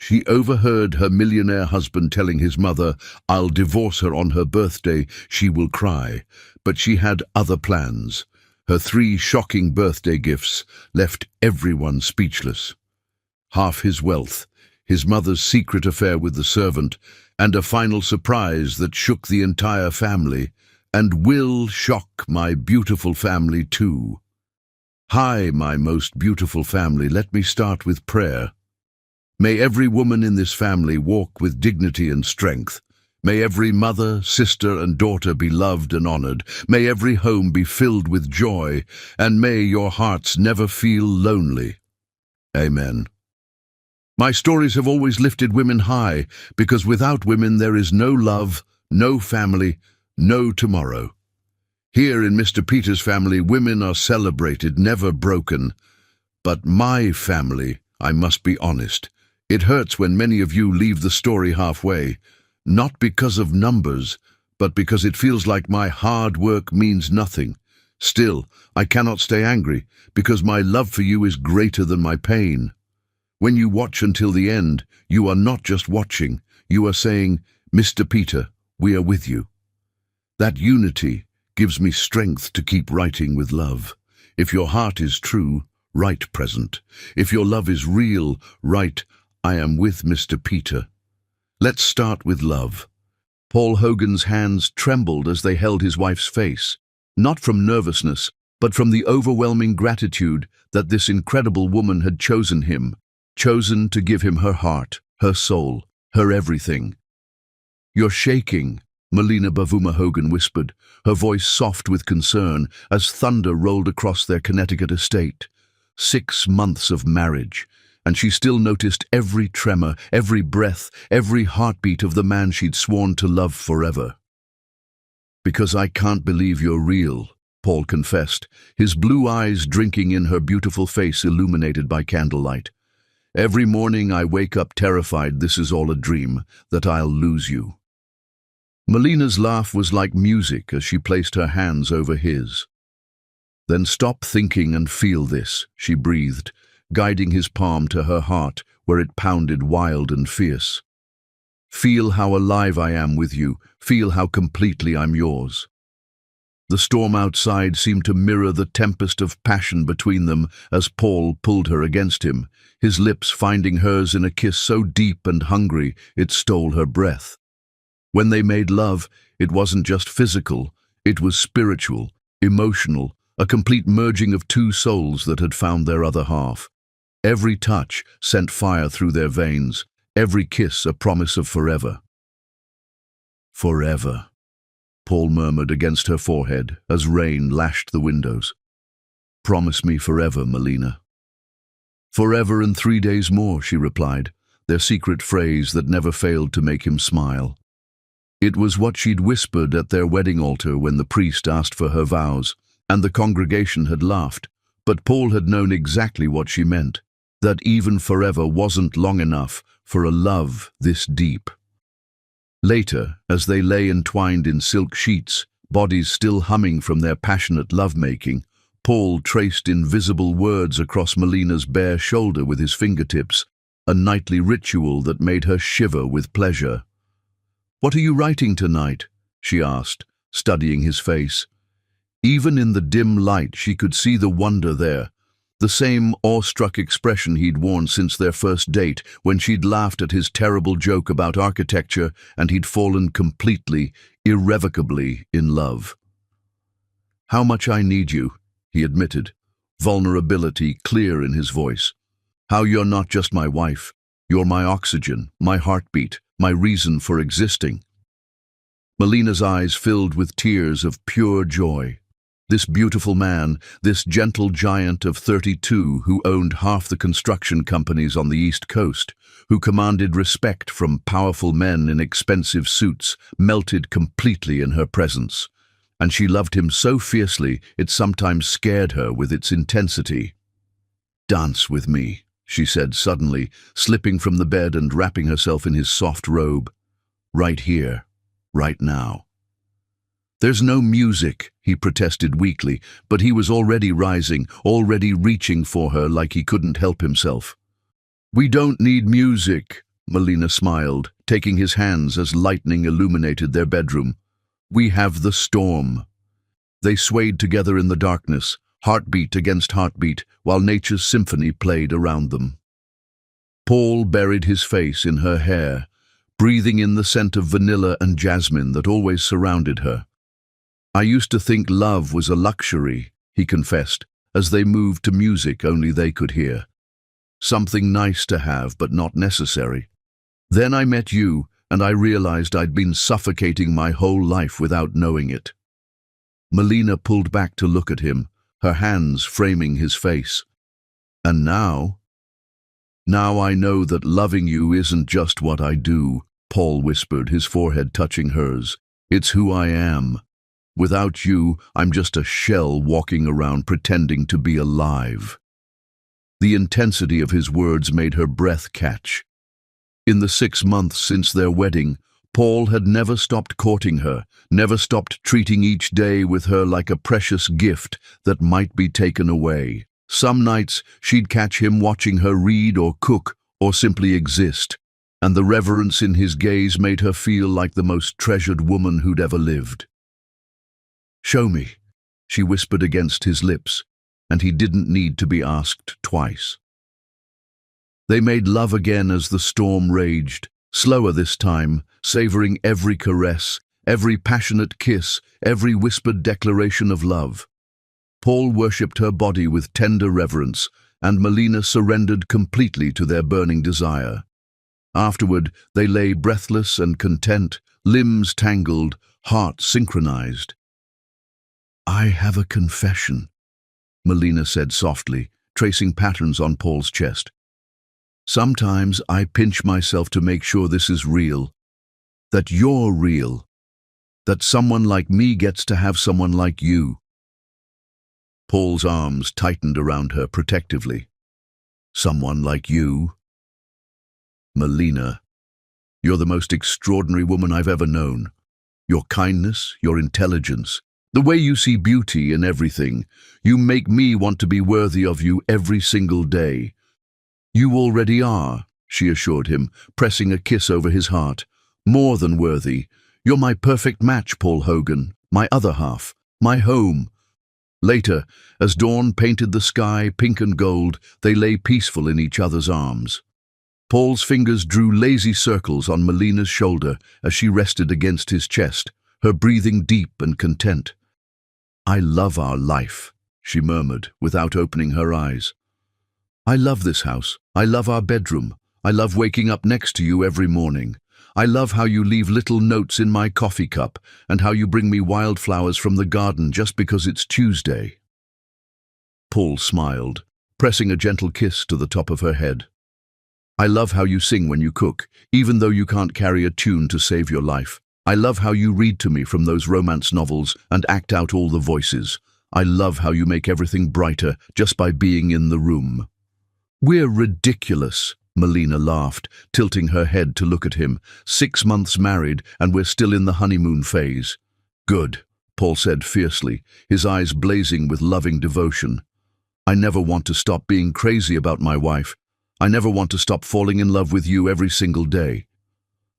she overheard her millionaire husband telling his mother, "I'll divorce her on her birthday, she will cry." But she had other plans. Her 3 shocking birthday gifts left everyone speechless. Half his wealth, his mother's secret affair with the servant, and a final surprise that shook the entire family, and will shock my beautiful family too. Hi, my most beautiful family, let me start with prayer. May every woman in this family walk with dignity and strength. May every mother, sister, and daughter be loved and honored. May every home be filled with joy, and may your hearts never feel lonely. Amen. My stories have always lifted women high, because without women there is no love, no family, no tomorrow. Here in Mr. Peter's family, women are celebrated, never broken. But my family, I must be honest, it hurts when many of you leave the story halfway, not because of numbers, but because it feels like my hard work means nothing. Still, I cannot stay angry, because my love for you is greater than my pain. When you watch until the end, you are not just watching, you are saying, "Mr. Peter, we are with you." That unity gives me strength to keep writing with love. If your heart is true, write present. If your love is real, write, "I am with Mr. Peter." Let's start with love. Paul Hogan's hands trembled as they held his wife's face, not from nervousness, but from the overwhelming gratitude that this incredible woman had chosen him, chosen to give him her heart, her soul, her everything. "You're shaking," Melina Bavuma Hogan whispered, her voice soft with concern as thunder rolled across their Connecticut estate. 6 months of marriage, and she still noticed every tremor, every breath, every heartbeat of the man she'd sworn to love forever. "Because I can't believe you're real," Paul confessed, his blue eyes drinking in her beautiful face illuminated by candlelight. "Every morning I wake up terrified this is all a dream, that I'll lose you." Melina's laugh was like music as she placed her hands over his. "Then stop thinking and feel this," she breathed, guiding his palm to her heart where it pounded wild and fierce. "Feel how alive I am with you. Feel how completely I'm yours." The storm outside seemed to mirror the tempest of passion between them as Paul pulled her against him, his lips finding hers in a kiss so deep and hungry it stole her breath. When they made love, it wasn't just physical, it was spiritual, emotional, a complete merging of 2 souls that had found their other half. Every touch sent fire through their veins, every kiss a promise of forever. "Forever," Paul murmured against her forehead as rain lashed the windows. "Promise me forever, Melina." "Forever and 3 days more," she replied, their secret phrase that never failed to make him smile. It was what she'd whispered at their wedding altar when the priest asked for her vows, and the congregation had laughed, but Paul had known exactly what she meant, that even forever wasn't long enough for a love this deep. Later, as they lay entwined in silk sheets, bodies still humming from their passionate lovemaking, Paul traced invisible words across Melina's bare shoulder with his fingertips, a nightly ritual that made her shiver with pleasure. "What are you writing tonight?" she asked, studying his face. Even in the dim light she could see the wonder there, the same awestruck expression he'd worn since their first date when she'd laughed at his terrible joke about architecture and he'd fallen completely, irrevocably in love. "How much I need you," he admitted, vulnerability clear in his voice. "How you're not just my wife, you're my oxygen, my heartbeat, my reason for existing." Melina's eyes filled with tears of pure joy. This beautiful man, this gentle giant of 32 who owned half the construction companies on the East Coast, who commanded respect from powerful men in expensive suits, melted completely in her presence. And she loved him so fiercely it sometimes scared her with its intensity. "Dance with me," she said suddenly, slipping from the bed and wrapping herself in his soft robe. "Right here, right now." "There's no music," he protested weakly, but he was already rising, already reaching for her like he couldn't help himself. "We don't need music," Melina smiled, taking his hands as lightning illuminated their bedroom. "We have the storm." They swayed together in the darkness, heartbeat against heartbeat, while nature's symphony played around them. Paul buried his face in her hair, breathing in the scent of vanilla and jasmine that always surrounded her. "I used to think love was a luxury," he confessed, as they moved to music only they could hear. "Something nice to have, but not necessary. Then I met you, and I realized I'd been suffocating my whole life without knowing it." Melina pulled back to look at him, her hands framing his face. "And now? Now I know that loving you isn't just what I do," Paul whispered, his forehead touching hers. "It's who I am. Without you, I'm just a shell walking around pretending to be alive." The intensity of his words made her breath catch. In the 6 months since their wedding, Paul had never stopped courting her, never stopped treating each day with her like a precious gift that might be taken away. Some nights she'd catch him watching her read or cook or simply exist, and the reverence in his gaze made her feel like the most treasured woman who'd ever lived. "Show me," she whispered against his lips, and he didn't need to be asked twice. They made love again as the storm raged, slower this time, savoring every caress, every passionate kiss, every whispered declaration of love. Paul worshipped her body with tender reverence, and Melina surrendered completely to their burning desire. Afterward, they lay breathless and content, limbs tangled, hearts synchronized. "I have a confession," Melina said softly, tracing patterns on Paul's chest. "Sometimes I pinch myself to make sure this is real, that you're real, that someone like me gets to have someone like you." Paul's arms tightened around her protectively. "Someone like you?" "Melina, you're the most extraordinary woman I've ever known. Your kindness, your intelligence, the way you see beauty in everything, you make me want to be worthy of you every single day." "You already are," she assured him, pressing a kiss over his heart. "More than worthy. You're my perfect match, Paul Hogan, my other half, my home." Later, as dawn painted the sky pink and gold, they lay peaceful in each other's arms. Paul's fingers drew lazy circles on Melina's shoulder as she rested against his chest, her breathing deep and content. "I love our life," she murmured, without opening her eyes. "I love this house. I love our bedroom. I love waking up next to you every morning. I love how you leave little notes in my coffee cup and how you bring me wildflowers from the garden just because it's Tuesday." Paul smiled, pressing a gentle kiss to the top of her head. "I love how you sing when you cook, even though you can't carry a tune to save your life. I love how you read to me from those romance novels and act out all the voices. I love how you make everything brighter just by being in the room." "We're ridiculous," Melina laughed, tilting her head to look at him. 6 months married, and we're still in the honeymoon phase." "Good," Paul said fiercely, his eyes blazing with loving devotion. "I never want to stop being crazy about my wife. I never want to stop falling in love with you every single day."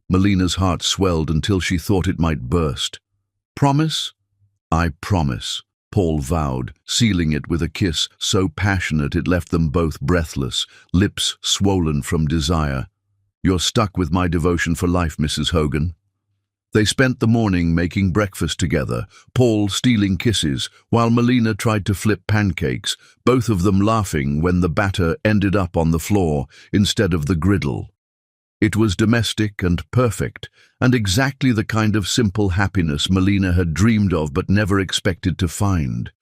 Melina's heart swelled until she thought it might burst. "Promise?" "I promise," Paul vowed, sealing it with a kiss so passionate it left them both breathless, lips swollen from desire. "You're stuck with my devotion for life, Mrs. Hogan." They spent the morning making breakfast together, Paul stealing kisses, while Melina tried to flip pancakes, both of them laughing when the batter ended up on the floor instead of the griddle. It was domestic and perfect, and exactly the kind of simple happiness Melina had dreamed of but never expected to find.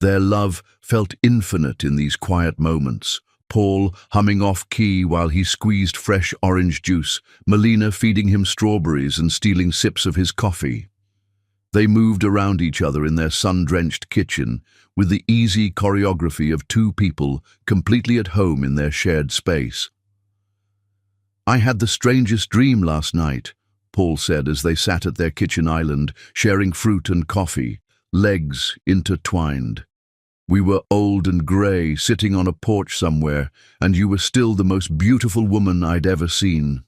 Their love felt infinite in these quiet moments, Paul humming off-key while he squeezed fresh orange juice, Melina feeding him strawberries and stealing sips of his coffee. They moved around each other in their sun-drenched kitchen, with the easy choreography of two people completely at home in their shared space. "I had the strangest dream last night," Paul said as they sat at their kitchen island, sharing fruit and coffee, legs intertwined. "We were old and grey, sitting on a porch somewhere, and you were still the most beautiful woman I'd ever seen."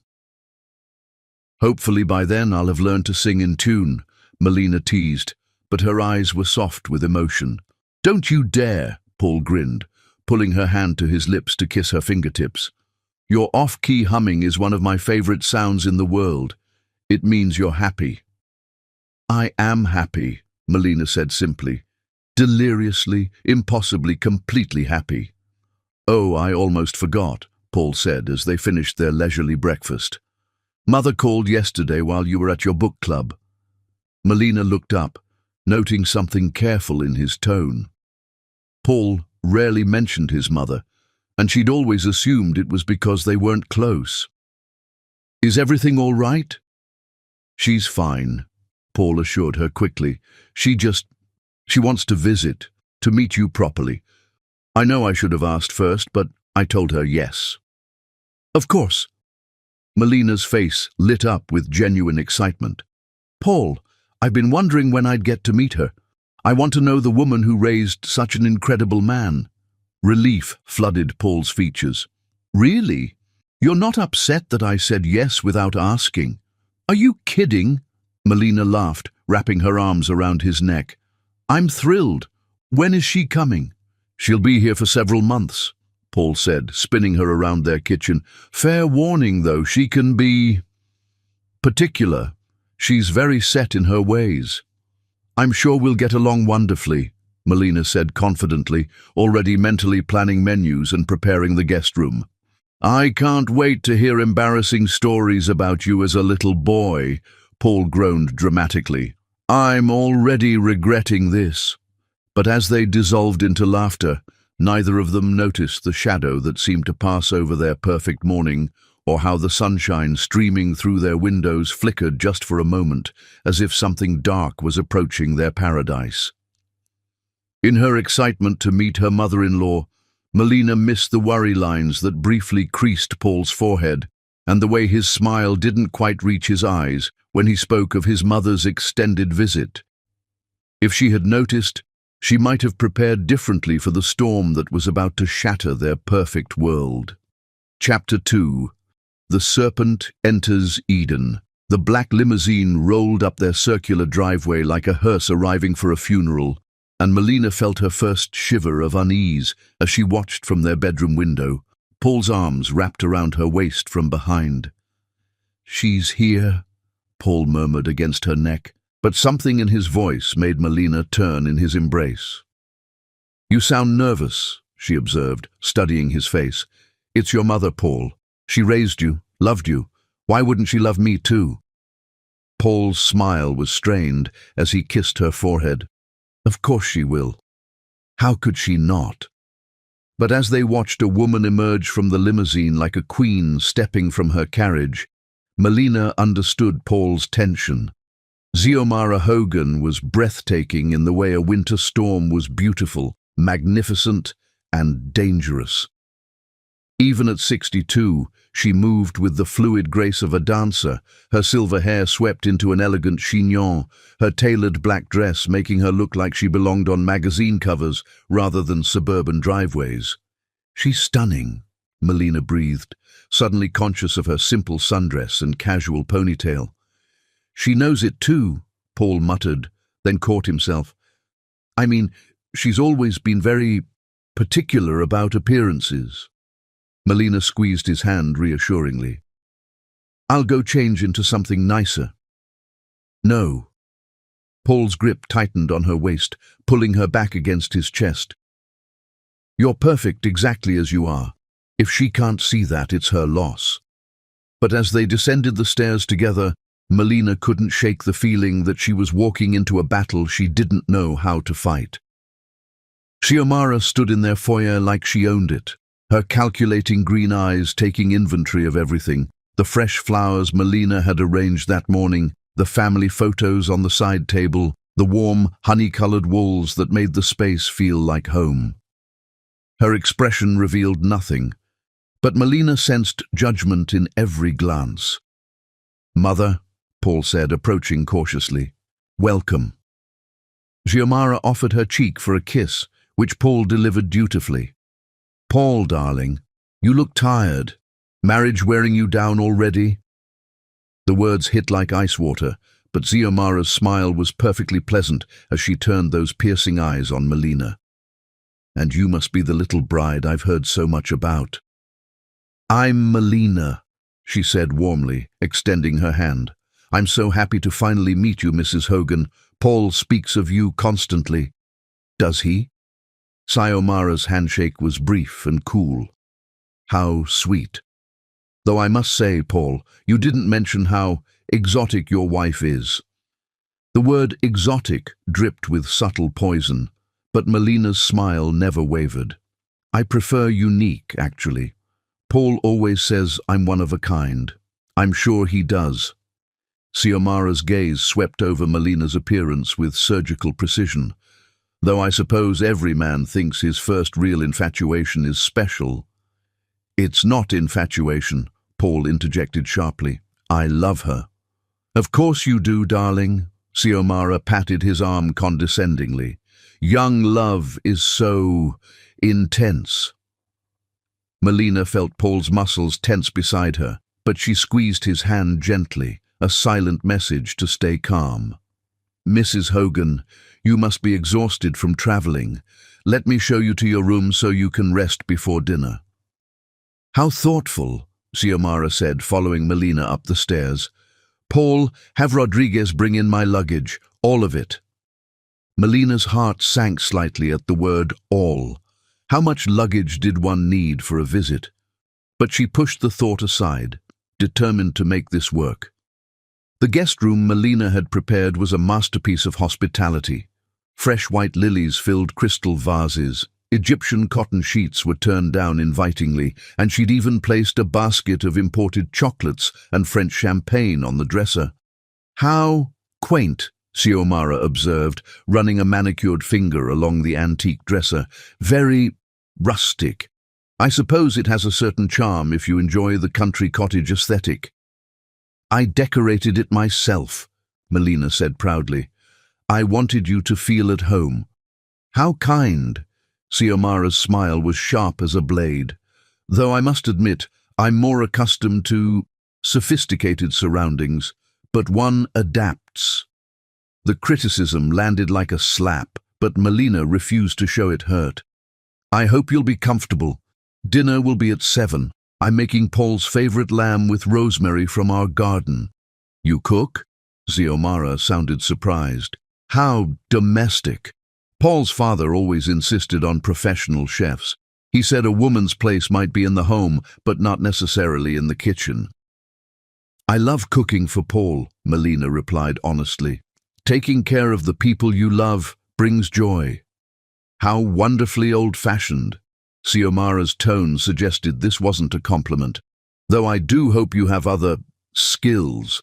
Hopefully by then I'll have learned to sing in tune, Melina teased, but her eyes were soft with emotion. Don't you dare, Paul grinned, pulling her hand to his lips to kiss her fingertips. Your off-key humming is one of my favorite sounds in the world. It means you're happy. I am happy, Melina said simply. Deliriously, impossibly, completely happy. Oh, I almost forgot, Paul said as they finished their leisurely breakfast. Mother called yesterday while you were at your book club. Melina looked up, noting something careful in his tone. Paul rarely mentioned his mother, and she'd always assumed it was because they weren't close. Is everything all right? She's fine, Paul assured her quickly. She wants to visit, to meet you properly. I know I should have asked first, but I told her yes. Of course. Melina's face lit up with genuine excitement. Paul, I've been wondering when I'd get to meet her. I want to know the woman who raised such an incredible man. Relief flooded Paul's features. Really? You're not upset that I said yes without asking? Are you kidding? Melina laughed, wrapping her arms around his neck. I'm thrilled. When is she coming? She'll be here for several months, Paul said, spinning her around their kitchen. Fair warning, though, she can be particular. She's very set in her ways. I'm sure we'll get along wonderfully, Melina said confidently, already mentally planning menus and preparing the guest room. I can't wait to hear embarrassing stories about you as a little boy, Paul groaned dramatically. I'm already regretting this. But as they dissolved into laughter, neither of them noticed the shadow that seemed to pass over their perfect morning, or how the sunshine streaming through their windows flickered just for a moment, as if something dark was approaching their paradise. In her excitement to meet her mother-in-law, Melina missed the worry lines that briefly creased Paul's forehead, and the way his smile didn't quite reach his eyes when he spoke of his mother's extended visit. If she had noticed, she might have prepared differently for the storm that was about to shatter their perfect world. Chapter 2. The Serpent Enters Eden. The black limousine rolled up their circular driveway like a hearse arriving for a funeral, and Melina felt her first shiver of unease as she watched from their bedroom window, Paul's arms wrapped around her waist from behind. She's here, Paul murmured against her neck, but something in his voice made Melina turn in his embrace. You sound nervous, she observed, studying his face. It's your mother, Paul. She raised you, loved you. Why wouldn't she love me too? Paul's smile was strained as he kissed her forehead. Of course she will. How could she not? But as they watched a woman emerge from the limousine like a queen stepping from her carriage, Melina understood Paul's tension. Xiomara Hogan was breathtaking in the way a winter storm was beautiful, magnificent, and dangerous. Even at 62, she moved with the fluid grace of a dancer, her silver hair swept into an elegant chignon, her tailored black dress making her look like she belonged on magazine covers rather than suburban driveways. She's stunning, Melina breathed, suddenly conscious of her simple sundress and casual ponytail. She knows it too, Paul muttered, then caught himself. I mean, she's always been very particular about appearances. Melina squeezed his hand reassuringly. I'll go change into something nicer. No. Paul's grip tightened on her waist, pulling her back against his chest. You're perfect exactly as you are. If she can't see that, it's her loss. But as they descended the stairs together, Melina couldn't shake the feeling that she was walking into a battle she didn't know how to fight. Xiomara stood in their foyer like she owned it, her calculating green eyes taking inventory of everything, the fresh flowers Melina had arranged that morning, the family photos on the side table, the warm, honey-colored walls that made the space feel like home. Her expression revealed nothing, but Melina sensed judgment in every glance. Mother, Paul said, approaching cautiously. Welcome. Xiomara offered her cheek for a kiss, which Paul delivered dutifully. Paul, darling, you look tired. Marriage wearing you down already? The words hit like ice water, but Xiomara's smile was perfectly pleasant as she turned those piercing eyes on Melina. "And you must be the little bride I've heard so much about." "I'm Melina," she said warmly, extending her hand. "I'm so happy to finally meet you, Mrs. Hogan. Paul speaks of you constantly." "Does he?" Xiomara's handshake was brief and cool. "How sweet. Though I must say, Paul, you didn't mention how exotic your wife is." The word exotic dripped with subtle poison, but Melina's smile never wavered. "I prefer unique, actually. Paul always says I'm one of a kind. I'm sure he does." Xiomara's gaze swept over Melina's appearance with surgical precision. "Though I suppose every man thinks his first real infatuation is special." "It's not infatuation," Paul interjected sharply. "I love her." "Of course you do, darling." Xiomara patted his arm condescendingly. "Young love is so intense." Melina felt Paul's muscles tense beside her, but she squeezed his hand gently, a silent message to stay calm. "Mrs. Hogan, you must be exhausted from traveling. Let me show you to your room so you can rest before dinner." "How thoughtful," Xiomara said, following Melina up the stairs. "Paul, have Rodriguez bring in my luggage, all of it." Melina's heart sank slightly at the word all. How much luggage did one need for a visit? But she pushed the thought aside, determined to make this work. The guest room Melina had prepared was a masterpiece of hospitality. Fresh white lilies filled crystal vases. Egyptian cotton sheets were turned down invitingly, and she'd even placed a basket of imported chocolates and French champagne on the dresser. "How quaint," Xiomara observed, running a manicured finger along the antique dresser. "Very rustic. I suppose it has a certain charm if you enjoy the country cottage aesthetic." "I decorated it myself," Melina said proudly. "I wanted you to feel at home." "How kind." Xiomara's smile was sharp as a blade. "Though I must admit, I'm more accustomed to sophisticated surroundings, but one adapts." The criticism landed like a slap, but Melina refused to show it hurt. "I hope you'll be comfortable. Dinner will be at 7. I'm making Paul's favorite lamb with rosemary from our garden." "You cook?" Xiomara sounded surprised. "How domestic." Paul's father always insisted on professional chefs. He said a woman's place might be in the home, but not necessarily in the kitchen. "I love cooking for Paul," Melina replied honestly. "Taking care of the people you love brings joy." "How wonderfully old-fashioned." Xiomara's tone suggested this wasn't a compliment. "Though I do hope you have other skills.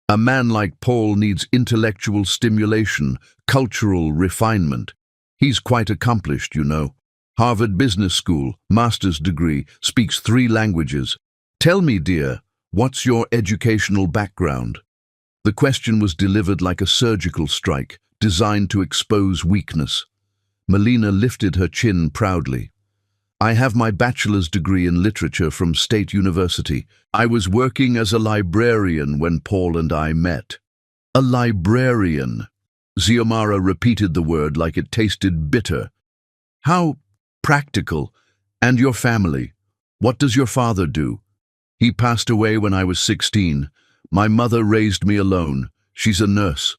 A man like Paul needs intellectual stimulation, cultural refinement. He's quite accomplished, you know. Harvard Business School, master's degree, speaks 3 languages. Tell me, dear, what's your educational background?" The question was delivered like a surgical strike, designed to expose weakness. Melina lifted her chin proudly. "I have my bachelor's degree in literature from State University. I was working as a librarian when Paul and I met." "A librarian." Xiomara repeated the word like it tasted bitter. "How practical. And your family? What does your father do?" "He passed away when I was 16. My mother raised me alone. She's a nurse."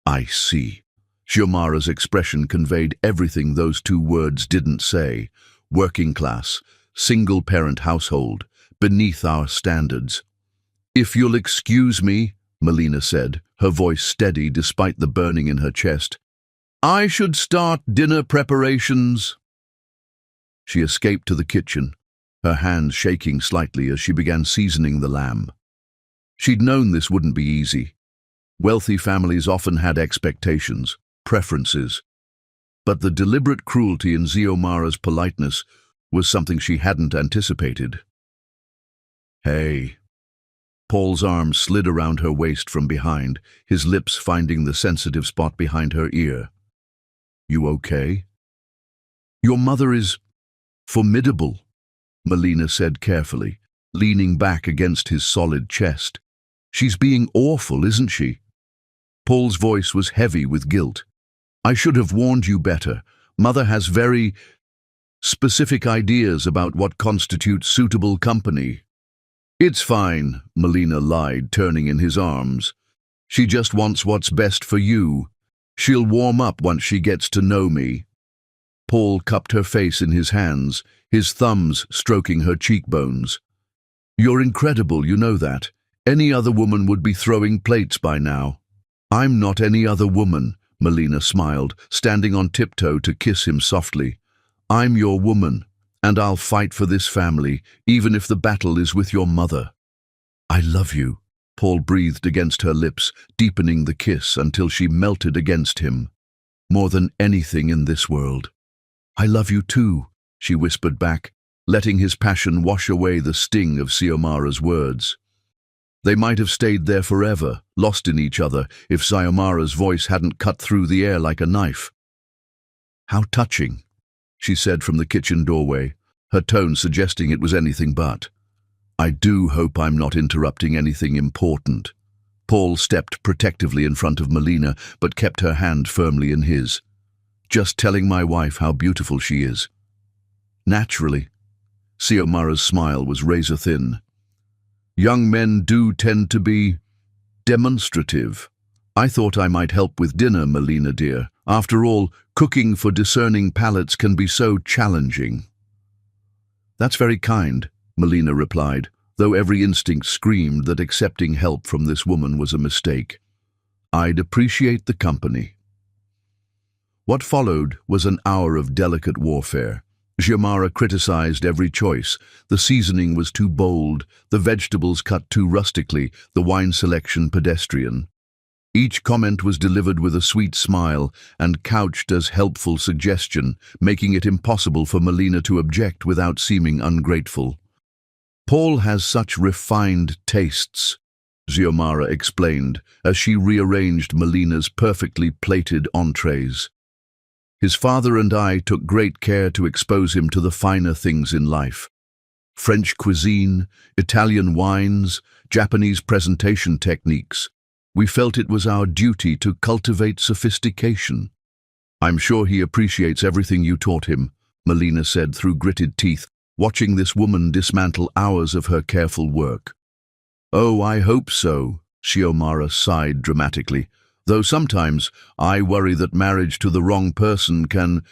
"I see." Xiomara's expression conveyed everything those 2 words didn't say. Working class, single-parent household, beneath our standards. "If you'll excuse me," Melina said, her voice steady despite the burning in her chest, "I should start dinner preparations." She escaped to the kitchen, her hands shaking slightly as she began seasoning the lamb. She'd known this wouldn't be easy. Wealthy families often had expectations, preferences, but the deliberate cruelty in Xiomara's politeness was something she hadn't anticipated. "Hey." Paul's arm slid around her waist from behind, his lips finding the sensitive spot behind her ear. "You okay?" "Your mother is formidable," Melina said carefully, leaning back against his solid chest. She's being awful, isn't she? Paul's voice was heavy with guilt. I should have warned you better. Mother has very specific ideas about what constitutes suitable company. It's fine, Melina lied, turning in his arms. She just wants what's best for you. She'll warm up once she gets to know me. Paul cupped her face in his hands, his thumbs stroking her cheekbones. You're incredible, you know that. Any other woman would be throwing plates by now. I'm not any other woman, Melina smiled, standing on tiptoe to kiss him softly. I'm your woman, and I'll fight for this family, even if the battle is with your mother. I love you, Paul breathed against her lips, deepening the kiss until she melted against him. More than anything in this world. I love you too, she whispered back, letting his passion wash away the sting of Xiomara's words. They might have stayed there forever, lost in each other, if Xiomara's voice hadn't cut through the air like a knife. How touching, she said from the kitchen doorway, her tone suggesting it was anything but. I do hope I'm not interrupting anything important. Paul stepped protectively in front of Melina, but kept her hand firmly in his. Just telling my wife how beautiful she is. Naturally. Xiomara's smile was razor-thin. Young men do tend to be demonstrative. I thought I might help with dinner, Melina dear. After all, cooking for discerning palates can be so challenging. That's very kind, Melina replied, though every instinct screamed that accepting help from this woman was a mistake. I'd appreciate the company. What followed was an hour of delicate warfare. Xiomara criticized every choice. The seasoning was too bold, the vegetables cut too rustically, the wine selection pedestrian. Each comment was delivered with a sweet smile and couched as helpful suggestion, making it impossible for Melina to object without seeming ungrateful. Paul has such refined tastes, Xiomara explained as she rearranged Melina's perfectly plated entrees. His father and I took great care to expose him to the finer things in life. French cuisine, Italian wines, Japanese presentation techniques. We felt it was our duty to cultivate sophistication. I'm sure he appreciates everything you taught him, Melina said through gritted teeth, watching this woman dismantle hours of her careful work. Oh, I hope so, Xiomara sighed dramatically, though sometimes I worry that marriage to the wrong person can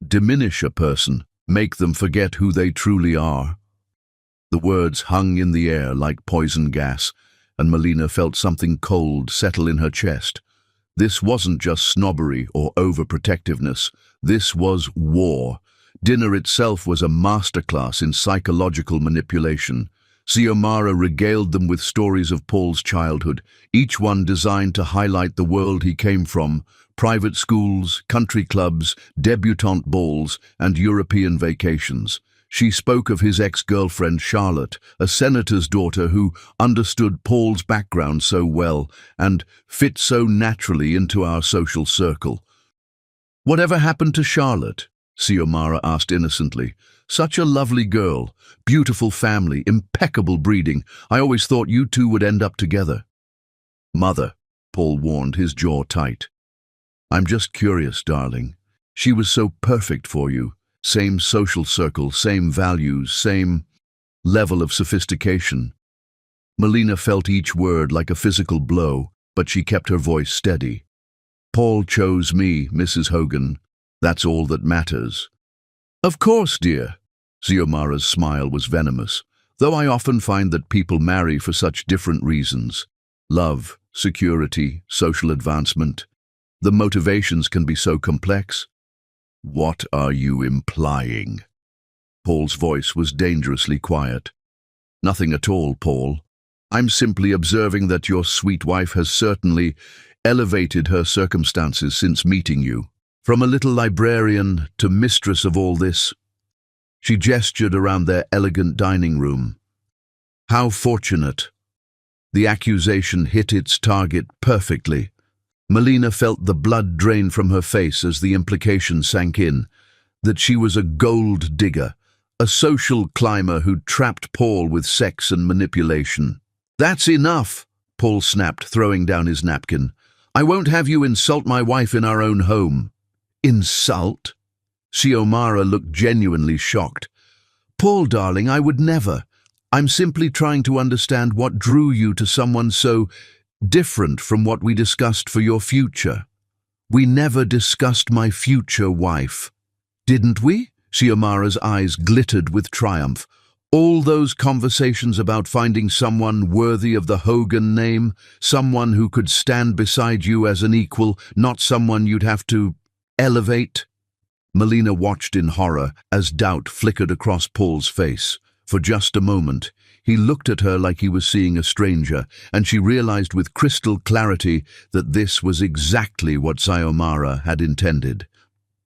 diminish a person, make them forget who they truly are. The words hung in the air like poison gas, and Melina felt something cold settle in her chest. This wasn't just snobbery or overprotectiveness. This was war. Dinner itself was a masterclass in psychological manipulation. Xiomara regaled them with stories of Paul's childhood, each one designed to highlight the world he came from: private schools, country clubs, debutante balls, and European vacations. She spoke of his ex-girlfriend Charlotte, a senator's daughter who understood Paul's background so well and fit so naturally into our social circle. Whatever happened to Charlotte? Xiomara asked innocently. Such a lovely girl, beautiful family, impeccable breeding. I always thought you two would end up together. Mother, Paul warned, his jaw tight. I'm just curious, darling. She was so perfect for you. Same social circle, same values, same level of sophistication. Melina felt each word like a physical blow, but she kept her voice steady. Paul chose me, Mrs. Hogan. That's all that matters. Of course, dear. Xiomara's smile was venomous, though I often find that people marry for such different reasons. Love, security, social advancement. The motivations can be so complex. What are you implying? Paul's voice was dangerously quiet. Nothing at all, Paul. I'm simply observing that your sweet wife has certainly elevated her circumstances since meeting you. From a little librarian to mistress of all this. She gestured around their elegant dining room. How fortunate. The accusation hit its target perfectly. Melina felt the blood drain from her face as the implication sank in, that she was a gold digger, a social climber who trapped Paul with sex and manipulation. That's enough, Paul snapped, throwing down his napkin. "I won't have you insult my wife in our own home." "Insult?" Xiomara looked genuinely shocked. "Paul, darling, I would never. I'm simply trying to understand what drew you to someone so different from what we discussed for your future." "We never discussed my future wife." "Didn't we?" Xiomara's eyes glittered with triumph. "All those conversations about finding someone worthy of the Hogan name, someone who could stand beside you as an equal, not someone you'd have to elevate." Melina watched in horror as doubt flickered across Paul's face. For just a moment, he looked at her like he was seeing a stranger, and she realized with crystal clarity that this was exactly what Xiomara had intended.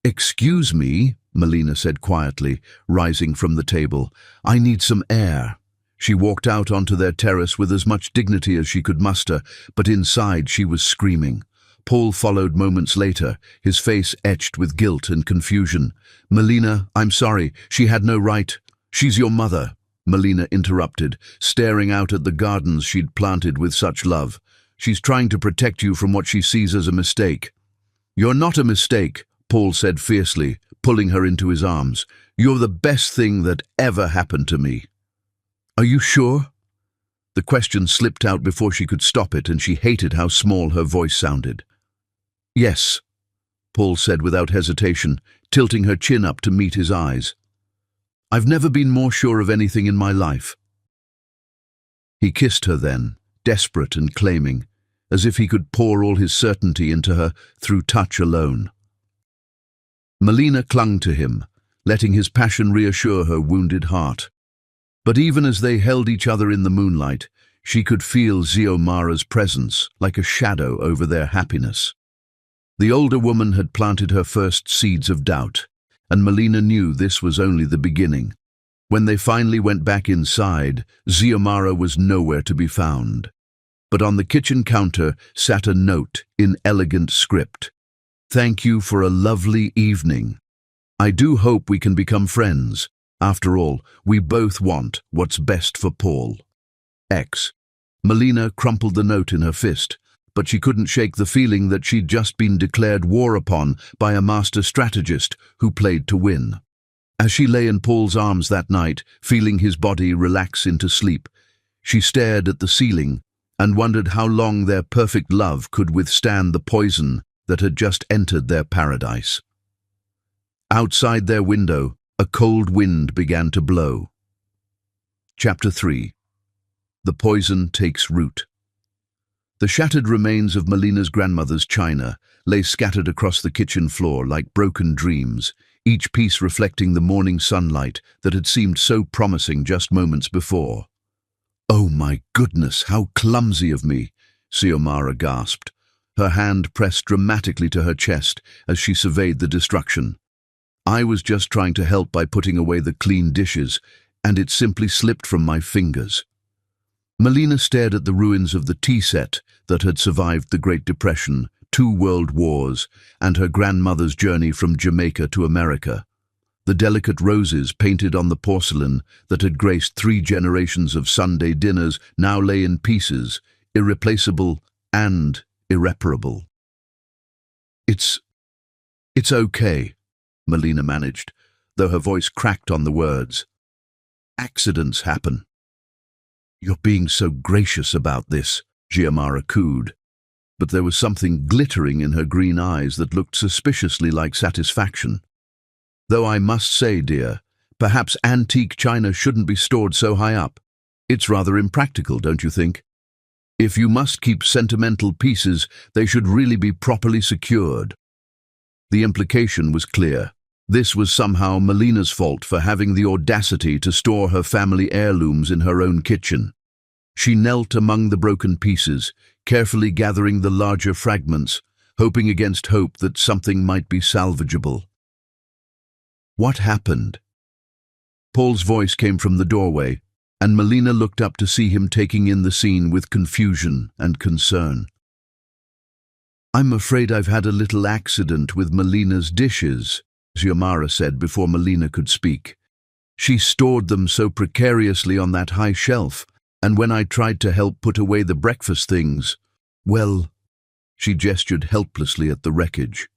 "Excuse me," Melina said quietly, rising from the table. "I need some air." She walked out onto their terrace with as much dignity as she could muster, but inside she was screaming. Paul followed moments later, his face etched with guilt and confusion. "Melina, I'm sorry. She had no right." "She's your mother," Melina interrupted, staring out at the gardens she'd planted with such love. "She's trying to protect you from what she sees as a mistake." "You're not a mistake," Paul said fiercely, pulling her into his arms. "You're the best thing that ever happened to me." "Are you sure?" The question slipped out before she could stop it, and she hated how small her voice sounded. "Yes," Paul said without hesitation, tilting her chin up to meet his eyes. "I've never been more sure of anything in my life." He kissed her then, desperate and claiming, as if he could pour all his certainty into her through touch alone. Melina clung to him, letting his passion reassure her wounded heart. But even as they held each other in the moonlight, she could feel Xiomara's presence like a shadow over their happiness. The older woman had planted her first seeds of doubt, and Melina knew this was only the beginning. When they finally went back inside, Xiomara was nowhere to be found. But on the kitchen counter sat a note in elegant script. "Thank you for a lovely evening. I do hope we can become friends. After all, we both want what's best for Paul. X." Melina crumpled the note in her fist, but she couldn't shake the feeling that she'd just been declared war upon by a master strategist who played to win. As she lay in Paul's arms that night, feeling his body relax into sleep, she stared at the ceiling and wondered how long their perfect love could withstand the poison that had just entered their paradise. Outside their window, a cold wind began to blow. Chapter 3. The Poison Takes Root. The shattered remains of Melina's grandmother's china lay scattered across the kitchen floor like broken dreams, each piece reflecting the morning sunlight that had seemed so promising just moments before. "Oh my goodness, how clumsy of me," Xiomara gasped, her hand pressed dramatically to her chest as she surveyed the destruction. "I was just trying to help by putting away the clean dishes, and it simply slipped from my fingers." Melina stared at the ruins of the tea set that had survived the Great Depression, 2 world wars, and her grandmother's journey from Jamaica to America. The delicate roses painted on the porcelain that had graced 3 generations of Sunday dinners now lay in pieces, irreplaceable and irreparable. It's okay," Melina managed, though her voice cracked on the words. "Accidents happen." "You're being so gracious about this," Xiomara cooed, but there was something glittering in her green eyes that looked suspiciously like satisfaction. "Though I must say, dear, perhaps antique china shouldn't be stored so high up. It's rather impractical, don't you think? If you must keep sentimental pieces, they should really be properly secured." The implication was clear. This was somehow Melina's fault for having the audacity to store her family heirlooms in her own kitchen. She knelt among the broken pieces, carefully gathering the larger fragments, hoping against hope that something might be salvageable. "What happened?" Paul's voice came from the doorway, and Melina looked up to see him taking in the scene with confusion and concern. "I'm afraid I've had a little accident with Melina's dishes," Xiomara said before Melina could speak. "She stored them so precariously on that high shelf, And when I tried to help put away the breakfast things, well, she gestured helplessly at the wreckage.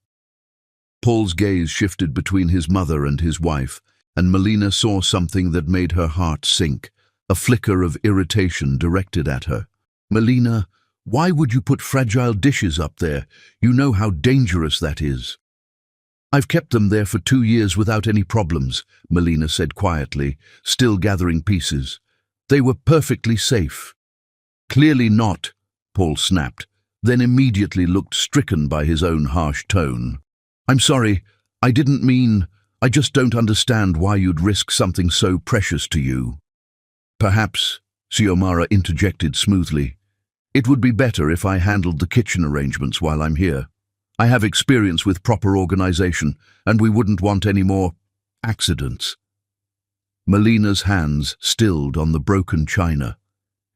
Paul's gaze shifted between his mother and his wife, and Melina saw something that made her heart sink, a flicker of irritation directed at her. Melina, why would you put fragile dishes up there? You know how dangerous that is. I've kept them there for 2 years without any problems, Melina said quietly, still gathering pieces. They were perfectly safe. Clearly not, Paul snapped, then immediately looked stricken by his own harsh tone. I'm sorry, I didn't mean, I just don't understand why you'd risk something so precious to you. Perhaps, Xiomara interjected smoothly, it would be better if I handled the kitchen arrangements while I'm here. I have experience with proper organization, and we wouldn't want any more accidents. Melina's hands stilled on the broken china.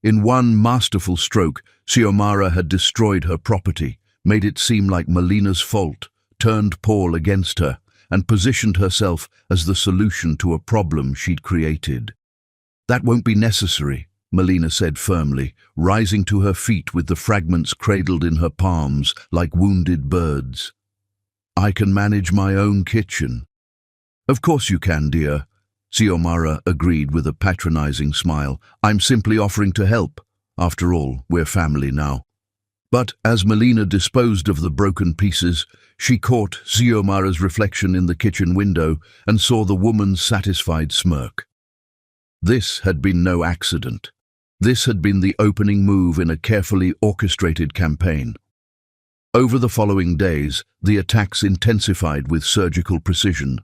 In one masterful stroke, Xiomara had destroyed her property, made it seem like Melina's fault, turned Paul against her, and positioned herself as the solution to a problem she'd created. That won't be necessary, Melina said firmly, rising to her feet with the fragments cradled in her palms like wounded birds. I can manage my own kitchen. Of course you can, dear, Xiomara agreed with a patronizing smile. I'm simply offering to help. After all, we're family now. But as Melina disposed of the broken pieces, she caught Xiomara's reflection in the kitchen window and saw the woman's satisfied smirk. This had been no accident. This had been the opening move in a carefully orchestrated campaign. Over the following days, the attacks intensified with surgical precision.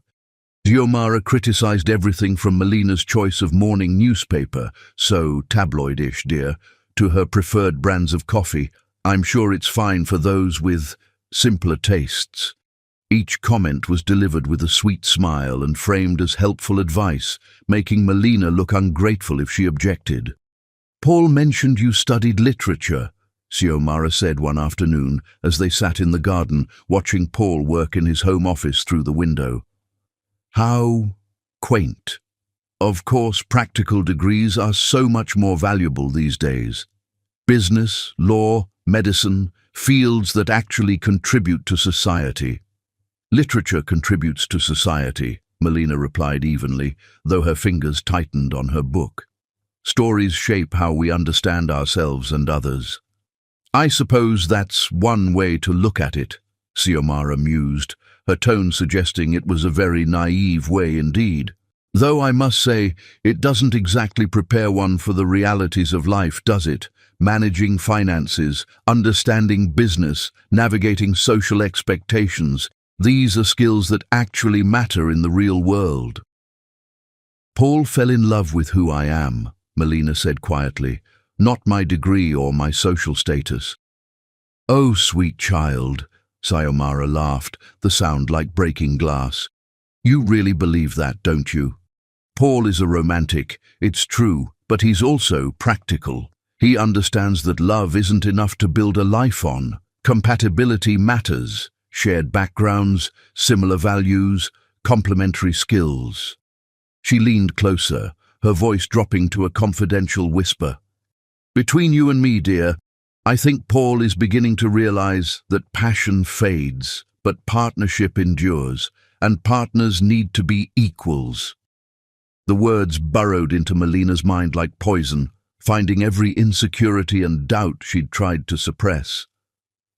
Xiomara criticized everything from Melina's choice of morning newspaper, so tabloidish, dear, to her preferred brands of coffee. I'm sure it's fine for those with simpler tastes. Each comment was delivered with a sweet smile and framed as helpful advice, making Melina look ungrateful if she objected. Paul mentioned you studied literature, Xiomara said one afternoon as they sat in the garden watching Paul work in his home office through the window. How quaint. Of course, practical degrees are so much more valuable these days. Business, law, medicine, fields that actually contribute to society. Literature contributes to society, Melina replied evenly, though her fingers tightened on her book. Stories shape how we understand ourselves and others. I suppose that's one way to look at it, Xiomara mused, her tone suggesting it was a very naive way indeed. Though I must say, it doesn't exactly prepare one for the realities of life, does it? Managing finances, understanding business, navigating social expectations. These are skills that actually matter in the real world. Paul fell in love with who I am, Melina said quietly, not my degree or my social status. Oh, sweet child, Xiomara laughed, the sound like breaking glass. You really believe that, don't you? Paul is a romantic, it's true, but he's also practical. He understands that love isn't enough to build a life on. Compatibility matters, shared backgrounds, similar values, complementary skills. She leaned closer, her voice dropping to a confidential whisper. Between you and me, dear, I think Paul is beginning to realize that passion fades, but partnership endures, and partners need to be equals. The words burrowed into Melina's mind like poison, finding every insecurity and doubt she'd tried to suppress.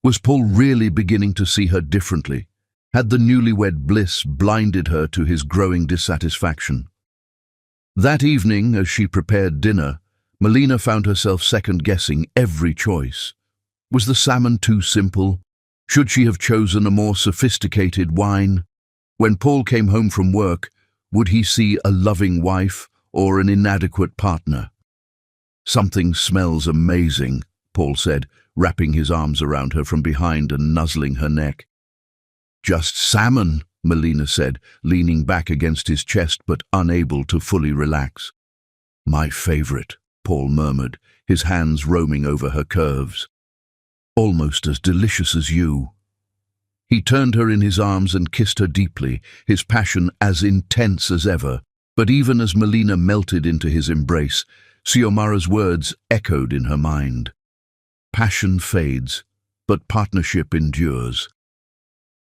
Was Paul really beginning to see her differently? Had the newlywed bliss blinded her to his growing dissatisfaction? That evening, as she prepared dinner, Melina found herself second-guessing every choice. Was the salmon too simple? Should she have chosen a more sophisticated wine? When Paul came home from work, would he see a loving wife or an inadequate partner? Something smells amazing, Paul said, wrapping his arms around her from behind and nuzzling her neck. Just salmon, Melina said, leaning back against his chest but unable to fully relax. My favorite, Paul murmured, his hands roaming over her curves. Almost as delicious as you. He turned her in his arms and kissed her deeply, his passion as intense as ever. But even as Melina melted into his embrace, Xiomara's words echoed in her mind. Passion fades, but partnership endures.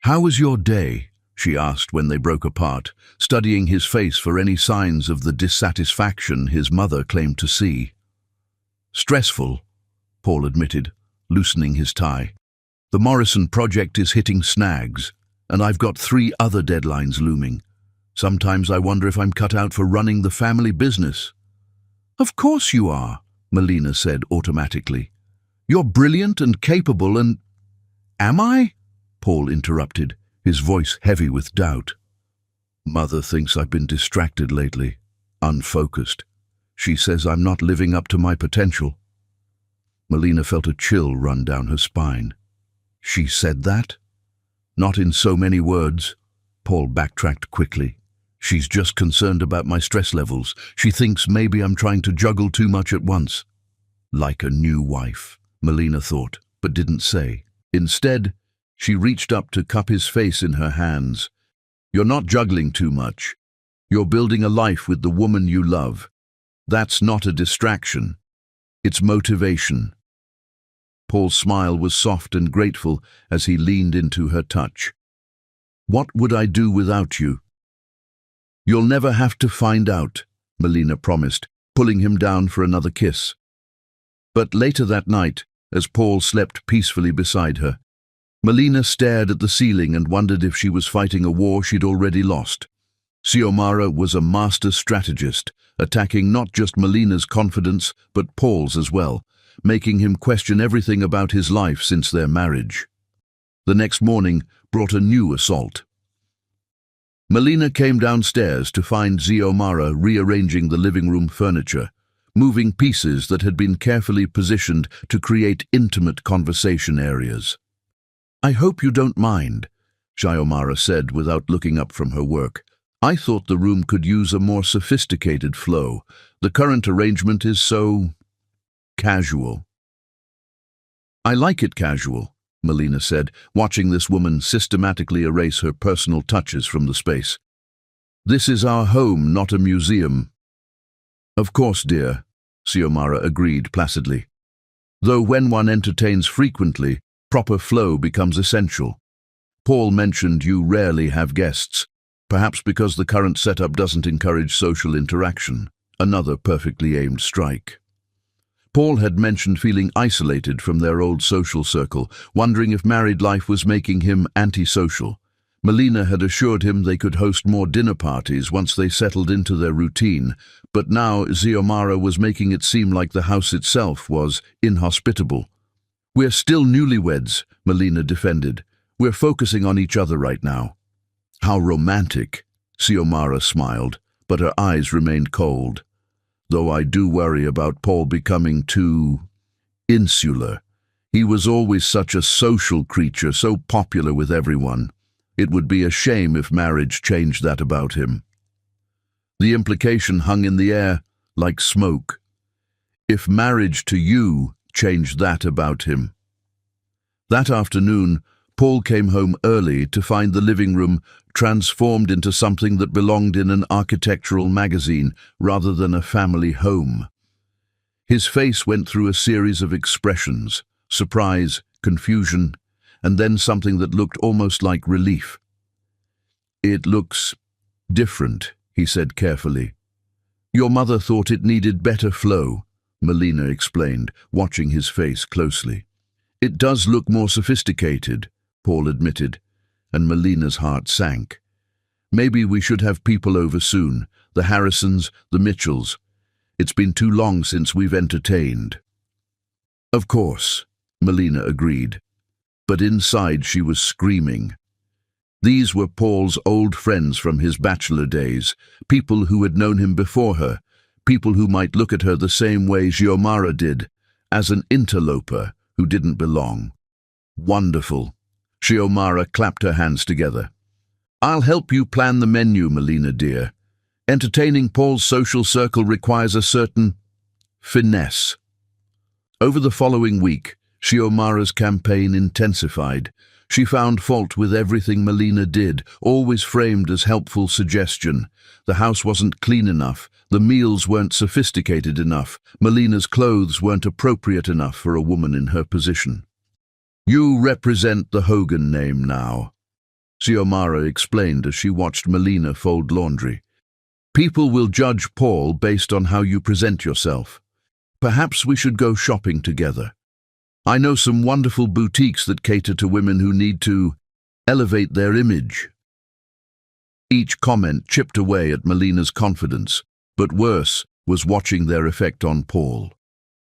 "How was your day?" she asked when they broke apart, studying his face for any signs of the dissatisfaction his mother claimed to see. "Stressful," Paul admitted, loosening his tie. "The Morrison project is hitting snags, and I've got 3 other deadlines looming. Sometimes I wonder if I'm cut out for running the family business." "Of course you are," Melina said automatically. "You're brilliant and capable and—" "Am I?" Paul interrupted, his voice heavy with doubt. "Mother thinks I've been distracted lately, unfocused. She says I'm not living up to my potential." Melina felt a chill run down her spine. "She said that?" "Not in so many words," Paul backtracked quickly. "She's just concerned about my stress levels. She thinks maybe I'm trying to juggle too much at once." Like a new wife, Melina thought, but didn't say. Instead, she reached up to cup his face in her hands. "You're not juggling too much. You're building a life with the woman you love. That's not a distraction. It's motivation." Paul's smile was soft and grateful as he leaned into her touch. "What would I do without you?" "You'll never have to find out," Melina promised, pulling him down for another kiss. But later that night, as Paul slept peacefully beside her, Melina stared at the ceiling and wondered if she was fighting a war she'd already lost. Xiomara was a master strategist, attacking not just Melina's confidence, but Paul's as well, making him question everything about his life since their marriage. The next morning brought a new assault. Melina came downstairs to find Xiomara rearranging the living room furniture, moving pieces that had been carefully positioned to create intimate conversation areas. "I hope you don't mind," Xiomara said without looking up from her work. "I thought the room could use a more sophisticated flow. The current arrangement is so casual." "I like it casual," Melina said, watching this woman systematically erase her personal touches from the space. "This is our home, not a museum." "Of course, dear," Xiomara agreed placidly. "Though when one entertains frequently, proper flow becomes essential. Paul mentioned you rarely have guests, perhaps because the current setup doesn't encourage social interaction." Another perfectly aimed strike. Paul had mentioned feeling isolated from their old social circle, wondering if married life was making him antisocial. Melina had assured him they could host more dinner parties once they settled into their routine, but now Xiomara was making it seem like the house itself was inhospitable. "We're still newlyweds," Melina defended. "We're focusing on each other right now." "How romantic," Xiomara smiled, but her eyes remained cold. "Though I do worry about Paul becoming too insular. He was always such a social creature, so popular with everyone. It would be a shame if marriage changed that about him." The implication hung in the air like smoke. "If marriage to you changed that about him." That afternoon, Paul came home early to find the living room transformed into something that belonged in an architectural magazine rather than a family home. His face went through a series of expressions: surprise, confusion, and then something that looked almost like relief. "It looks different," he said carefully. "Your mother thought it needed better flow," Melina explained, watching his face closely. "It does look more sophisticated," Paul admitted, and Melina's heart sank. "Maybe we should have people over soon, the Harrisons, the Mitchells. It's been too long since we've entertained." "Of course," Melina agreed, but inside she was screaming. These were Paul's old friends from his bachelor days, people who had known him before her, people who might look at her the same way Xiomara did, as an interloper who didn't belong. "Wonderful." Xiomara clapped her hands together. "I'll help you plan the menu, Melina dear. Entertaining Paul's social circle requires a certain finesse." Over the following week, Xiomara's campaign intensified. She found fault with everything Melina did, always framed as helpful suggestion. The house wasn't clean enough, the meals weren't sophisticated enough, Melina's clothes weren't appropriate enough for a woman in her position. "You represent the Hogan name now," Xiomara explained as she watched Melina fold laundry. "People will judge Paul based on how you present yourself. Perhaps we should go shopping together. I know some wonderful boutiques that cater to women who need to elevate their image." Each comment chipped away at Melina's confidence, but worse was watching their effect on Paul.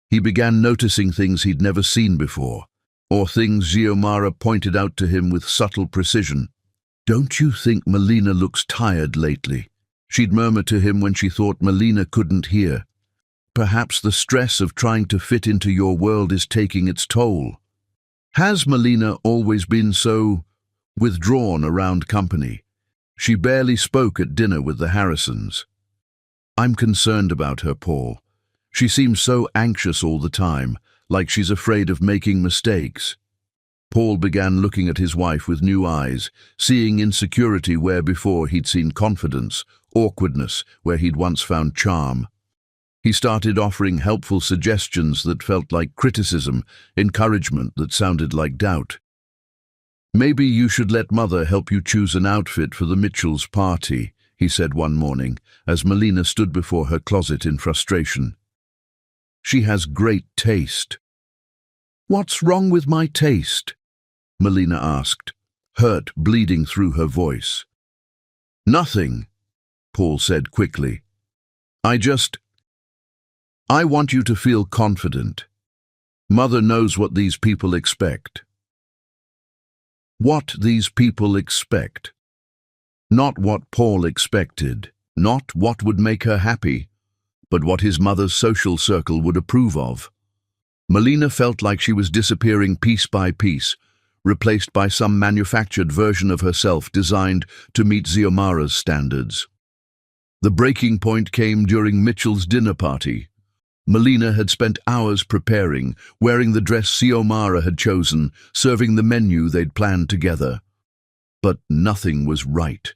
He began noticing things he'd never seen before, or things Xiomara pointed out to him with subtle precision. "Don't you think Melina looks tired lately?" she'd murmur to him when she thought Melina couldn't hear. "Perhaps the stress of trying to fit into your world is taking its toll." Has Melina always been so withdrawn around company? She barely spoke at dinner with the Harrisons. "I'm concerned about her, Paul. She seems so anxious all the time, like she's afraid of making mistakes." Paul began looking at his wife with new eyes, seeing insecurity where before he'd seen confidence, awkwardness where he'd once found charm. He started offering helpful suggestions that felt like criticism, encouragement that sounded like doubt. "Maybe you should let Mother help you choose an outfit for the Mitchells' party," he said one morning, as Melina stood before her closet in frustration. "She has great taste." "What's wrong with my taste?" Melina asked, hurt bleeding through her voice. "Nothing," Paul said quickly. I want you to feel confident. Mother knows what these people expect." What these people expect. Not what Paul expected, not what would make her happy, but what his mother's social circle would approve of. Melina felt like she was disappearing piece by piece, replaced by some manufactured version of herself designed to meet Xiomara's standards. The breaking point came during Mitchell's dinner party. Melina had spent hours preparing, wearing the dress Xiomara had chosen, serving the menu they'd planned together. But nothing was right.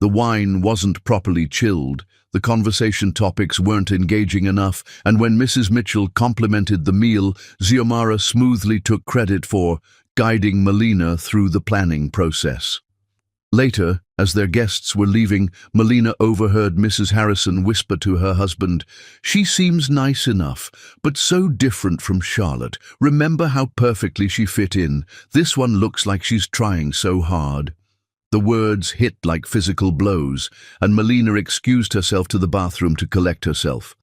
The wine wasn't properly chilled, the conversation topics weren't engaging enough, and when Mrs. Mitchell complimented the meal, Xiomara smoothly took credit for guiding Melina through the planning process. Later, as their guests were leaving, Melina overheard Mrs. Harrison whisper to her husband, "She seems nice enough, but so different from Charlotte. Remember how perfectly she fit in? This one looks like she's trying so hard." The words hit like physical blows, and Melina excused herself to the bathroom to collect herself.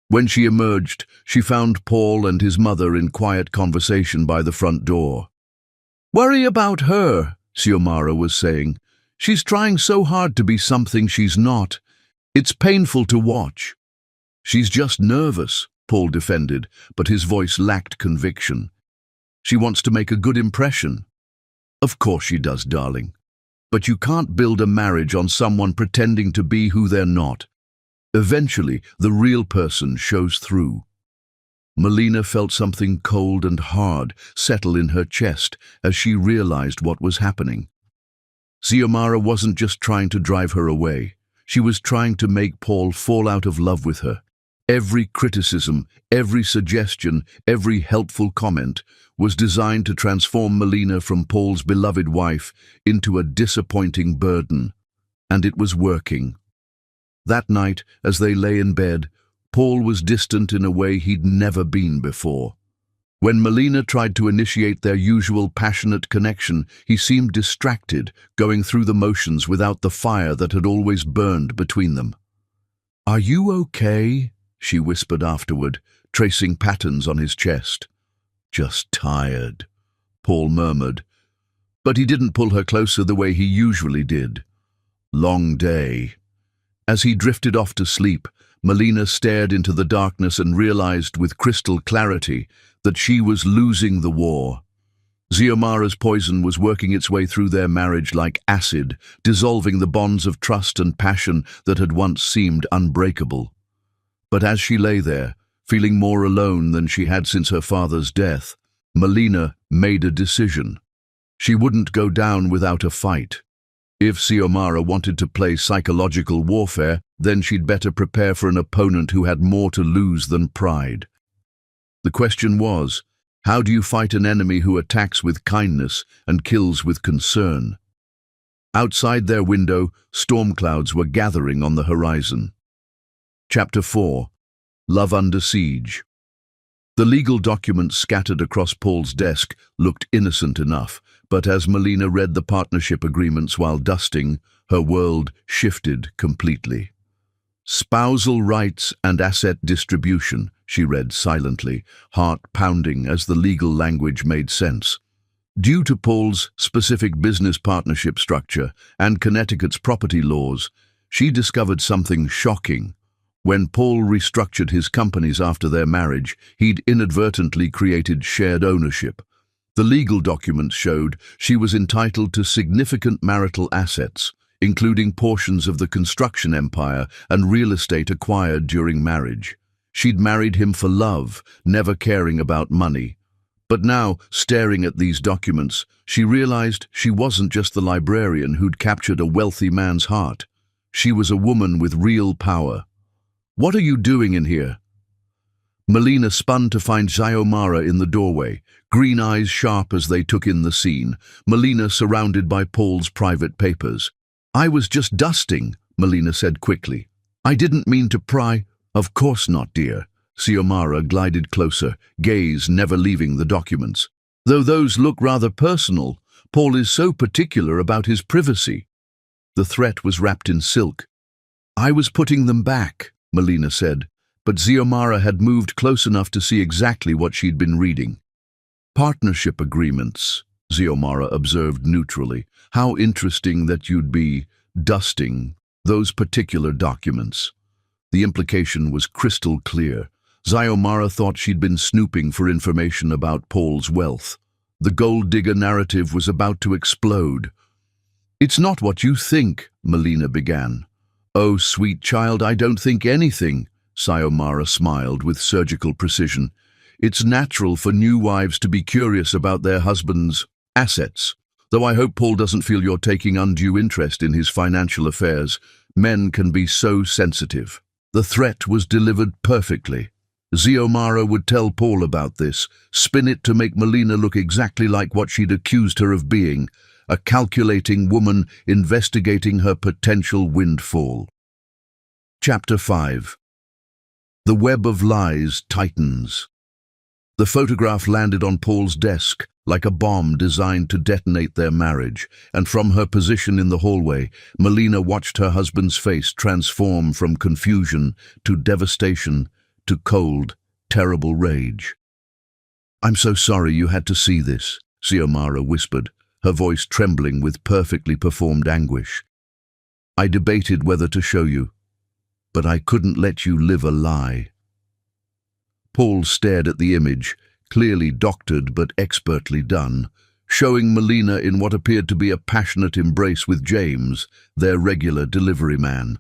When she emerged, she found Paul and his mother in quiet conversation by the front door. "Worry about her," Xiomara was saying. "She's trying so hard to be something she's not. It's painful to watch." "She's just nervous," Paul defended, but his voice lacked conviction. "She wants to make a good impression." "Of course she does, darling. But you can't build a marriage on someone pretending to be who they're not. Eventually, the real person shows through." Melina felt something cold and hard settle in her chest as she realized what was happening. Xiomara wasn't just trying to drive her away. She was trying to make Paul fall out of love with her. Every criticism, every suggestion, every helpful comment was designed to transform Melina from Paul's beloved wife into a disappointing burden. And it was working. That night, as they lay in bed, Paul was distant in a way he'd never been before. When Melina tried to initiate their usual passionate connection, he seemed distracted, going through the motions without the fire that had always burned between them. "Are you okay?" she whispered afterward, tracing patterns on his chest. "Just tired," Paul murmured. But he didn't pull her closer the way he usually did. Long day. As he drifted off to sleep, Melina stared into the darkness and realized with crystal clarity that she was losing the war. Xiomara's poison was working its way through their marriage like acid, dissolving the bonds of trust and passion that had once seemed unbreakable. But as she lay there, feeling more alone than she had since her father's death, Melina made a decision. She wouldn't go down without a fight. If Xiomara wanted to play psychological warfare, then she'd better prepare for an opponent who had more to lose than pride. The question was, how do you fight an enemy who attacks with kindness and kills with concern? Outside their window, storm clouds were gathering on the horizon. Chapter 4. Love Under Siege. The legal documents scattered across Paul's desk looked innocent enough, but as Melina read the partnership agreements while dusting, her world shifted completely. Spousal rights and asset distribution, she read silently, heart pounding as the legal language made sense. Due to Paul's specific business partnership structure and Connecticut's property laws, she discovered something shocking. When Paul restructured his companies after their marriage, he'd inadvertently created shared ownership. The legal documents showed she was entitled to significant marital assets, including portions of the construction empire and real estate acquired during marriage. She'd married him for love, never caring about money. But now, staring at these documents, she realized she wasn't just the librarian who'd captured a wealthy man's heart. She was a woman with real power. "What are you doing in here?" Melina spun to find Xiomara in the doorway, green eyes sharp as they took in the scene, Melina surrounded by Paul's private papers. "I was just dusting," Melina said quickly. "I didn't mean to pry." "Of course not, dear." Xiomara glided closer, gaze never leaving the documents. "Though those look rather personal, Paul is so particular about his privacy." The threat was wrapped in silk. "I was putting them back," Melina said, but Xiomara had moved close enough to see exactly what she'd been reading. "Partnership agreements," Xiomara observed neutrally. "How interesting that you'd be dusting those particular documents." The implication was crystal clear. Xiomara thought she'd been snooping for information about Paul's wealth. The gold digger narrative was about to explode. "It's not what you think," Melina began. "Oh, sweet child, I don't think anything," Xiomara smiled with surgical precision. "It's natural for new wives to be curious about their husband's assets. Though I hope Paul doesn't feel you're taking undue interest in his financial affairs. Men can be so sensitive." The threat was delivered perfectly. Xiomara would tell Paul about this, spin it to make Melina look exactly like what she'd accused her of being, a calculating woman investigating her potential windfall. Chapter 5. The web of lies tightens. The photograph landed on Paul's desk like a bomb designed to detonate their marriage, and from her position in the hallway, Melina watched her husband's face transform from confusion to devastation to cold, terrible rage. "I'm so sorry you had to see this," Xiomara whispered, her voice trembling with perfectly performed anguish. "I debated whether to show you, but I couldn't let you live a lie." Paul stared at the image, clearly doctored but expertly done, showing Melina in what appeared to be a passionate embrace with James, their regular delivery man.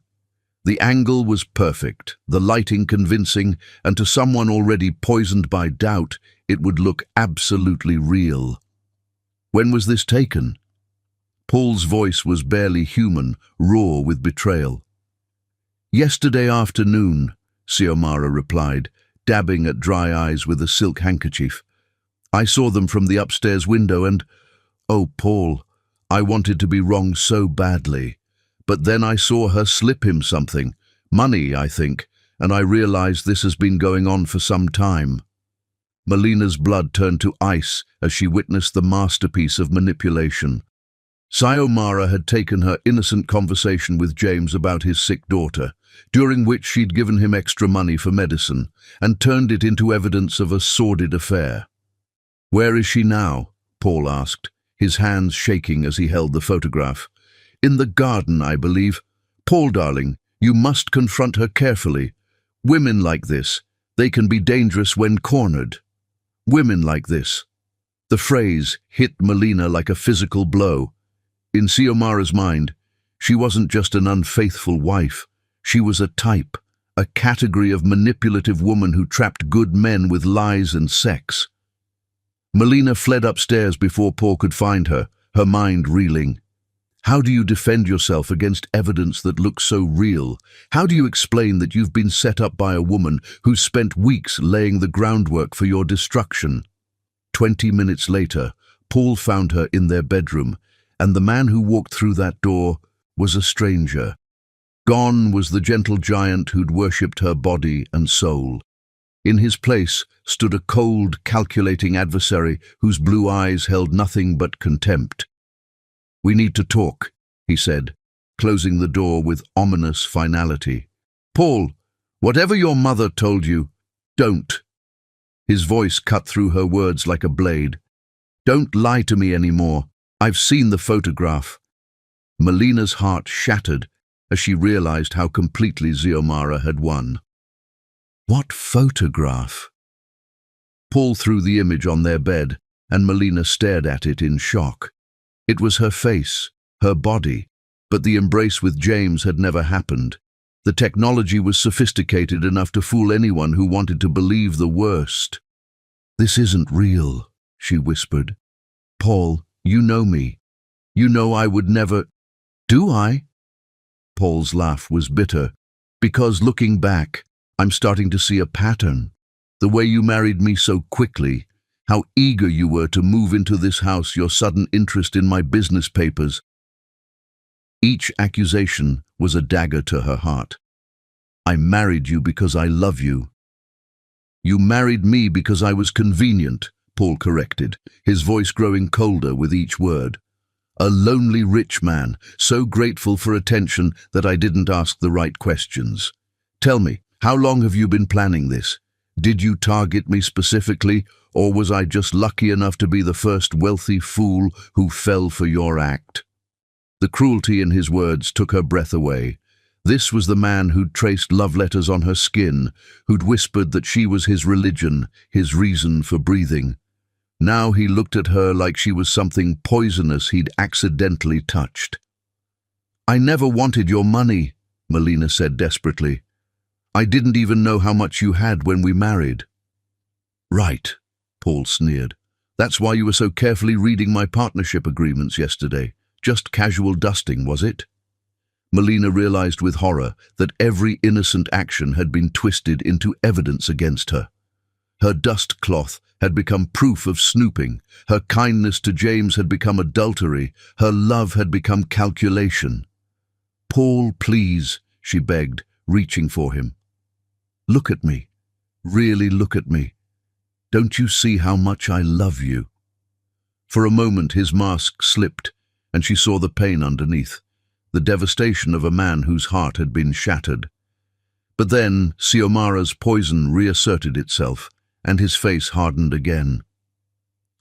The angle was perfect, the lighting convincing, and to someone already poisoned by doubt, it would look absolutely real. "When was this taken?" Paul's voice was barely human, raw with betrayal. "Yesterday afternoon," Xiomara replied, dabbing at dry eyes with a silk handkerchief. "I saw them from the upstairs window and, oh, Paul, I wanted to be wrong so badly. But then I saw her slip him something, money, I think, and I realized this has been going on for some time." Melina's blood turned to ice as she witnessed the masterpiece of manipulation. Xiomara had taken her innocent conversation with James about his sick daughter, during which she'd given him extra money for medicine, and turned it into evidence of a sordid affair. "Where is she now?" Paul asked, his hands shaking as he held the photograph. "In the garden, I believe. Paul, darling, you must confront her carefully. Women like this, they can be dangerous when cornered. Women like this." The phrase hit Melina like a physical blow. In Xiomara's mind, she wasn't just an unfaithful wife. She was a type, a category of manipulative woman who trapped good men with lies and sex. Melina fled upstairs before Paul could find her, her mind reeling. How do you defend yourself against evidence that looks so real? How do you explain that you've been set up by a woman who's spent weeks laying the groundwork for your destruction? 20 minutes later, Paul found her in their bedroom, and the man who walked through that door was a stranger. Gone was the gentle giant who'd worshipped her body and soul. In his place stood a cold, calculating adversary whose blue eyes held nothing but contempt. "We need to talk," he said, closing the door with ominous finality. "Paul, whatever your mother told you, don't." His voice cut through her words like a blade. "Don't lie to me anymore. I've seen the photograph." Melina's heart shattered as she realized how completely Xiomara had won. What photograph? Paul threw the image on their bed, and Melina stared at it in shock. It was her face, her body, but the embrace with James had never happened. The technology was sophisticated enough to fool anyone who wanted to believe the worst. "This isn't real," she whispered. "Paul, you know me. You know I would never—" "Do I?" Paul's laugh was bitter. "Because looking back, I'm starting to see a pattern. The way you married me so quickly, how eager you were to move into this house, your sudden interest in my business papers." Each accusation was a dagger to her heart. "I married you because I love you." "You married me because I was convenient," Paul corrected, his voice growing colder with each word. "A lonely rich man, so grateful for attention that I didn't ask the right questions. Tell me, how long have you been planning this? Did you target me specifically, or was I just lucky enough to be the first wealthy fool who fell for your act?" The cruelty in his words took her breath away. This was the man who'd traced love letters on her skin, who'd whispered that she was his religion, his reason for breathing. Now he looked at her like she was something poisonous he'd accidentally touched. "I never wanted your money," Melina said desperately. "I didn't even know how much you had when we married." "Right," Paul sneered. "That's why you were so carefully reading my partnership agreements yesterday. Just casual dusting, was it?" Melina realized with horror that every innocent action had been twisted into evidence against her. Her dust cloth had become proof of snooping, her kindness to James had become adultery, her love had become calculation. "Paul, please," she begged, reaching for him. "Look at me. Really look at me. Don't you see how much I love you?" For a moment his mask slipped, and she saw the pain underneath, the devastation of a man whose heart had been shattered. But then Xiomara's poison reasserted itself, and his face hardened again.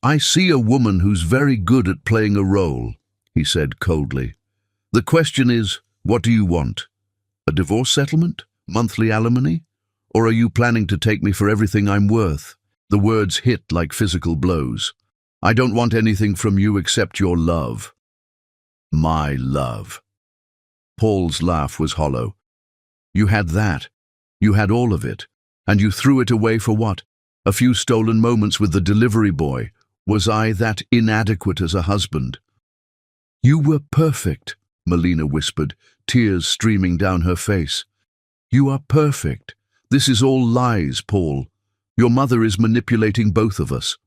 "I see a woman who's very good at playing a role," he said coldly. "The question is, what do you want? A divorce settlement? Monthly alimony? Or are you planning to take me for everything I'm worth?" The words hit like physical blows. "I don't want anything from you except your love." "My love." Paul's laugh was hollow. "You had that. You had all of it. And you threw it away for what? A few stolen moments with the delivery boy. Was I that inadequate as a husband?" "You were perfect," Melina whispered, tears streaming down her face. "You are perfect. This is all lies, Paul. Your mother is manipulating both of us."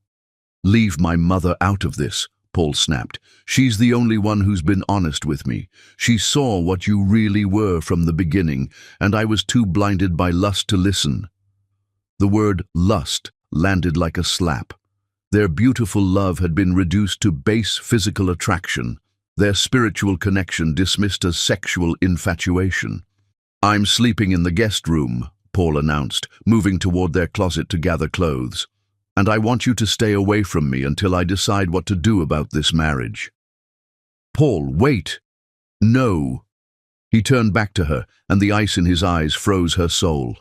"Leave my mother out of this," Paul snapped. "She's the only one who's been honest with me. She saw what you really were from the beginning, and I was too blinded by lust to listen." The word lust landed like a slap. Their beautiful love had been reduced to base physical attraction, their spiritual connection dismissed as sexual infatuation. "I'm sleeping in the guest room," Paul announced, moving toward their closet to gather clothes. "And I want you to stay away from me until I decide what to do about this marriage." "Paul, wait!" "No." He turned back to her, and the ice in his eyes froze her soul.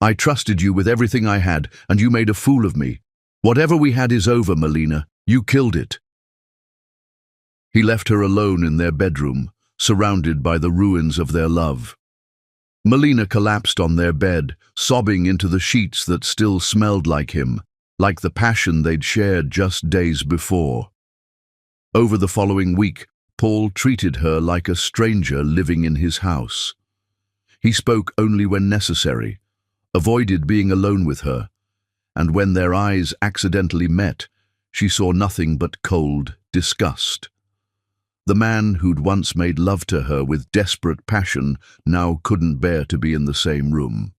"I trusted you with everything I had, and you made a fool of me. Whatever we had is over, Melina. You killed it." He left her alone in their bedroom, surrounded by the ruins of their love. Melina collapsed on their bed, sobbing into the sheets that still smelled like him. like the passion they'd shared just days before. Over the following week, Paul treated her like a stranger living in his house. He spoke only when necessary, avoided being alone with her, and when their eyes accidentally met, she saw nothing but cold disgust. The man who'd once made love to her with desperate passion now couldn't bear to be in the same room.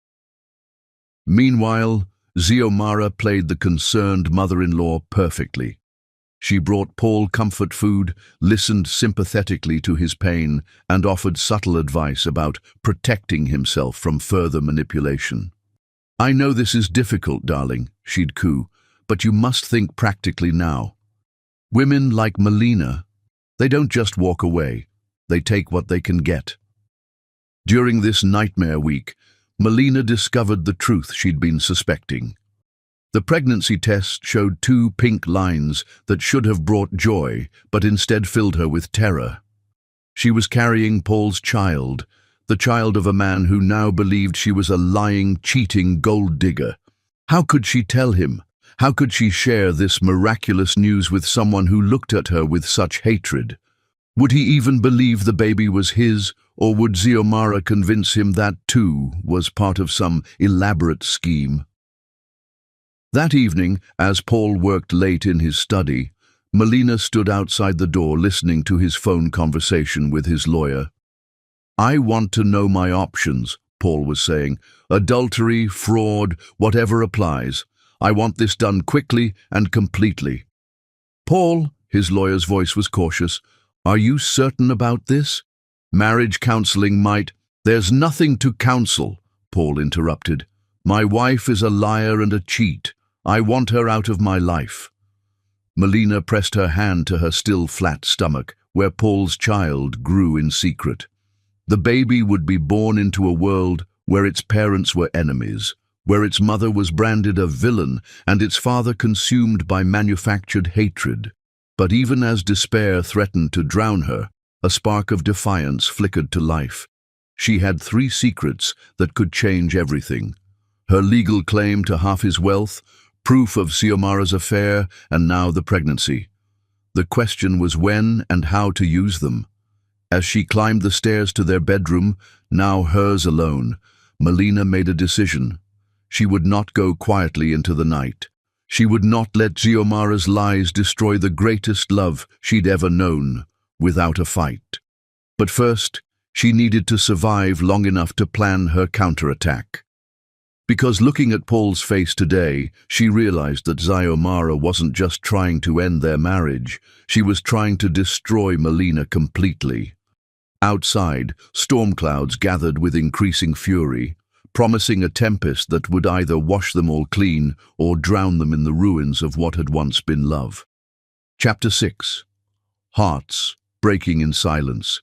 Meanwhile, Xiomara played the concerned mother-in-law perfectly. She brought Paul comfort food, listened sympathetically to his pain, and offered subtle advice about protecting himself from further manipulation. "I know this is difficult, darling," she'd coo, "but you must think practically now. Women like Melina, they don't just walk away, they take what they can get." During this nightmare week, Melina discovered the truth she'd been suspecting. The pregnancy test showed 2 pink lines that should have brought joy, but instead filled her with terror. She was carrying Paul's child, the child of a man who now believed she was a lying, cheating gold digger. How could she tell him? How could she share this miraculous news with someone who looked at her with such hatred? Would he even believe the baby was his, or would Xiomara convince him that, too, was part of some elaborate scheme? That evening, as Paul worked late in his study, Melina stood outside the door listening to his phone conversation with his lawyer. "I want to know my options," Paul was saying. "Adultery, fraud, whatever applies. I want this done quickly and completely." "Paul," his lawyer's voice was cautious, "are you certain about this? Marriage counseling might—" "There's nothing to counsel," Paul interrupted. "My wife is a liar and a cheat. I want her out of my life." Melina pressed her hand to her still flat stomach, where Paul's child grew in secret. The baby would be born into a world where its parents were enemies, where its mother was branded a villain and its father consumed by manufactured hatred. But even as despair threatened to drown her, a spark of defiance flickered to life. She had 3 secrets that could change everything: her legal claim to half his wealth, proof of Xiomara's affair, and now the pregnancy. The question was when and how to use them. As she climbed the stairs to their bedroom, now hers alone, Melina made a decision. She would not go quietly into the night. She would not let Xiomara's lies destroy the greatest love she'd ever known, without a fight. But first, she needed to survive long enough to plan her counterattack. Because looking at Paul's face today, she realized that Xiomara wasn't just trying to end their marriage, she was trying to destroy Melina completely. Outside, storm clouds gathered with increasing fury, promising a tempest that would either wash them all clean or drown them in the ruins of what had once been love. Chapter 6. Hearts breaking in silence.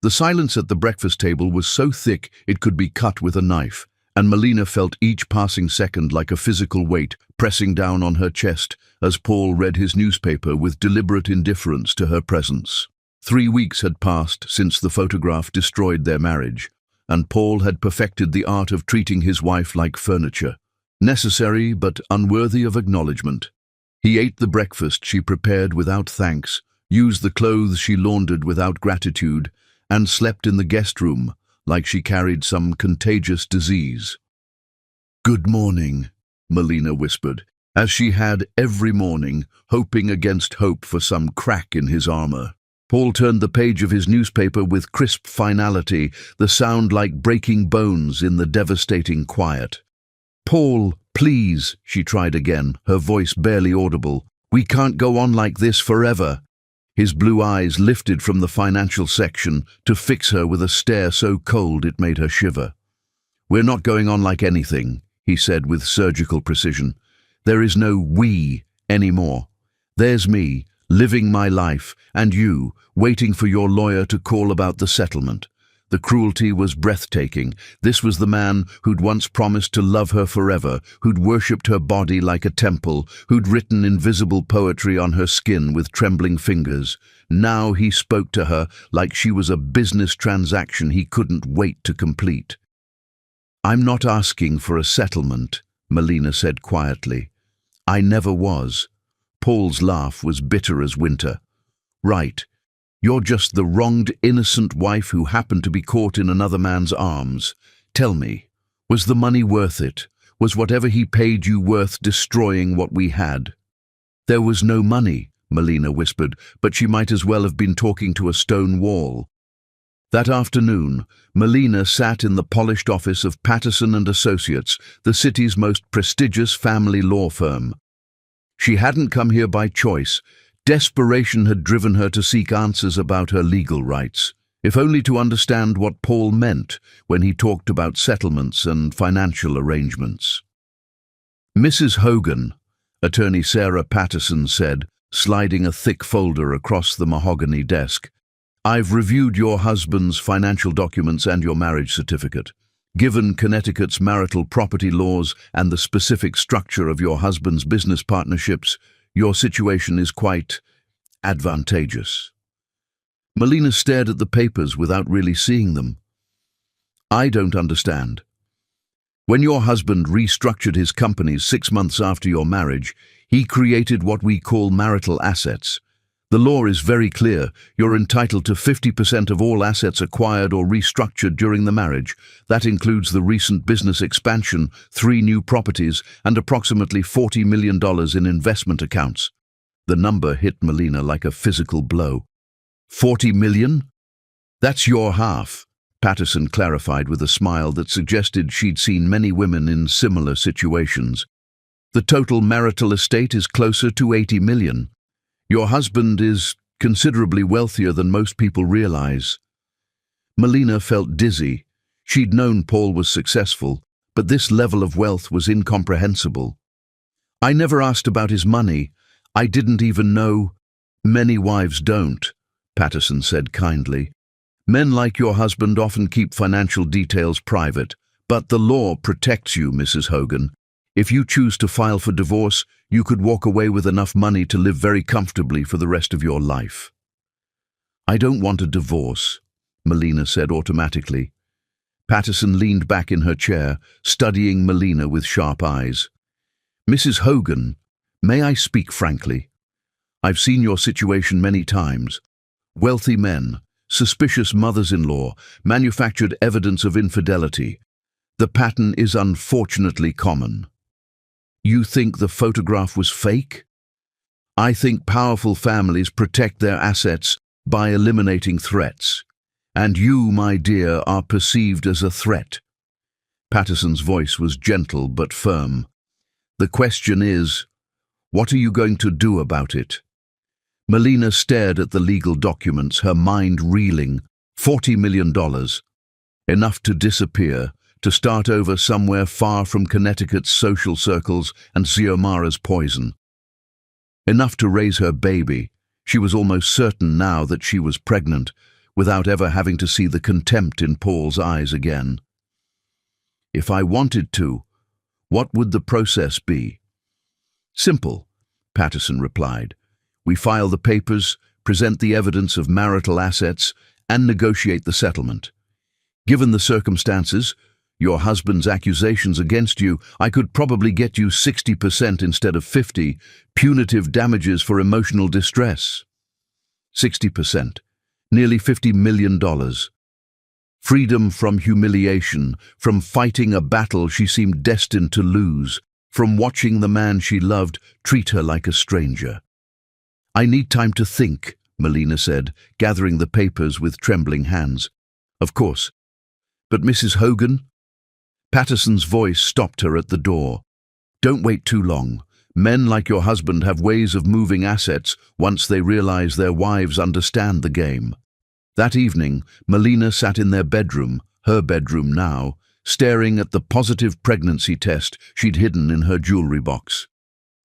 The silence at the breakfast table was so thick it could be cut with a knife, and Melina felt each passing second like a physical weight pressing down on her chest as Paul read his newspaper with deliberate indifference to her presence. 3 weeks had passed since the photograph destroyed their marriage, and Paul had perfected the art of treating his wife like furniture, necessary but unworthy of acknowledgement. He ate the breakfast she prepared without thanks, used the clothes she laundered without gratitude, and slept in the guest room like she carried some contagious disease. "Good morning," Melina whispered, as she had every morning, hoping against hope for some crack in his armor. Paul turned the page of his newspaper with crisp finality, the sound like breaking bones in the devastating quiet. "Paul, please," she tried again, her voice barely audible. "We can't go on like this forever." His blue eyes lifted from the financial section to fix her with a stare so cold it made her shiver. "We're not going on like anything," he said with surgical precision. "There is no we anymore. There's me, living my life, and you, waiting for your lawyer to call about the settlement." The cruelty was breathtaking. This was the man who'd once promised to love her forever, who'd worshipped her body like a temple, who'd written invisible poetry on her skin with trembling fingers. Now he spoke to her like she was a business transaction he couldn't wait to complete. "I'm not asking for a settlement," Melina said quietly. I never was. Paul's laugh was bitter as winter. Right. You're just the wronged, innocent wife who happened to be caught in another man's arms. Tell me, was the money worth it? Was whatever he paid you worth destroying what we had? There was no money, Melina whispered, but she might as well have been talking to a stone wall. That afternoon, Melina sat in the polished office of Patterson and Associates, the city's most prestigious family law firm. She hadn't come here by choice. Desperation had driven her to seek answers about her legal rights, if only to understand what Paul meant when he talked about settlements and financial arrangements. Mrs. Hogan, Attorney Sarah Patterson said, sliding a thick folder across the mahogany desk, I've reviewed your husband's financial documents and your marriage certificate. Given Connecticut's marital property laws and the specific structure of your husband's business partnerships, your situation is quite advantageous. Melina stared at the papers without really seeing them. I don't understand. When your husband restructured his companies 6 months after your marriage, he created what we call marital assets. The law is very clear. You're entitled to 50% of all assets acquired or restructured during the marriage. That includes the recent business expansion, 3 new properties, and approximately $40 million in investment accounts. The number hit Melina like a physical blow. 40 million? That's your half, Patterson clarified with a smile that suggested she'd seen many women in similar situations. The total marital estate is closer to 80 million. Your husband is considerably wealthier than most people realize. Melina felt dizzy. She'd known Paul was successful, but this level of wealth was incomprehensible. I never asked about his money. I didn't even know. Many wives don't, Patterson said kindly. Men like your husband often keep financial details private, but the law protects you, Mrs. Hogan. If you choose to file for divorce, you could walk away with enough money to live very comfortably for the rest of your life. I don't want a divorce, Melina said automatically. Patterson leaned back in her chair, studying Melina with sharp eyes. Mrs. Hogan, may I speak frankly? I've seen your situation many times. Wealthy men, suspicious mothers-in-law, manufactured evidence of infidelity. The pattern is unfortunately common. You think the photograph was fake? I think powerful families protect their assets by eliminating threats. And you, my dear, are perceived as a threat. Patterson's voice was gentle but firm. The question is, what are you going to do about it? Melina stared at the legal documents, her mind reeling. $40 million. Enough to disappear, to start over somewhere far from Connecticut's social circles and Xiomara's poison. Enough to raise her baby. She was almost certain now that she was pregnant, without ever having to see the contempt in Paul's eyes again. If I wanted to, what would the process be? Simple, Patterson replied. We file the papers, present the evidence of marital assets, and negotiate the settlement. Given the circumstances, your husband's accusations against you, I could probably get you 60% instead of 50%, punitive damages for emotional distress. 60%, nearly $50 million. Freedom from humiliation, from fighting a battle she seemed destined to lose, from watching the man she loved treat her like a stranger. I need time to think, Melina said, gathering the papers with trembling hands. Of course. But Mrs. Hogan? Patterson's voice stopped her at the door. Don't wait too long. Men like your husband have ways of moving assets once they realize their wives understand the game. That evening, Melina sat in their bedroom, her bedroom now, staring at the positive pregnancy test she'd hidden in her jewelry box.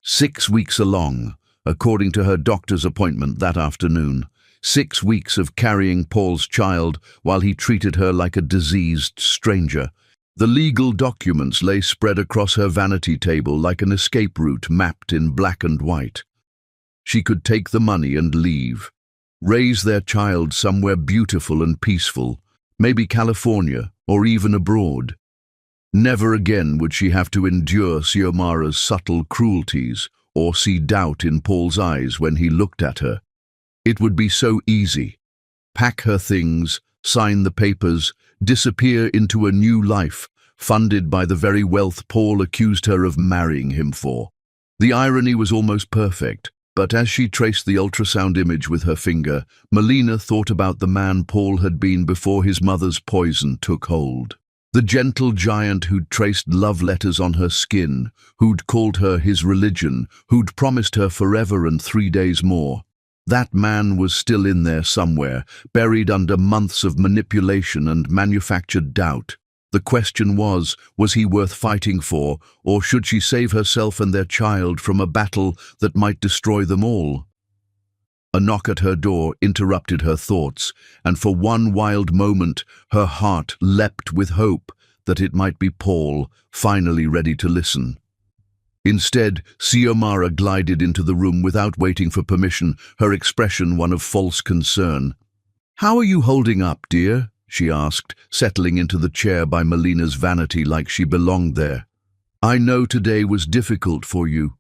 6 weeks along, according to her doctor's appointment that afternoon. 6 weeks of carrying Paul's child while he treated her like a diseased stranger. The legal documents lay spread across her vanity table like an escape route mapped in black and white. She could take the money and leave, raise their child somewhere beautiful and peaceful, maybe California or even abroad. Never again would she have to endure Xiomara's subtle cruelties or see doubt in Paul's eyes when he looked at her. It would be so easy. Pack her things, sign the papers, disappear into a new life, funded by the very wealth Paul accused her of marrying him for. The irony was almost perfect, but as she traced the ultrasound image with her finger, Melina thought about the man Paul had been before his mother's poison took hold. The gentle giant who'd traced love letters on her skin, who'd called her his religion, who'd promised her forever and 3 days more. That man was still in there somewhere, buried under months of manipulation and manufactured doubt. The question was he worth fighting for, or should she save herself and their child from a battle that might destroy them all? A knock at her door interrupted her thoughts, and for one wild moment her heart leapt with hope that it might be Paul, finally ready to listen. Instead, Xiomara glided into the room without waiting for permission, her expression one of false concern. "How are you holding up, dear?" she asked, settling into the chair by Melina's vanity like she belonged there. "I know today was difficult for you."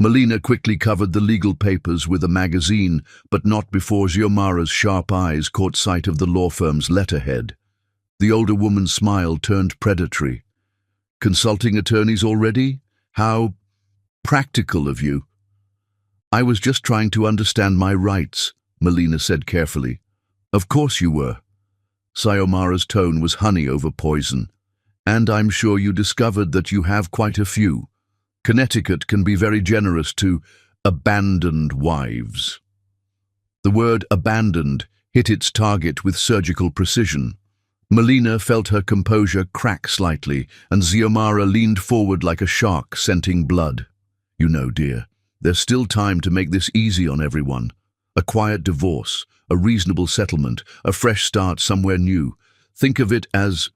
Melina quickly covered the legal papers with a magazine, but not before Xiomara's sharp eyes caught sight of the law firm's letterhead. The older woman's smile turned predatory. "Consulting attorneys already? How practical of you." "I was just trying to understand my rights," Melina said carefully. "Of course you were." Xiomara's tone was honey over poison. "And I'm sure you discovered that you have quite a few. Connecticut can be very generous to abandoned wives." The word abandoned hit its target with surgical precision. Melina felt her composure crack slightly, and Xiomara leaned forward like a shark scenting blood. "You know, dear, there's still time to make this easy on everyone. A quiet divorce, a reasonable settlement, a fresh start somewhere new. Think of it as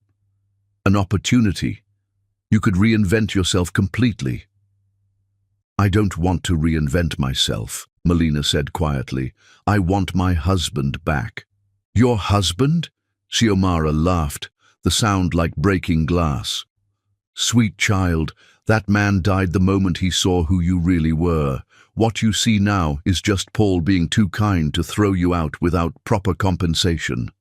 an opportunity. You could reinvent yourself completely." "I don't want to reinvent myself," Melina said quietly. "I want my husband back." "Your husband?" Xiomara laughed, the sound like breaking glass. "Sweet child, that man died the moment he saw who you really were. What you see now is just Paul being too kind to throw you out without proper compensation."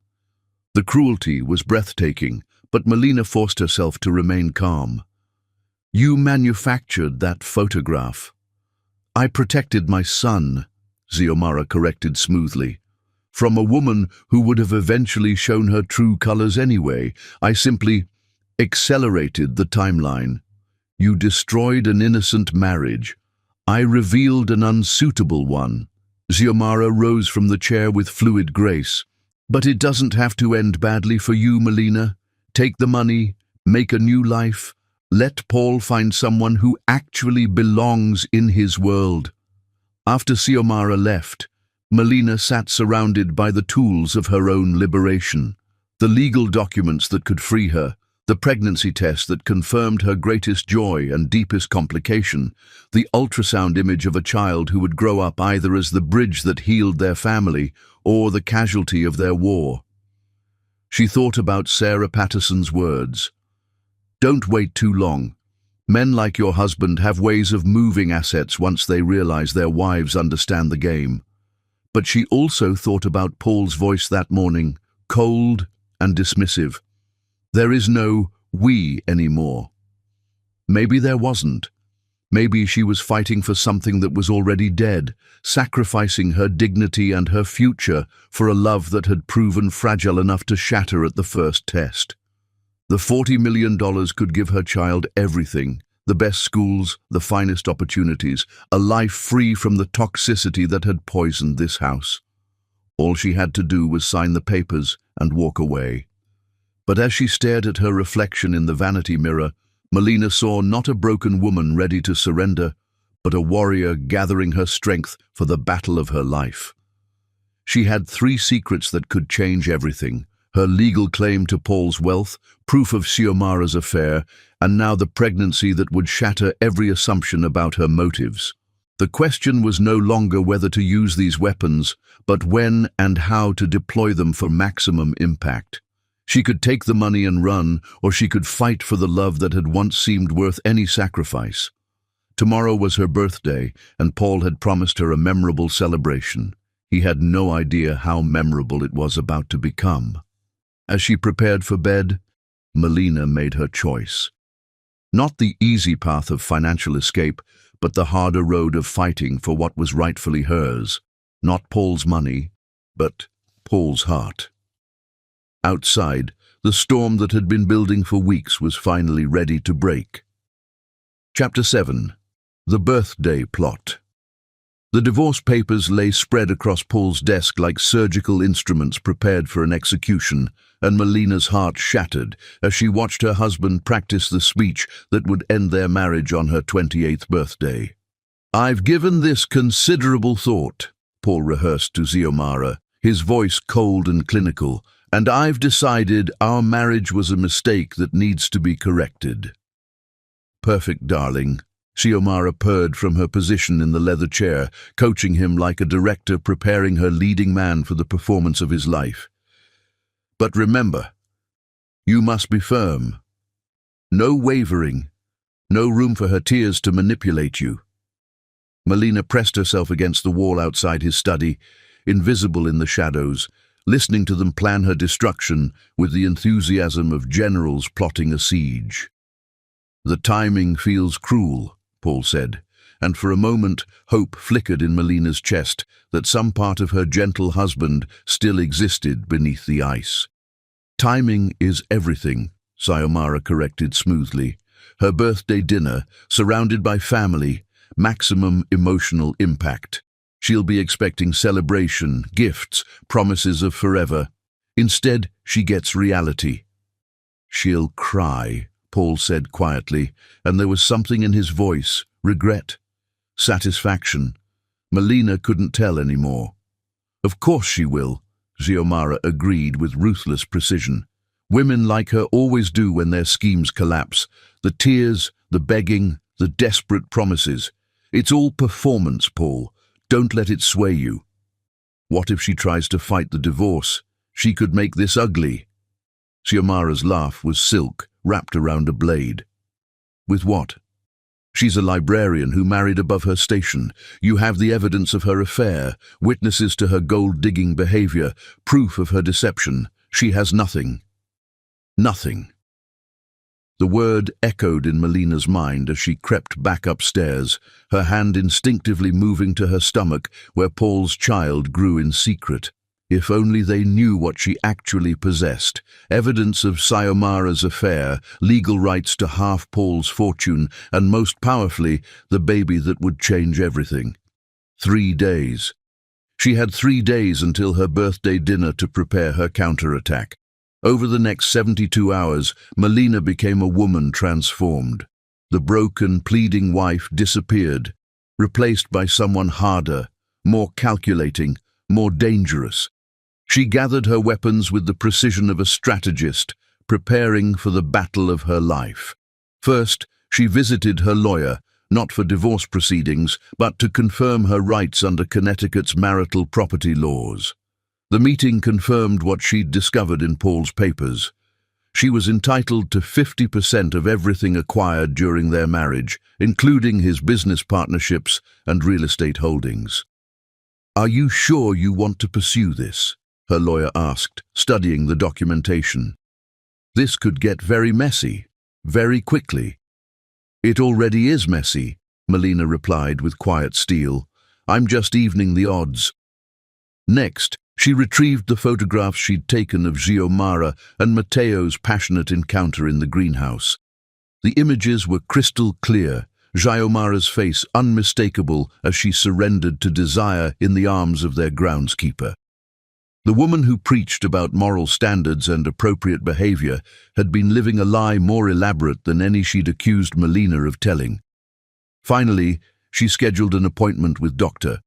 The cruelty was breathtaking, but Melina forced herself to remain calm. "You manufactured that photograph." "I protected my son," Xiomara corrected smoothly. "From a woman who would have eventually shown her true colors anyway. I simply accelerated the timeline. You destroyed an innocent marriage. I revealed an unsuitable one." Xiomara rose from the chair with fluid grace. "But it doesn't have to end badly for you, Melina. Take the money, make a new life. Let Paul find someone who actually belongs in his world." After Xiomara left, Melina sat surrounded by the tools of her own liberation. The legal documents that could free her, the pregnancy test that confirmed her greatest joy and deepest complication, the ultrasound image of a child who would grow up either as the bridge that healed their family or the casualty of their war. She thought about Sarah Patterson's words. "Don't wait too long. Men like your husband have ways of moving assets once they realize their wives understand the game." But she also thought about Paul's voice that morning, cold and dismissive. There is no we anymore. Maybe there wasn't. Maybe she was fighting for something that was already dead, sacrificing her dignity and her future for a love that had proven fragile enough to shatter at the first test. The $40 million could give her child everything, the best schools, the finest opportunities, a life free from the toxicity that had poisoned this house. All she had to do was sign the papers and walk away. But as she stared at her reflection in the vanity mirror, Melina saw not a broken woman ready to surrender, but a warrior gathering her strength for the battle of her life. She had 3 secrets that could change everything: her legal claim to Paul's wealth, proof of Xiomara's affair, and now the pregnancy that would shatter every assumption about her motives. The question was no longer whether to use these weapons, but when and how to deploy them for maximum impact. She could take the money and run, or she could fight for the love that had once seemed worth any sacrifice. Tomorrow was her birthday, and Paul had promised her a memorable celebration. He had no idea how memorable it was about to become. As she prepared for bed, Melina made her choice. Not the easy path of financial escape, but the harder road of fighting for what was rightfully hers. Not Paul's money, but Paul's heart. Outside, the storm that had been building for weeks was finally ready to break. Chapter 7. The Birthday Plot. The divorce papers lay spread across Paul's desk like surgical instruments prepared for an execution, and Melina's heart shattered as she watched her husband practice the speech that would end their marriage on her 28th birthday. "I've given this considerable thought," Paul rehearsed to Xiomara, his voice cold and clinical, "and I've decided our marriage was a mistake that needs to be corrected." "Perfect, darling," Xiomara purred from her position in the leather chair, coaching him like a director preparing her leading man for the performance of his life. "But remember, you must be firm. No wavering, no room for her tears to manipulate you." Melina pressed herself against the wall outside his study, invisible in the shadows, listening to them plan her destruction with the enthusiasm of generals plotting a siege. "The timing feels cruel," Paul said, and for a moment hope flickered in Melina's chest that some part of her gentle husband still existed beneath the ice. "Timing is everything," Xiomara corrected smoothly. "Her birthday dinner, surrounded by family, maximum emotional impact. She'll be expecting celebration, gifts, promises of forever. Instead, she gets reality." "She'll cry," Paul said quietly, and there was something in his voice, regret, satisfaction. Melina couldn't tell anymore. "Of course she will," Xiomara agreed with ruthless precision. "Women like her always do when their schemes collapse. The tears, the begging, the desperate promises. It's all performance, Paul. Don't let it sway you." "What if she tries to fight the divorce? She could make this ugly." Xiomara's laugh was silk, wrapped around a blade. "With what? She's a librarian who married above her station. You have the evidence of her affair, witnesses to her gold-digging behavior, proof of her deception. She has nothing." "Nothing." The word echoed in Melina's mind as she crept back upstairs, her hand instinctively moving to her stomach where Paul's child grew in secret. If only they knew what she actually possessed. Evidence of Xiomara's affair, legal rights to half Paul's fortune, and most powerfully, the baby that would change everything. 3 days. She had 3 days until her birthday dinner to prepare her counterattack. Over the next 72 hours, Melina became a woman transformed. The broken, pleading wife disappeared, replaced by someone harder, more calculating, more dangerous. She gathered her weapons with the precision of a strategist, preparing for the battle of her life. First, she visited her lawyer, not for divorce proceedings, but to confirm her rights under Connecticut's marital property laws. The meeting confirmed what she'd discovered in Paul's papers. She was entitled to 50% of everything acquired during their marriage, including his business partnerships and real estate holdings. "Are you sure you want to pursue this?" her lawyer asked, studying the documentation. "This could get very messy, very quickly." "It already is messy," Melina replied with quiet steel. "I'm just evening the odds." Next, she retrieved the photographs she'd taken of Xiomara and Matteo's passionate encounter in the greenhouse. The images were crystal clear, Xiomara's face unmistakable as she surrendered to desire in the arms of their groundskeeper. The woman who preached about moral standards and appropriate behavior had been living a lie more elaborate than any she'd accused Melina of telling. Finally, she scheduled an appointment with Dr.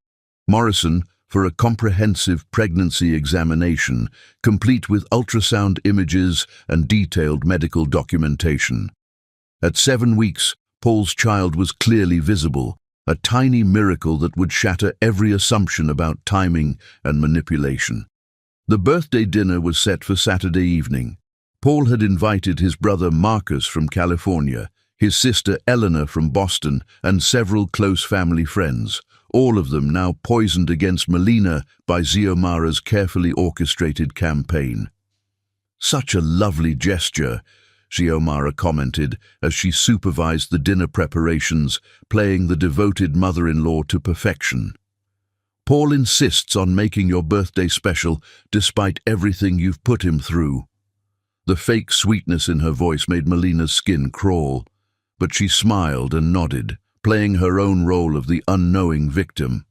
Morrison for a comprehensive pregnancy examination, complete with ultrasound images and detailed medical documentation. At 7 weeks, Paul's child was clearly visible, a tiny miracle that would shatter every assumption about timing and manipulation. The birthday dinner was set for Saturday evening. Paul had invited his brother Marcus from California, his sister Eleanor from Boston, and several close family friends, all of them now poisoned against Melina by Xiomara's carefully orchestrated campaign. "Such a lovely gesture," Xiomara commented as she supervised the dinner preparations, playing the devoted mother-in-law to perfection. "Paul insists on making your birthday special despite everything you've put him through." The fake sweetness in her voice made Melina's skin crawl, but she smiled and nodded, playing her own role of the unknowing victim.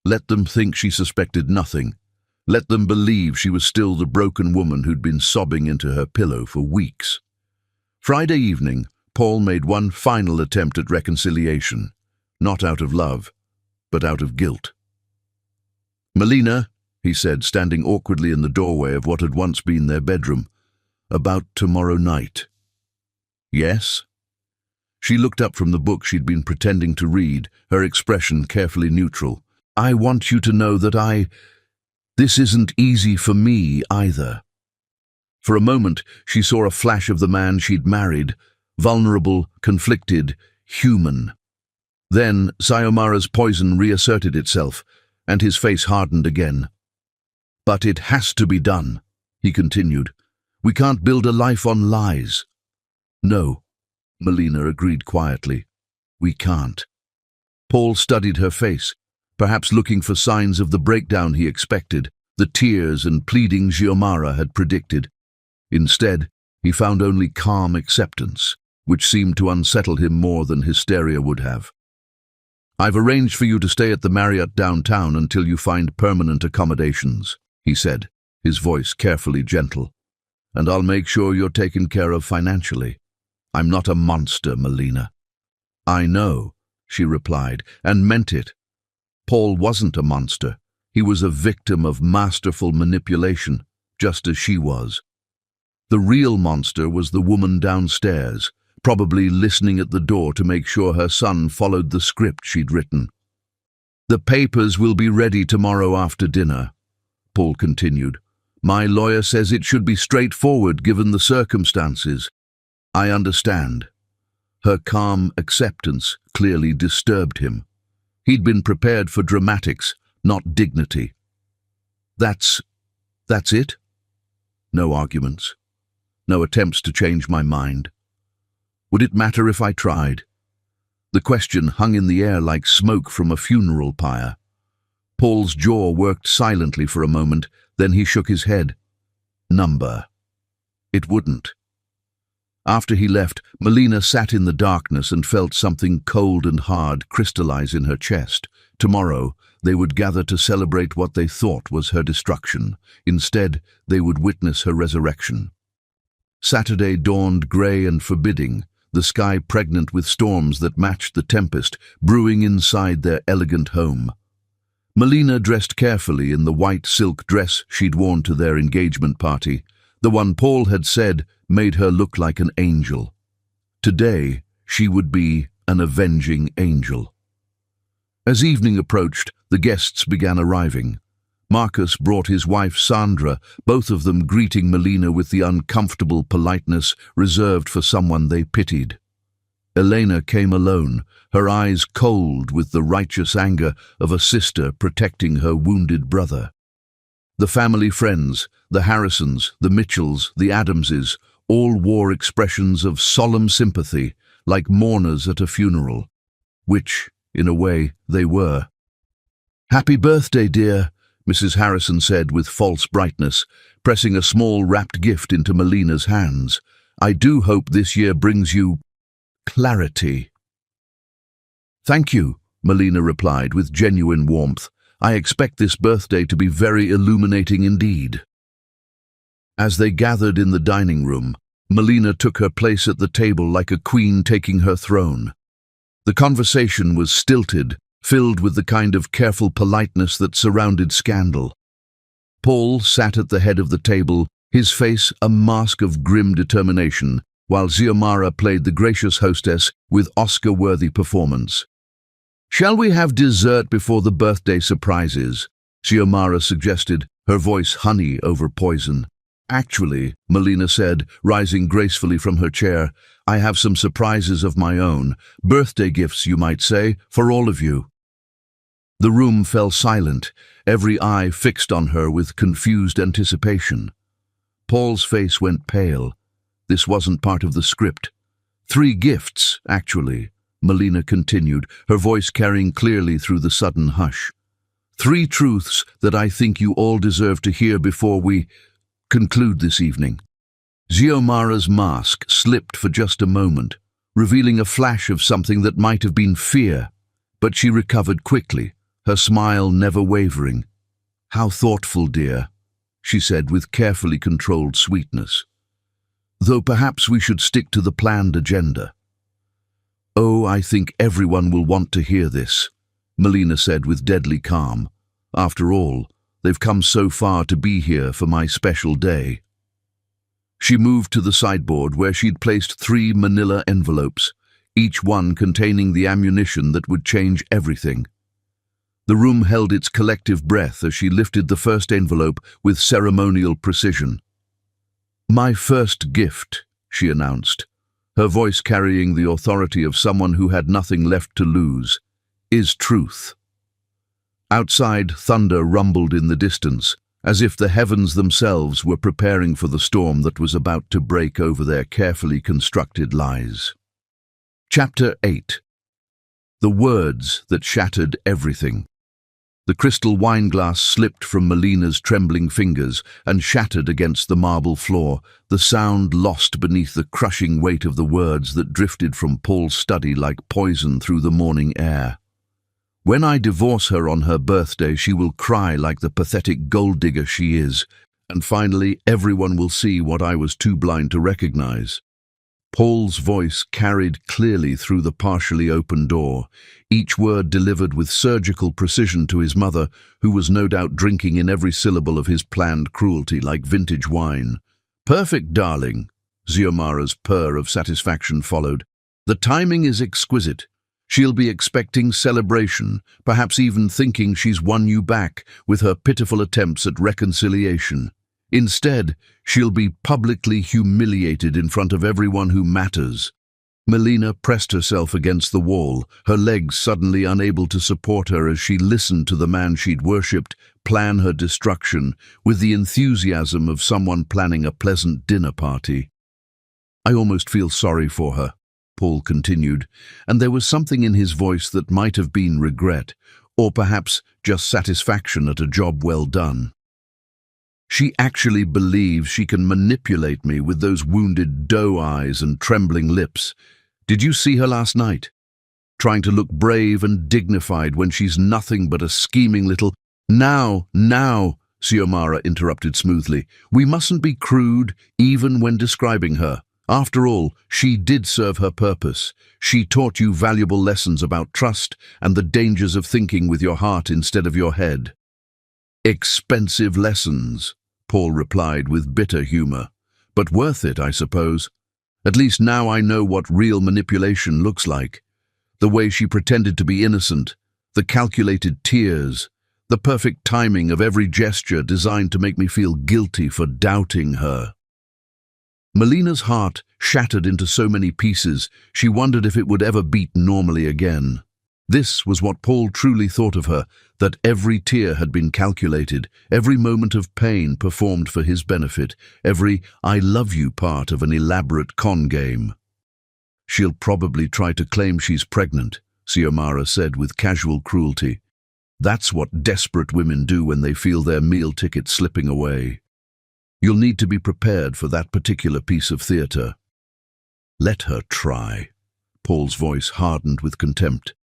Let them think she suspected nothing. Let them believe she was still the broken woman who'd been sobbing into her pillow for weeks. Friday evening, Paul made one final attempt at reconciliation, not out of love, but out of guilt. "Melina," he said, standing awkwardly in the doorway of what had once been their bedroom, "about tomorrow night." "Yes?" She looked up from the book she'd been pretending to read, her expression carefully neutral. "I want you to know that this isn't easy for me either." For a moment, she saw a flash of the man she'd married, vulnerable, conflicted, human. Then Xiomara's poison reasserted itself, and his face hardened again. "But it has to be done," he continued. "We can't build a life on lies." "No," Melina agreed quietly. "We can't." Paul studied her face, perhaps looking for signs of the breakdown he expected, the tears and pleading Xiomara had predicted. Instead, he found only calm acceptance, which seemed to unsettle him more than hysteria would have. "I've arranged for you to stay at the Marriott downtown until you find permanent accommodations," he said, his voice carefully gentle. "And I'll make sure you're taken care of financially. I'm not a monster, Melina." "I know," she replied, and meant it. Paul wasn't a monster. He was a victim of masterful manipulation, just as she was. The real monster was the woman downstairs, probably listening at the door to make sure her son followed the script she'd written. "The papers will be ready tomorrow after dinner," Paul continued. "My lawyer says it should be straightforward given the circumstances." "I understand." Her calm acceptance clearly disturbed him. He'd been prepared for dramatics, not dignity. That's it?" No arguments. No attempts to change my mind. Would it matter if I tried? The question hung in the air like smoke from a funeral pyre. Paul's jaw worked silently for a moment, then he shook his head. "Number." It wouldn't. After he left, Melina sat in the darkness and felt something cold and hard crystallize in her chest. Tomorrow, they would gather to celebrate what they thought was her destruction. Instead, they would witness her resurrection. Saturday dawned grey and forbidding, the sky pregnant with storms that matched the tempest brewing inside their elegant home. Melina dressed carefully in the white silk dress she'd worn to their engagement party, the one Paul had said made her look like an angel. Today, she would be an avenging angel. As evening approached, the guests began arriving. Marcus brought his wife Sandra, both of them greeting Melina with the uncomfortable politeness reserved for someone they pitied. Elena came alone, her eyes cold with the righteous anger of a sister protecting her wounded brother. The family friends, the Harrisons, the Mitchells, the Adamses, all wore expressions of solemn sympathy, like mourners at a funeral, which, in a way, they were. "Happy birthday, dear," Mrs. Harrison said with false brightness, pressing a small wrapped gift into Melina's hands. "I do hope this year brings you clarity." "Thank you," Melina replied with genuine warmth. "I expect this birthday to be very illuminating indeed." As they gathered in the dining room, Melina took her place at the table like a queen taking her throne. The conversation was stilted, filled with the kind of careful politeness that surrounded scandal. Paul sat at the head of the table, his face a mask of grim determination, while Xiomara played the gracious hostess with Oscar-worthy performance. "Shall we have dessert before the birthday surprises?" Xiomara suggested, her voice honey over poison. Actually, Melina said, rising gracefully from her chair, I have some surprises of my own. Birthday gifts, you might say, for all of you. The room fell silent, every eye fixed on her with confused anticipation. Paul's face went pale. This wasn't part of the script. 3 gifts, actually, Melina continued, her voice carrying clearly through the sudden hush. 3 truths that I think you all deserve to hear before we conclude this evening. Xiomara's mask slipped for just a moment, revealing a flash of something that might have been fear, but she recovered quickly, her smile never wavering. How thoughtful, dear, she said with carefully controlled sweetness. Though perhaps we should stick to the planned agenda. Oh, I think everyone will want to hear this, Melina said with deadly calm. After all, they've come so far to be here for my special day. She moved to the sideboard where she'd placed 3 manila envelopes, each one containing the ammunition that would change everything. The room held its collective breath as she lifted the first envelope with ceremonial precision. My first gift, she announced, her voice carrying the authority of someone who had nothing left to lose, is truth. Outside, thunder rumbled in the distance, as if the heavens themselves were preparing for the storm that was about to break over their carefully constructed lies. Chapter 8. The words that shattered everything. The crystal wineglass slipped from Melina's trembling fingers and shattered against the marble floor, the sound lost beneath the crushing weight of the words that drifted from Paul's study like poison through the morning air. When I divorce her on her birthday, she will cry like the pathetic gold digger she is, and finally everyone will see what I was too blind to recognize. Paul's voice carried clearly through the partially open door, each word delivered with surgical precision to his mother, who was no doubt drinking in every syllable of his planned cruelty like vintage wine. Perfect, darling, Xiomara's purr of satisfaction followed. The timing is exquisite. She'll be expecting celebration, perhaps even thinking she's won you back with her pitiful attempts at reconciliation. Instead, she'll be publicly humiliated in front of everyone who matters. Melina pressed herself against the wall, her legs suddenly unable to support her as she listened to the man she'd worshipped plan her destruction with the enthusiasm of someone planning a pleasant dinner party. I almost feel sorry for her, Paul continued, and there was something in his voice that might have been regret, or perhaps just satisfaction at a job well done. She actually believes she can manipulate me with those wounded doe eyes and trembling lips. Did you see her last night? Trying to look brave and dignified when she's nothing but a scheming little— Now, Xiomara interrupted smoothly. We mustn't be crude, even when describing her. After all, she did serve her purpose. She taught you valuable lessons about trust and the dangers of thinking with your heart instead of your head. Expensive lessons, Paul replied with bitter humor. But worth it, I suppose. At least now I know what real manipulation looks like. The way she pretended to be innocent, the calculated tears, the perfect timing of every gesture designed to make me feel guilty for doubting her. Melina's heart shattered into so many pieces, she wondered if it would ever beat normally again. This was what Paul truly thought of her, that every tear had been calculated, every moment of pain performed for his benefit, every "I love you" part of an elaborate con game. She'll probably try to claim she's pregnant, Xiomara said with casual cruelty. That's what desperate women do when they feel their meal ticket slipping away. You'll need to be prepared for that particular piece of theater. Let her try. Paul's voice hardened with contempt.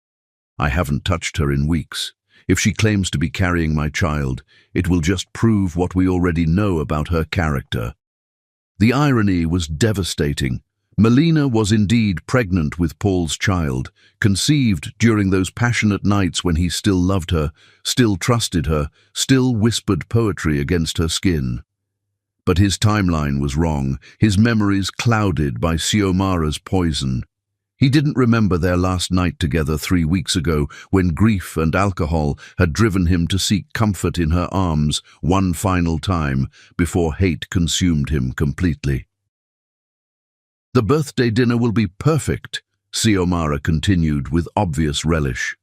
I haven't touched her in weeks. If she claims to be carrying my child, it will just prove what we already know about her character. The irony was devastating. Melina was indeed pregnant with Paul's child, conceived during those passionate nights when he still loved her, still trusted her, still whispered poetry against her skin. But his timeline was wrong, his memories clouded by Xiomara's poison. He didn't remember their last night together 3 weeks ago, when grief and alcohol had driven him to seek comfort in her arms one final time before hate consumed him completely. "The birthday dinner will be perfect," Xiomara continued with obvious relish.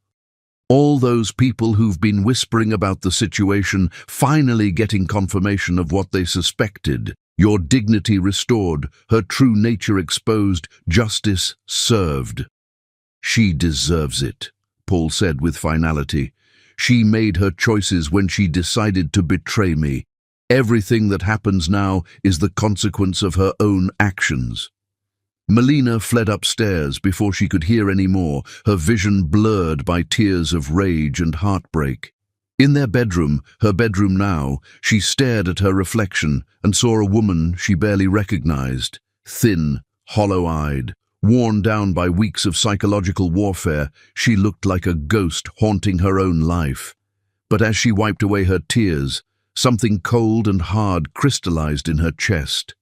"All those people who've been whispering about the situation finally getting confirmation of what they suspected. Your dignity restored, her true nature exposed, justice served." "She deserves it," Paul said with finality. "She made her choices when she decided to betray me. Everything that happens now is the consequence of her own actions." Melina fled upstairs before she could hear any more, her vision blurred by tears of rage and heartbreak. In their bedroom, her bedroom now, she stared at her reflection and saw a woman she barely recognized, thin, hollow-eyed, worn down by weeks of psychological warfare. She looked like a ghost haunting her own life. But as she wiped away her tears, something cold and hard crystallized in her chest.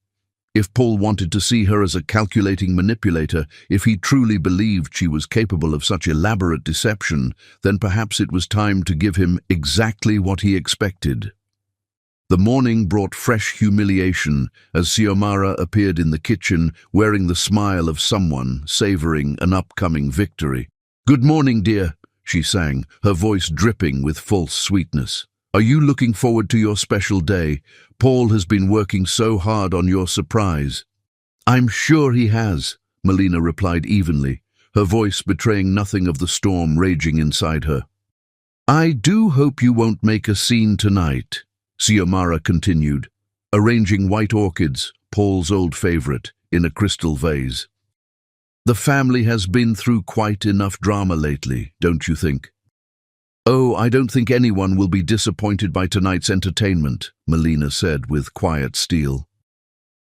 If Paul wanted to see her as a calculating manipulator, if he truly believed she was capable of such elaborate deception, then perhaps it was time to give him exactly what he expected. The morning brought fresh humiliation as Xiomara appeared in the kitchen wearing the smile of someone savoring an upcoming victory. "Good morning, dear," she sang, her voice dripping with false sweetness. "Are you looking forward to your special day? Paul has been working so hard on your surprise." "I'm sure he has," Melina replied evenly, her voice betraying nothing of the storm raging inside her. "I do hope you won't make a scene tonight," Xiomara continued, arranging white orchids, Paul's old favorite, in a crystal vase. "The family has been through quite enough drama lately, don't you think?" "Oh, I don't think anyone will be disappointed by tonight's entertainment," Melina said with quiet steel.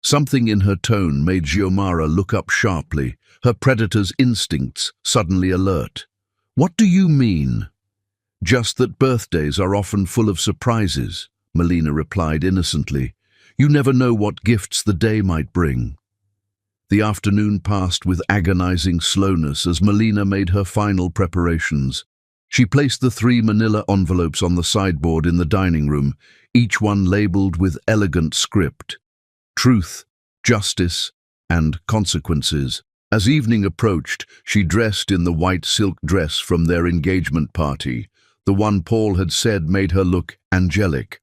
Something in her tone made Xiomara look up sharply, her predator's instincts suddenly alert. "What do you mean?" "Just that birthdays are often full of surprises," Melina replied innocently. "You never know what gifts the day might bring." The afternoon passed with agonizing slowness as Melina made her final preparations. She placed the 3 manila envelopes on the sideboard in the dining room, each one labeled with elegant script: truth, justice, and consequences. As evening approached, she dressed in the white silk dress from their engagement party, the one Paul had said made her look angelic.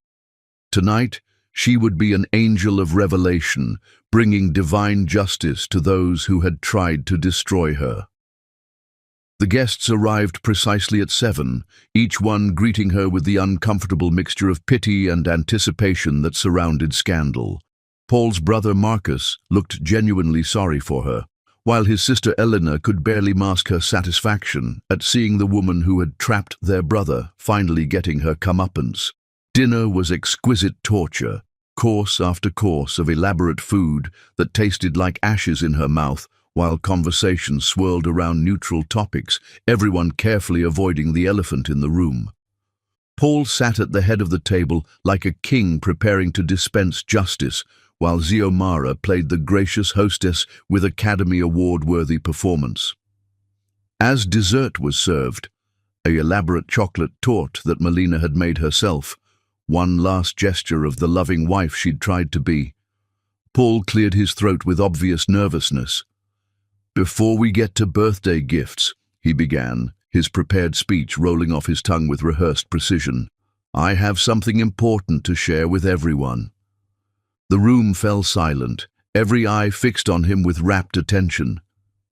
Tonight, she would be an angel of revelation, bringing divine justice to those who had tried to destroy her. The guests arrived precisely at 7, each one greeting her with the uncomfortable mixture of pity and anticipation that surrounded scandal. Paul's brother Marcus looked genuinely sorry for her, while his sister Eleanor could barely mask her satisfaction at seeing the woman who had trapped their brother finally getting her comeuppance. Dinner was exquisite torture, course after course of elaborate food that tasted like ashes in her mouth, while conversation swirled around neutral topics, everyone carefully avoiding the elephant in the room. Paul sat at the head of the table like a king preparing to dispense justice, while Xiomara played the gracious hostess with Academy Award-worthy performance. As dessert was served, an elaborate chocolate torte that Melina had made herself, one last gesture of the loving wife she'd tried to be. Paul cleared his throat with obvious nervousness. "Before we get to birthday gifts," he began, his prepared speech rolling off his tongue with rehearsed precision, "I have something important to share with everyone." The room fell silent, every eye fixed on him with rapt attention.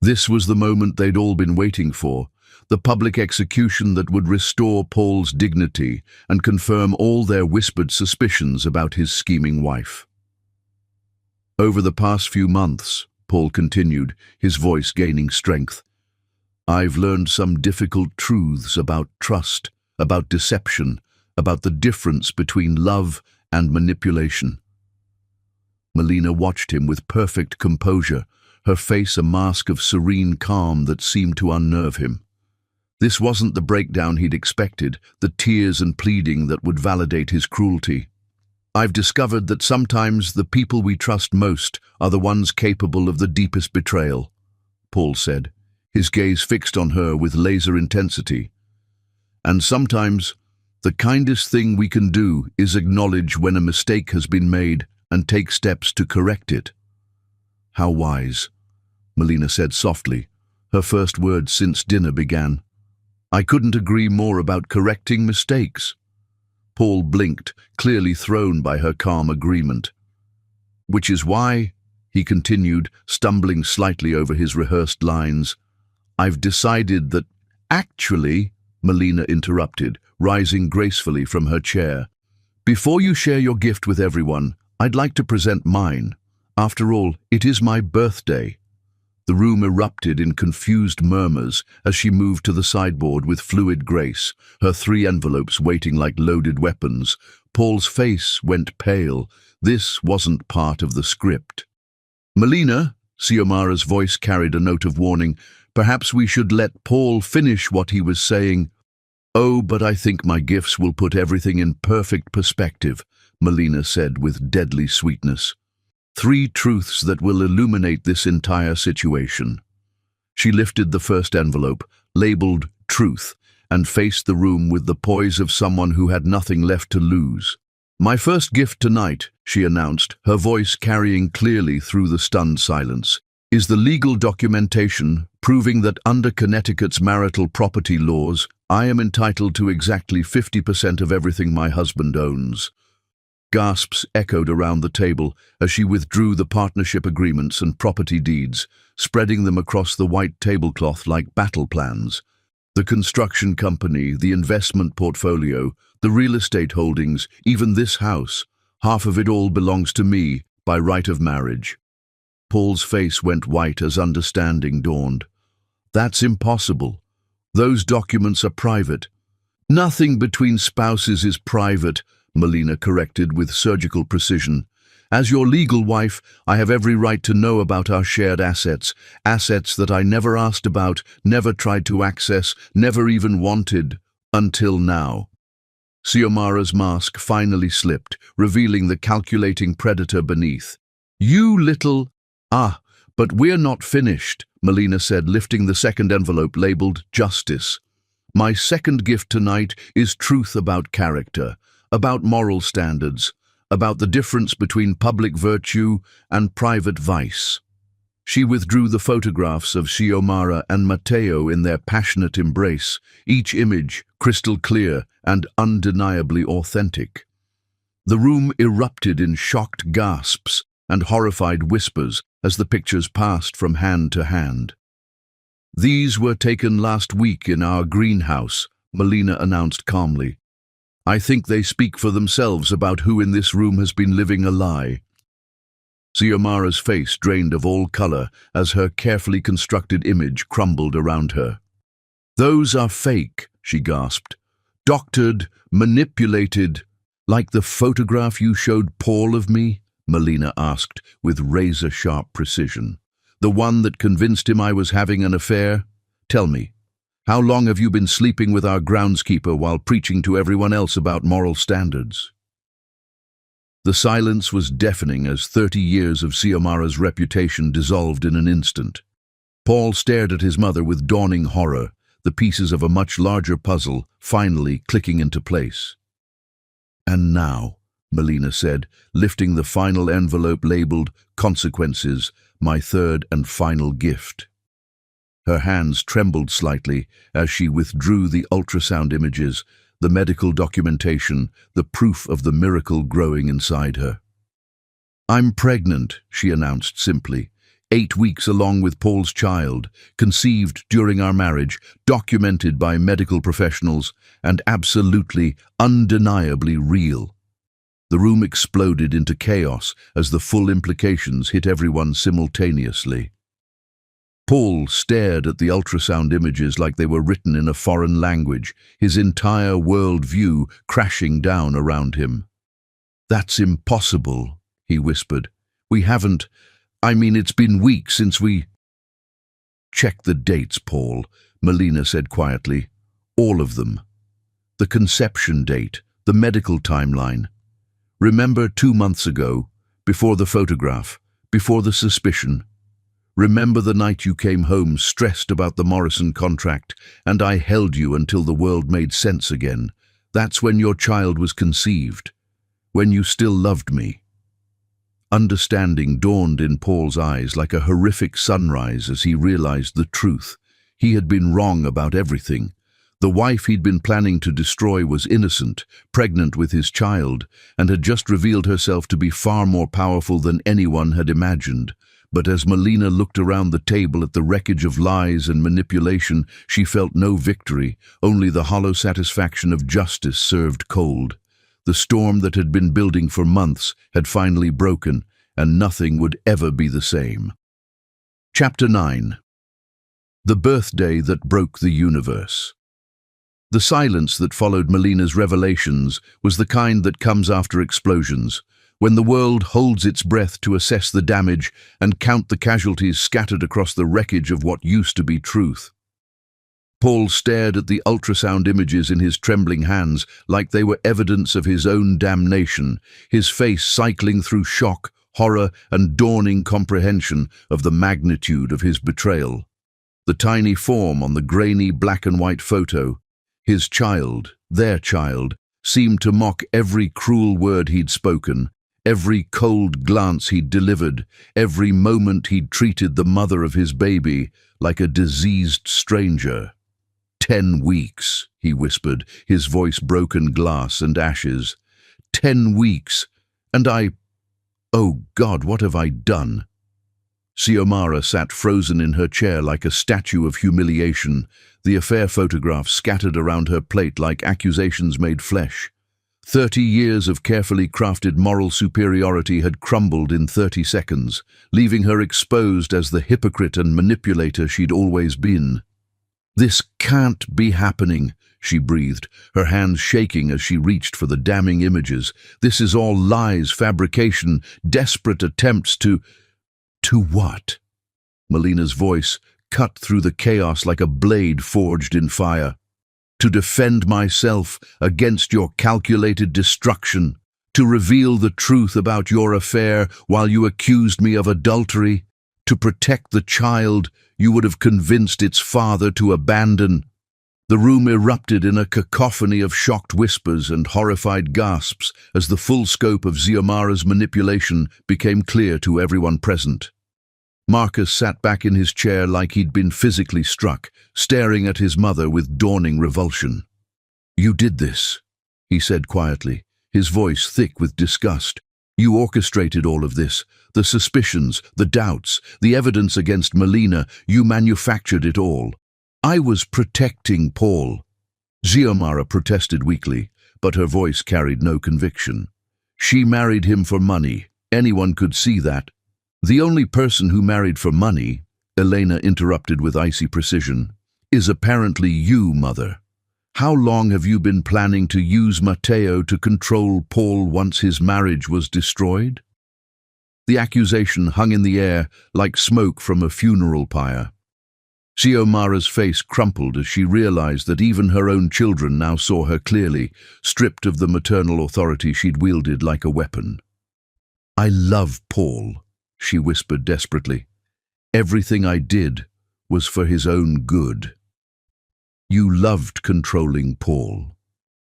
This was the moment they'd all been waiting for, the public execution that would restore Paul's dignity and confirm all their whispered suspicions about his scheming wife. "Over the past few months," Paul continued, his voice gaining strength, "I've learned some difficult truths about trust, about deception, about the difference between love and manipulation." Melina watched him with perfect composure, her face a mask of serene calm that seemed to unnerve him. This wasn't the breakdown he'd expected, the tears and pleading that would validate his cruelty. "I've discovered that sometimes the people we trust most are the ones capable of the deepest betrayal," Paul said, his gaze fixed on her with laser intensity. And sometimes, the kindest thing we can do is acknowledge when a mistake has been made and take steps to correct it. How wise, Melina said softly, her first words since dinner began. I couldn't agree more about correcting mistakes. Paul blinked, clearly thrown by her calm agreement. Which is why, he continued, stumbling slightly over his rehearsed lines, I've decided that, actually, Melina interrupted, rising gracefully from her chair. Before you share your gift with everyone, I'd like to present mine. After all, it is my birthday. The room erupted in confused murmurs as she moved to the sideboard with fluid grace, her 3 envelopes waiting like loaded weapons. Paul's face went pale. This wasn't part of the script. Melina, Xiomara's voice carried a note of warning. Perhaps we should let Paul finish what he was saying. Oh, but I think my gifts will put everything in perfect perspective, Melina said with deadly sweetness. 3 truths that will illuminate this entire situation. She lifted the first envelope, labeled Truth, and faced the room with the poise of someone who had nothing left to lose. My first gift tonight, she announced, her voice carrying clearly through the stunned silence, is the legal documentation proving that under Connecticut's marital property laws, I am entitled to exactly 50% of everything my husband owns. Gasps echoed around the table as she withdrew the partnership agreements and property deeds, spreading them across the white tablecloth like battle plans. The construction company, the investment portfolio, the real estate holdings, even this house, half of it all belongs to me by right of marriage. Paul's face went white as understanding dawned. That's impossible. Those documents are private. Nothing between spouses is private, Melina corrected with surgical precision. As your legal wife, I have every right to know about our shared assets, assets that I never asked about, never tried to access, never even wanted, until now. Xiomara's mask finally slipped, revealing the calculating predator beneath. You little... but we're not finished, Melina said, lifting the second envelope labeled Justice. My second gift tonight is truth about character, about moral standards, about the difference between public virtue and private vice. She withdrew the photographs of Xiomara and Matteo in their passionate embrace, each image crystal clear and undeniably authentic. The room erupted in shocked gasps and horrified whispers as the pictures passed from hand to hand. These were taken last week in our greenhouse, Melina announced calmly. I think they speak for themselves about who in this room has been living a lie. Xiomara's face drained of all color as her carefully constructed image crumbled around her. Those are fake, she gasped. Doctored, manipulated, like the photograph you showed Paul of me? Melina asked with razor-sharp precision. The one that convinced him I was having an affair? Tell me, how long have you been sleeping with our groundskeeper while preaching to everyone else about moral standards? The silence was deafening as 30 years of Xiomara's reputation dissolved in an instant. Paul stared at his mother with dawning horror, the pieces of a much larger puzzle finally clicking into place. And now, Melina said, lifting the final envelope labeled Consequences, my third and final gift. Her hands trembled slightly as she withdrew the ultrasound images, the medical documentation, the proof of the miracle growing inside her. I'm pregnant, she announced simply. 8 weeks along with Paul's child, conceived during our marriage, documented by medical professionals, and absolutely, undeniably real. The room exploded into chaos as the full implications hit everyone simultaneously. Paul stared at the ultrasound images like they were written in a foreign language, his entire world view crashing down around him. That's impossible, he whispered. It's been weeks since we... Check the dates, Paul, Melina said quietly. All of them. The conception date, the medical timeline. Remember 2 months ago, before the photograph, before the suspicion. Remember the night you came home stressed about the Morrison contract, and I held you until the world made sense again. That's when your child was conceived, when you still loved me." Understanding dawned in Paul's eyes like a horrific sunrise as he realized the truth. He had been wrong about everything. The wife he'd been planning to destroy was innocent, pregnant with his child, and had just revealed herself to be far more powerful than anyone had imagined. But as Melina looked around the table at the wreckage of lies and manipulation, she felt no victory, only the hollow satisfaction of justice served cold. The storm that had been building for months had finally broken, and nothing would ever be the same. Chapter 9. The birthday that broke the universe. The silence that followed Melina's revelations was the kind that comes after explosions, when the world holds its breath to assess the damage and count the casualties scattered across the wreckage of what used to be truth. Paul stared at the ultrasound images in his trembling hands like they were evidence of his own damnation, his face cycling through shock, horror, and dawning comprehension of the magnitude of his betrayal. The tiny form on the grainy black and white photo, his child, their child, seemed to mock every cruel word he'd spoken, every cold glance he'd delivered, every moment he'd treated the mother of his baby like a diseased stranger. 10 weeks, he whispered, his voice broken glass and ashes. 10 weeks, and oh God, what have I done? Xiomara sat frozen in her chair like a statue of humiliation, the affair photographs scattered around her plate like accusations made flesh. 30 years of carefully crafted moral superiority had crumbled in 30 seconds, leaving her exposed as the hypocrite and manipulator she'd always been. "This can't be happening," she breathed, her hands shaking as she reached for the damning images. "This is all lies, fabrication, desperate attempts to what?" Melina's voice cut through the chaos like a blade forged in fire. "To defend myself against your calculated destruction, to reveal the truth about your affair while you accused me of adultery, to protect the child you would have convinced its father to abandon." The room erupted in a cacophony of shocked whispers and horrified gasps as the full scope of Xiomara's manipulation became clear to everyone present. Marcus sat back in his chair like he'd been physically struck, staring at his mother with dawning revulsion. "You did this," he said quietly, his voice thick with disgust. "You orchestrated all of this. The suspicions, the doubts, the evidence against Melina, you manufactured it all." "I was protecting Paul." Xiomara protested weakly, but her voice carried no conviction. "She married him for money. Anyone could see that." "The only person who married for money," Elena interrupted with icy precision, "is apparently you, Mother. How long have you been planning to use Matteo to control Paul once his marriage was destroyed?" The accusation hung in the air like smoke from a funeral pyre. Xiomara's face crumpled as she realized that even her own children now saw her clearly, stripped of the maternal authority she'd wielded like a weapon. "I love Paul," she whispered desperately. "Everything I did was for his own good." "You loved controlling Paul,"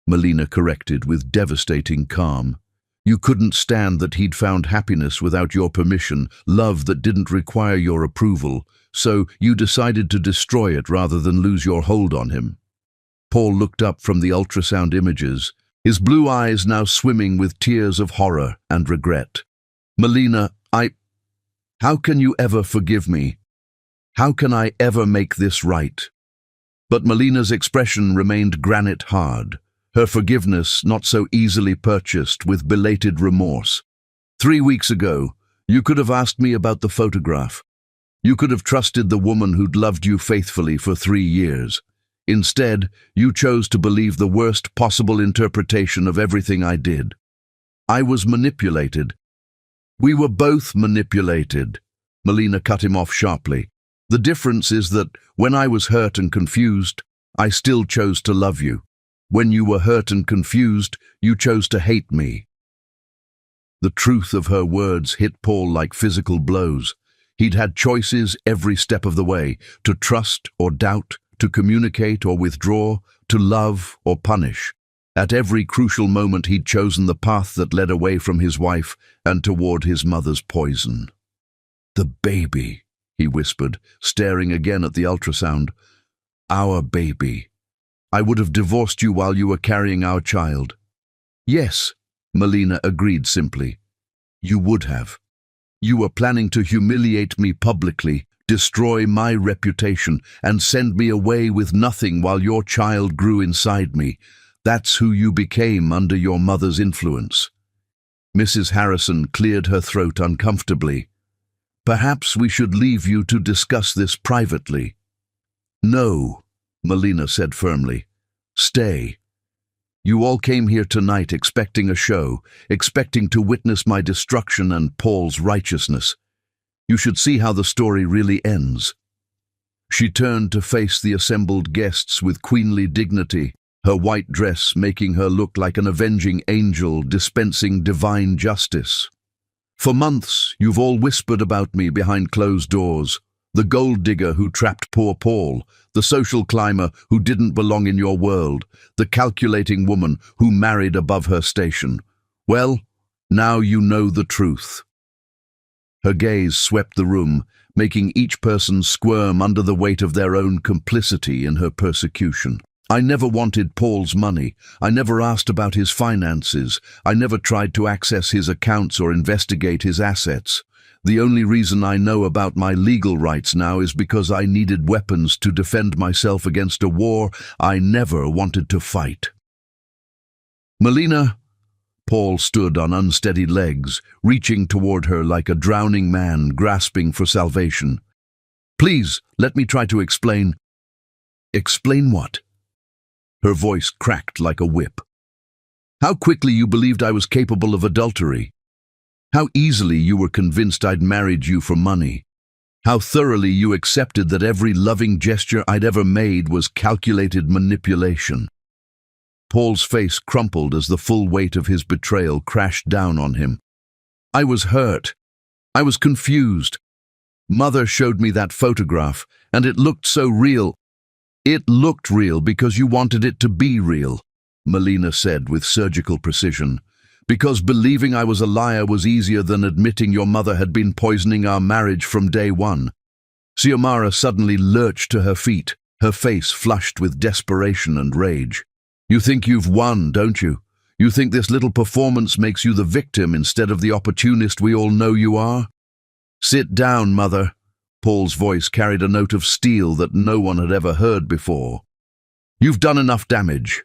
Melina corrected with devastating calm. "You couldn't stand that he'd found happiness without your permission, love that didn't require your approval, so you decided to destroy it rather than lose your hold on him." Paul looked up from the ultrasound images, his blue eyes now swimming with tears of horror and regret. "Melina, how can you ever forgive me? How can I ever make this right?" But Melina's expression remained granite hard, her forgiveness not so easily purchased with belated remorse. "3 weeks ago, you could have asked me about the photograph. You could have trusted the woman who'd loved you faithfully for 3 years. Instead, you chose to believe the worst possible interpretation of everything I did. I was manipulated." "We were both manipulated," Melina cut him off sharply. "The difference is that when I was hurt and confused, I still chose to love you. When you were hurt and confused, you chose to hate me." The truth of her words hit Paul like physical blows. He'd had choices every step of the way, to trust or doubt, to communicate or withdraw, to love or punish. At every crucial moment he'd chosen the path that led away from his wife and toward his mother's poison. "The baby," he whispered, staring again at the ultrasound. "Our baby. I would have divorced you while you were carrying our child." "Yes," Melina agreed simply. "You would have. You were planning to humiliate me publicly, destroy my reputation, and send me away with nothing while your child grew inside me. That's who you became under your mother's influence." Mrs. Harrison cleared her throat uncomfortably. "Perhaps we should leave you to discuss this privately." "No," Melina said firmly. "Stay. You all came here tonight expecting a show, expecting to witness my destruction and Paul's righteousness. You should see how the story really ends." She turned to face the assembled guests with queenly dignity, her white dress making her look like an avenging angel dispensing divine justice. "For months, you've all whispered about me behind closed doors. The gold digger who trapped poor Paul, the social climber who didn't belong in your world, the calculating woman who married above her station. Well, now you know the truth." Her gaze swept the room, making each person squirm under the weight of their own complicity in her persecution. "I never wanted Paul's money. I never asked about his finances. I never tried to access his accounts or investigate his assets. The only reason I know about my legal rights now is because I needed weapons to defend myself against a war I never wanted to fight." "Melina," Paul stood on unsteady legs, reaching toward her like a drowning man grasping for salvation. "Please, let me try to explain." "Explain what?" Her voice cracked like a whip. "How quickly you believed I was capable of adultery. How easily you were convinced I'd married you for money. How thoroughly you accepted that every loving gesture I'd ever made was calculated manipulation." Paul's face crumpled as the full weight of his betrayal crashed down on him. "I was hurt. I was confused. Mother showed me that photograph, and it looked so real." "It looked real because you wanted it to be real," Melina said with surgical precision. "Because believing I was a liar was easier than admitting your mother had been poisoning our marriage from day one." Xiomara suddenly lurched to her feet, her face flushed with desperation and rage. "You think you've won, don't you? You think this little performance makes you the victim instead of the opportunist we all know you are? Sit down, Mother." Paul's voice carried a note of steel that no one had ever heard before. "You've done enough damage.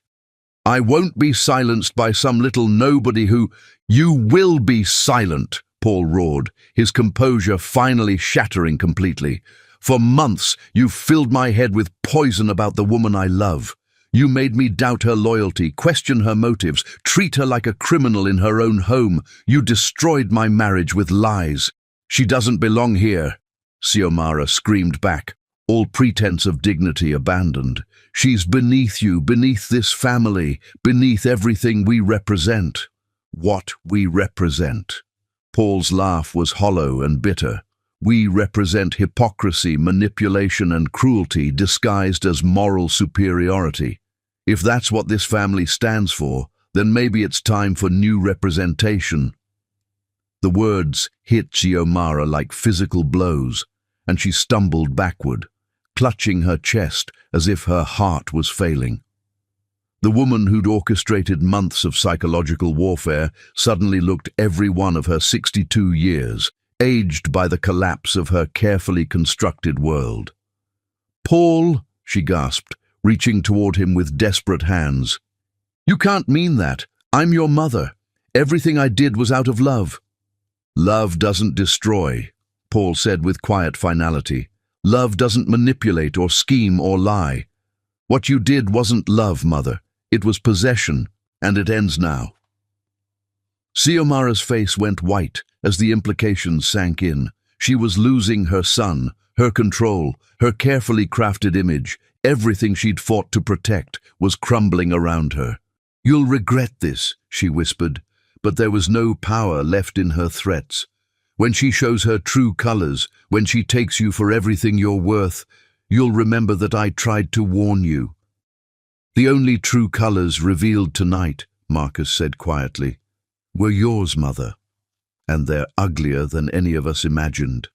I won't be silenced by some little nobody who—" "You will be silent," Paul roared, his composure finally shattering completely. "For months, you've filled my head with poison about the woman I love. You made me doubt her loyalty, question her motives, treat her like a criminal in her own home. You destroyed my marriage with lies. She doesn't belong here," Xiomara screamed back, all pretense of dignity abandoned. "She's beneath you, beneath this family, beneath everything we represent." "What we represent?" Paul's laugh was hollow and bitter. "We represent hypocrisy, manipulation, and cruelty disguised as moral superiority. If that's what this family stands for, then maybe it's time for new representation." The words hit Xiomara like physical blows, and she stumbled backward, clutching her chest as if her heart was failing. The woman who'd orchestrated months of psychological warfare suddenly looked every one of her 62 years, aged by the collapse of her carefully constructed world. "Paul," she gasped, reaching toward him with desperate hands. "You can't mean that. I'm your mother. Everything I did was out of love." "Love doesn't destroy," Paul said with quiet finality. "Love doesn't manipulate or scheme or lie. What you did wasn't love, Mother. It was possession, and it ends now." Xiomara's face went white as the implications sank in. She was losing her son, her control, her carefully crafted image. Everything she'd fought to protect was crumbling around her. "You'll regret this," she whispered, but there was no power left in her threats. When she shows her true colors, when she takes you for everything you're worth, you'll remember that I tried to warn you." "The only true colors revealed tonight," Marcus said quietly, "were yours, Mother, and they're uglier than any of us imagined."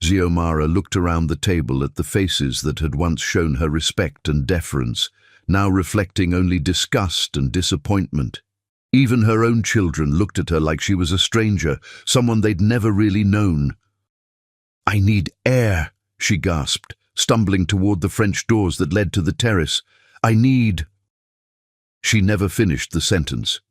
Xiomara looked around the table at the faces that had once shown her respect and deference, now reflecting only disgust and disappointment. Even her own children looked at her like she was a stranger, someone they'd never really known. "I need air," she gasped, stumbling toward the French doors that led to the terrace. "I need—" She never finished the sentence.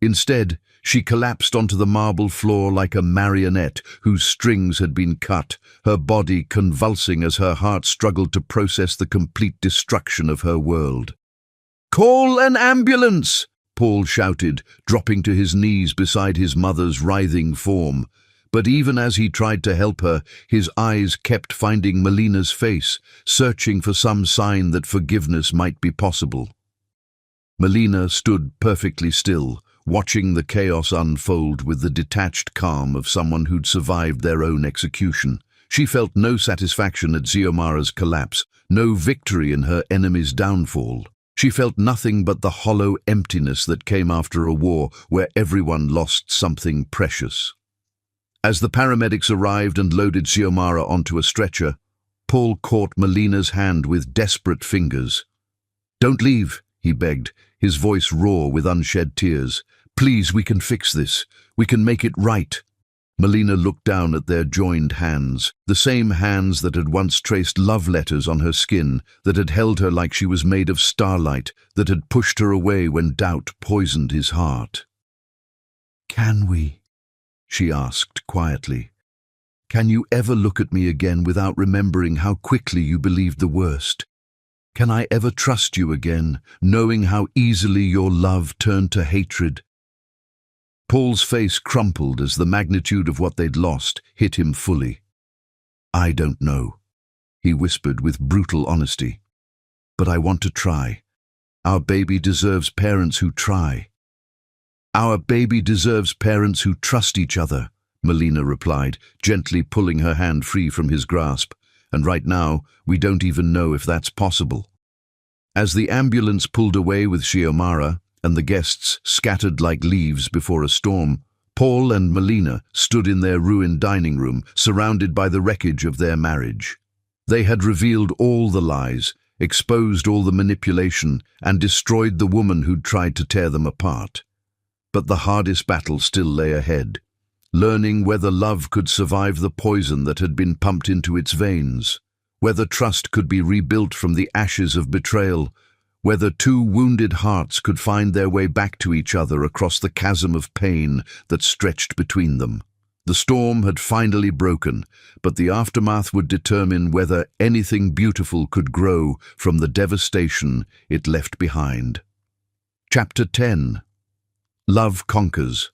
Instead, she collapsed onto the marble floor like a marionette whose strings had been cut, her body convulsing as her heart struggled to process the complete destruction of her world. "Call an ambulance!" Paul shouted, dropping to his knees beside his mother's writhing form. But even as he tried to help her, his eyes kept finding Melina's face, searching for some sign that forgiveness might be possible. Melina stood perfectly still, watching the chaos unfold with the detached calm of someone who'd survived their own execution. She felt no satisfaction at Xiomara's collapse, no victory in her enemy's downfall. She felt nothing but the hollow emptiness that came after a war where everyone lost something precious. As the paramedics arrived and loaded Xiomara onto a stretcher, Paul caught Melina's hand with desperate fingers. "Don't leave," he begged, his voice raw with unshed tears. "Please, we can fix this. We can make it right." Melina looked down at their joined hands, the same hands that had once traced love letters on her skin, that had held her like she was made of starlight, that had pushed her away when doubt poisoned his heart. "Can we?" she asked quietly. "Can you ever look at me again without remembering how quickly you believed the worst? Can I ever trust you again, knowing how easily your love turned to hatred?" Paul's face crumpled as the magnitude of what they'd lost hit him fully. "I don't know," he whispered with brutal honesty. "But I want to try. Our baby deserves parents who try." "Our baby deserves parents who trust each other," Melina replied, gently pulling her hand free from his grasp. "And right now, we don't even know if that's possible." As the ambulance pulled away with Xiomara, and the guests scattered like leaves before a storm, Paul and Melina stood in their ruined dining room, surrounded by the wreckage of their marriage. They had revealed all the lies, exposed all the manipulation, and destroyed the woman who'd tried to tear them apart. But the hardest battle still lay ahead, learning whether love could survive the poison that had been pumped into its veins, whether trust could be rebuilt from the ashes of betrayal, whether two wounded hearts could find their way back to each other across the chasm of pain that stretched between them. The storm had finally broken, but the aftermath would determine whether anything beautiful could grow from the devastation it left behind. Chapter 10. Love Conquers.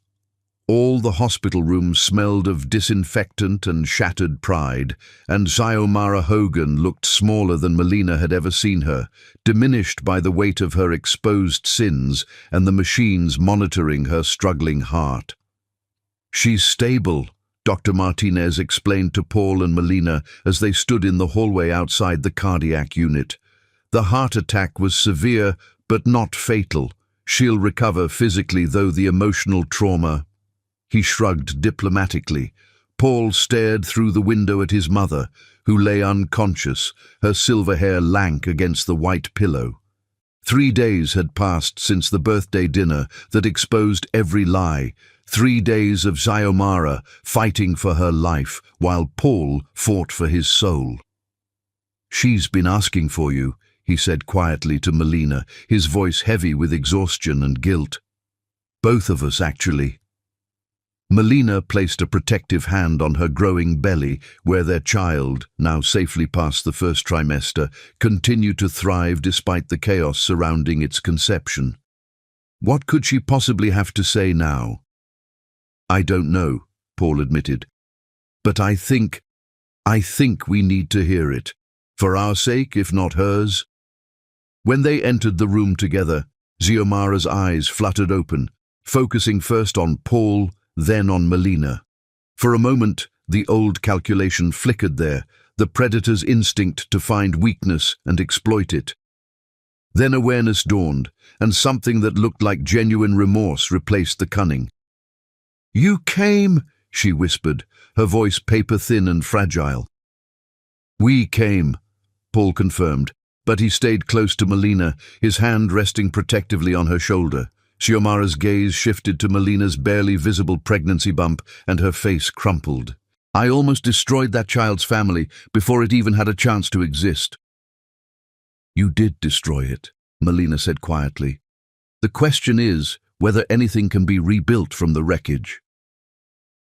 All the hospital rooms smelled of disinfectant and shattered pride, and Xiomara Hogan looked smaller than Melina had ever seen her, diminished by the weight of her exposed sins and the machines monitoring her struggling heart. "She's stable," Dr. Martinez explained to Paul and Melina as they stood in the hallway outside the cardiac unit. "The heart attack was severe, but not fatal. She'll recover physically, though the emotional trauma—" He shrugged diplomatically. Paul stared through the window at his mother, who lay unconscious, her silver hair lank against the white pillow. 3 days had passed since the birthday dinner that exposed every lie. 3 days of Xiomara fighting for her life, while Paul fought for his soul. "She's been asking for you," he said quietly to Melina, his voice heavy with exhaustion and guilt. "Both of us, actually." Melina placed a protective hand on her growing belly, where their child, now safely past the first trimester, continued to thrive despite the chaos surrounding its conception. What could she possibly have to say now? "I don't know," Paul admitted. "But I think we need to hear it. For our sake, if not hers." When they entered the room together, Xiomara's eyes fluttered open, focusing first on Paul, then on Melina. For a moment, the old calculation flickered there, the predator's instinct to find weakness and exploit it. Then awareness dawned, and something that looked like genuine remorse replaced the cunning. "You came," she whispered, her voice paper-thin and fragile. "We came," Paul confirmed, but he stayed close to Melina, his hand resting protectively on her shoulder. Xiomara's gaze shifted to Melina's barely visible pregnancy bump, and her face crumpled. "I almost destroyed that child's family before it even had a chance to exist." "You did destroy it," Melina said quietly. "The question is whether anything can be rebuilt from the wreckage."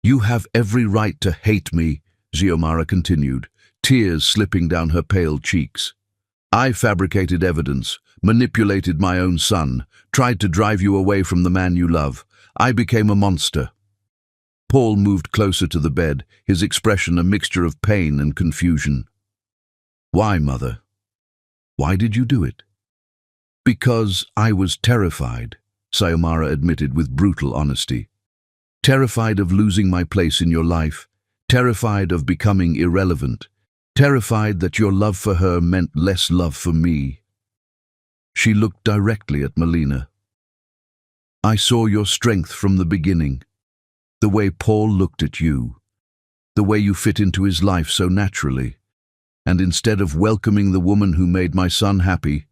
"You have every right to hate me," Xiomara continued, tears slipping down her pale cheeks. "I fabricated evidence, manipulated my own son, tried to drive you away from the man you love. I became a monster." Paul moved closer to the bed, his expression a mixture of pain and confusion. "Why, Mother? Why did you do it?" "Because I was terrified," Xiomara admitted with brutal honesty. "Terrified of losing my place in your life, terrified of becoming irrelevant, terrified that your love for her meant less love for me." She looked directly at Melina. "I saw your strength from the beginning. The way Paul looked at you, the way you fit into his life so naturally. And instead of welcoming the woman who made my son happy,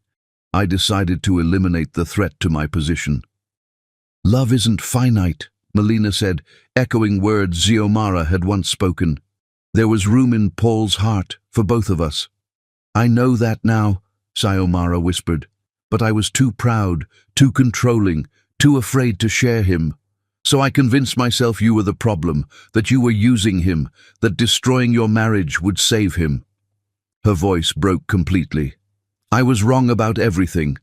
I decided to eliminate the threat to my position." "Love isn't finite," Melina said, echoing words Xiomara had once spoken. "There was room in Paul's heart for both of us." "I know that now," Xiomara whispered, "but I was too proud, too controlling, too afraid to share him. So I convinced myself you were the problem, that you were using him, that destroying your marriage would save him." Her voice broke completely. "I was wrong about everything."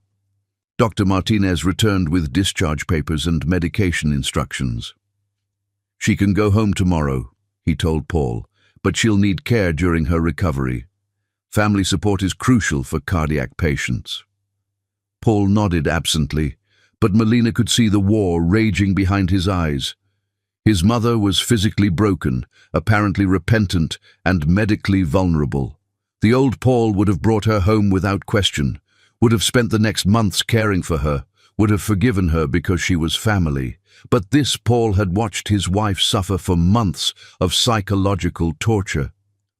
Dr. Martinez returned with discharge papers and medication instructions. "She can go home tomorrow," he told Paul, "but she'll need care during her recovery. Family support is crucial for cardiac patients." Paul nodded absently, but Melina could see the war raging behind his eyes. His mother was physically broken, apparently repentant, and medically vulnerable. The old Paul would have brought her home without question, would have spent the next months caring for her, would have forgiven her because she was family. But this Paul had watched his wife suffer for months of psychological torture.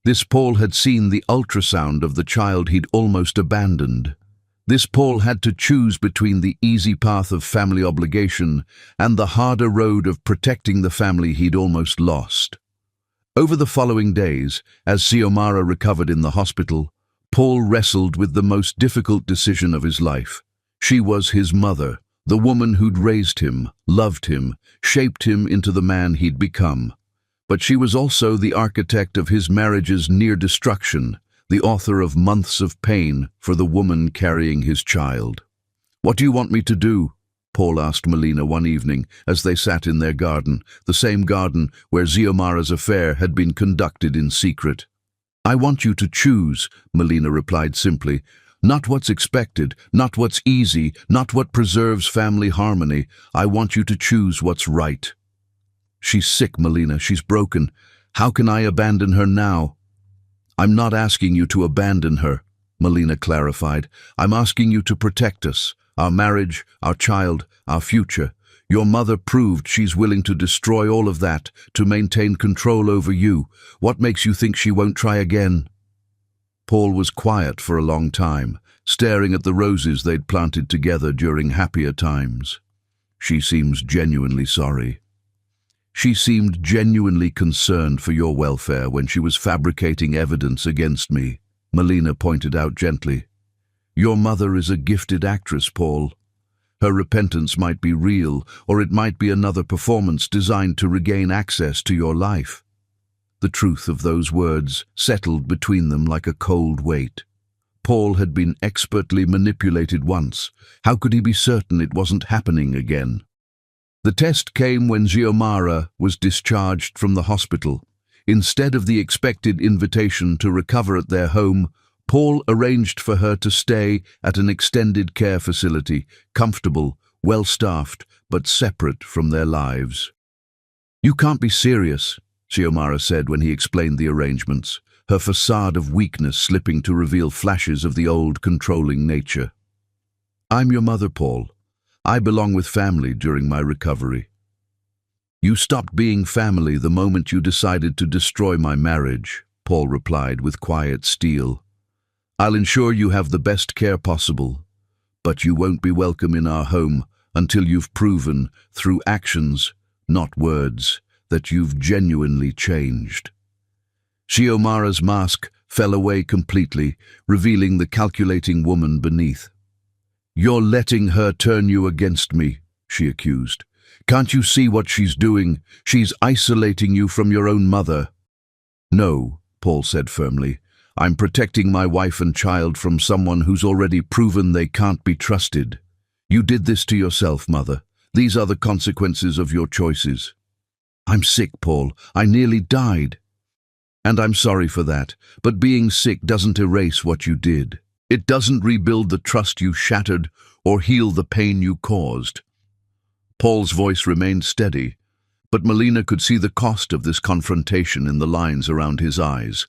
This Paul had seen the ultrasound of the child he'd almost abandoned. This Paul had to choose between the easy path of family obligation and the harder road of protecting the family he'd almost lost. Over the following days, as Xiomara recovered in the hospital, Paul wrestled with the most difficult decision of his life. She was his mother, the woman who'd raised him, loved him, shaped him into the man he'd become. But she was also the architect of his marriage's near destruction, the author of months of pain for the woman carrying his child. "What do you want me to do?" Paul asked Melina one evening as they sat in their garden, the same garden where Xiomara's affair had been conducted in secret. "I want you to choose," Melina replied simply. "Not what's expected, not what's easy, not what preserves family harmony. I want you to choose what's right." "She's sick, Melina. She's broken. How can I abandon her now?" "I'm not asking you to abandon her," Melina clarified. "I'm asking you to protect us, our marriage, our child, our future. Your mother proved she's willing to destroy all of that to maintain control over you. What makes you think she won't try again?" Paul was quiet for a long time, staring at the roses they'd planted together during happier times. "She seems genuinely sorry. She seemed genuinely concerned for your welfare when she was fabricating evidence against me," Melina pointed out gently. "Your mother is a gifted actress, Paul. Her repentance might be real, or it might be another performance designed to regain access to your life." The truth of those words settled between them like a cold weight. Paul had been expertly manipulated once. How could he be certain it wasn't happening again? The test came when Xiomara was discharged from the hospital. Instead of the expected invitation to recover at their home, Paul arranged for her to stay at an extended care facility, comfortable, well-staffed, but separate from their lives. "You can't be serious," Xiomara said when he explained the arrangements, her facade of weakness slipping to reveal flashes of the old controlling nature. I'm your mother, Paul. I belong with family during my recovery. You stopped being family the moment you decided to destroy my marriage, Paul replied with quiet steel. I'll ensure you have the best care possible, but you won't be welcome in our home until you've proven, through actions, not words, that you've genuinely changed. Xiomara's mask fell away completely, revealing the calculating woman beneath. You're letting her turn you against me, she accused. Can't you see what she's doing? She's isolating you from your own mother. No, Paul said firmly. I'm protecting my wife and child from someone who's already proven they can't be trusted. You did this to yourself, Mother. These are the consequences of your choices. I'm sick, Paul. I nearly died. And I'm sorry for that, but being sick doesn't erase what you did. It doesn't rebuild the trust you shattered or heal the pain you caused. Paul's voice remained steady, but Melina could see the cost of this confrontation in the lines around his eyes.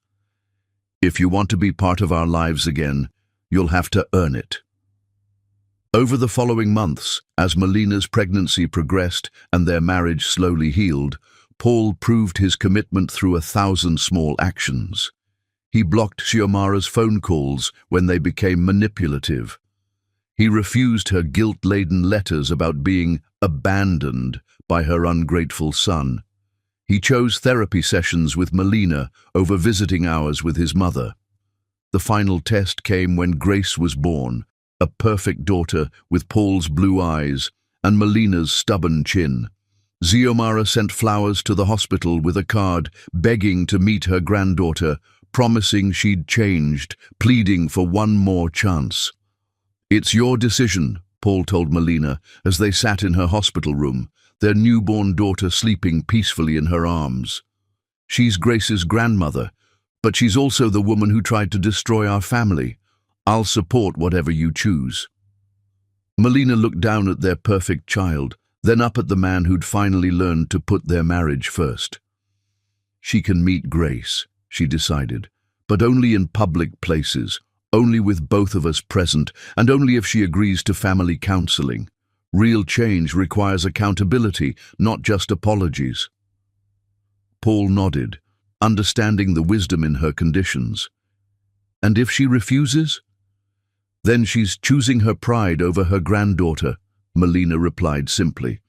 If you want to be part of our lives again, you'll have to earn it. Over the following months, as Melina's pregnancy progressed and their marriage slowly healed, Paul proved his commitment through 1,000 small actions. He blocked Xiomara's phone calls when they became manipulative. He refused her guilt-laden letters about being abandoned by her ungrateful son. He chose therapy sessions with Melina over visiting hours with his mother. The final test came when Grace was born, a perfect daughter with Paul's blue eyes and Melina's stubborn chin. Xiomara sent flowers to the hospital with a card begging to meet her granddaughter, promising she'd changed, pleading for one more chance. It's your decision, Paul told Melina as they sat in her hospital room, their newborn daughter sleeping peacefully in her arms. She's Grace's grandmother, but she's also the woman who tried to destroy our family. I'll support whatever you choose. Melina looked down at their perfect child, then up at the man who'd finally learned to put their marriage first. She can meet Grace, she decided, but only in public places, only with both of us present, and only if she agrees to family counseling. Real change requires accountability, not just apologies. Paul nodded, understanding the wisdom in her conditions. And if she refuses? Then she's choosing her pride over her granddaughter, Melina replied simply.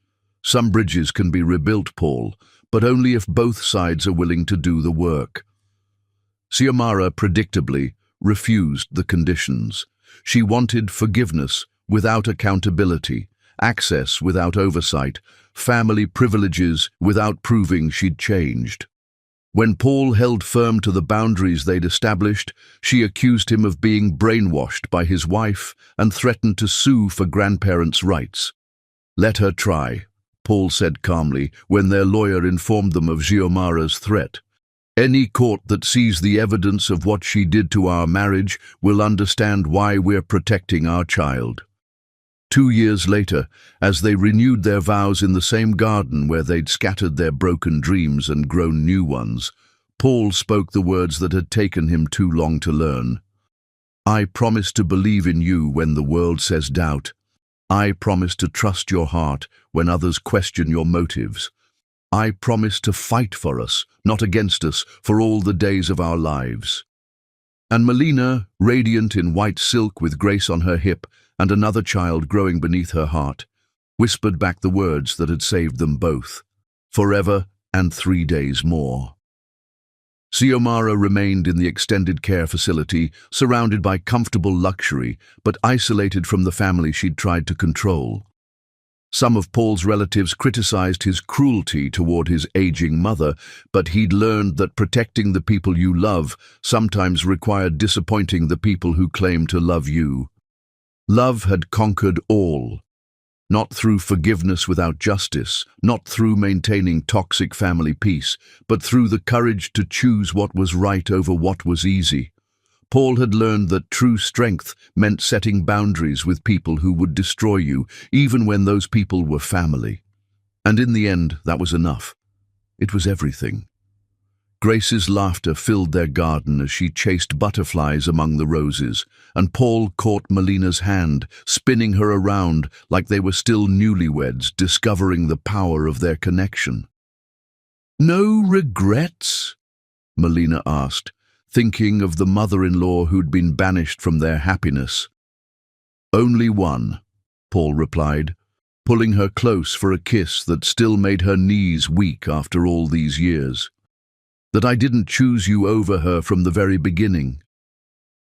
Some bridges can be rebuilt, Paul, but only if both sides are willing to do the work. Xiomara, predictably, refused the conditions. She wanted forgiveness without accountability, access without oversight, family privileges without proving she'd changed. When Paul held firm to the boundaries they'd established, she accused him of being brainwashed by his wife and threatened to sue for grandparents' rights. Let her try, Paul said calmly when their lawyer informed them of Xiomara's threat. Any court that sees the evidence of what she did to our marriage will understand why we're protecting our child. 2 years later, as they renewed their vows in the same garden where they'd scattered their broken dreams and grown new ones, Paul spoke the words that had taken him too long to learn. I promise to believe in you when the world says doubt. I promise to trust your heart when others question your motives. I promise to fight for us, not against us, for all the days of our lives. And Melina, radiant in white silk with Grace on her hip and another child growing beneath her heart, whispered back the words that had saved them both. Forever and 3 days more. Xiomara remained in the extended care facility, surrounded by comfortable luxury, but isolated from the family she'd tried to control. Some of Paul's relatives criticized his cruelty toward his aging mother, but he'd learned that protecting the people you love sometimes required disappointing the people who claim to love you. Love had conquered all, not through forgiveness without justice, not through maintaining toxic family peace, but through the courage to choose what was right over what was easy. Paul had learned that true strength meant setting boundaries with people who would destroy you, even when those people were family. And in the end, that was enough. It was everything. Grace's laughter filled their garden as she chased butterflies among the roses, and Paul caught Melina's hand, spinning her around like they were still newlyweds, discovering the power of their connection. "No regrets?" Melina asked, thinking of the mother-in-law who'd been banished from their happiness. "Only one," Paul replied, pulling her close for a kiss that still made her knees weak after all these years. "That I didn't choose you over her from the very beginning."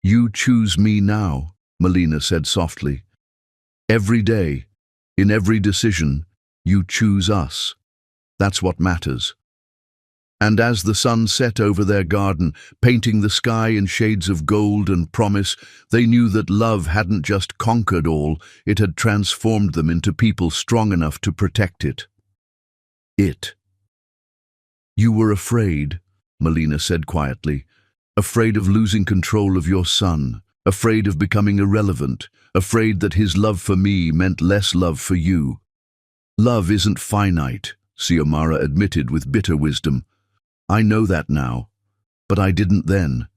"You choose me now," Melina said softly. "Every day, in every decision, you choose us. That's what matters." And as the sun set over their garden, painting the sky in shades of gold and promise, they knew that love hadn't just conquered all, it had transformed them into people strong enough to protect it. "You were afraid," Melina said quietly, "afraid of losing control of your son, afraid of becoming irrelevant, afraid that his love for me meant less love for you." "Love isn't finite," Xiomara admitted with bitter wisdom. "I know that now, but I didn't then.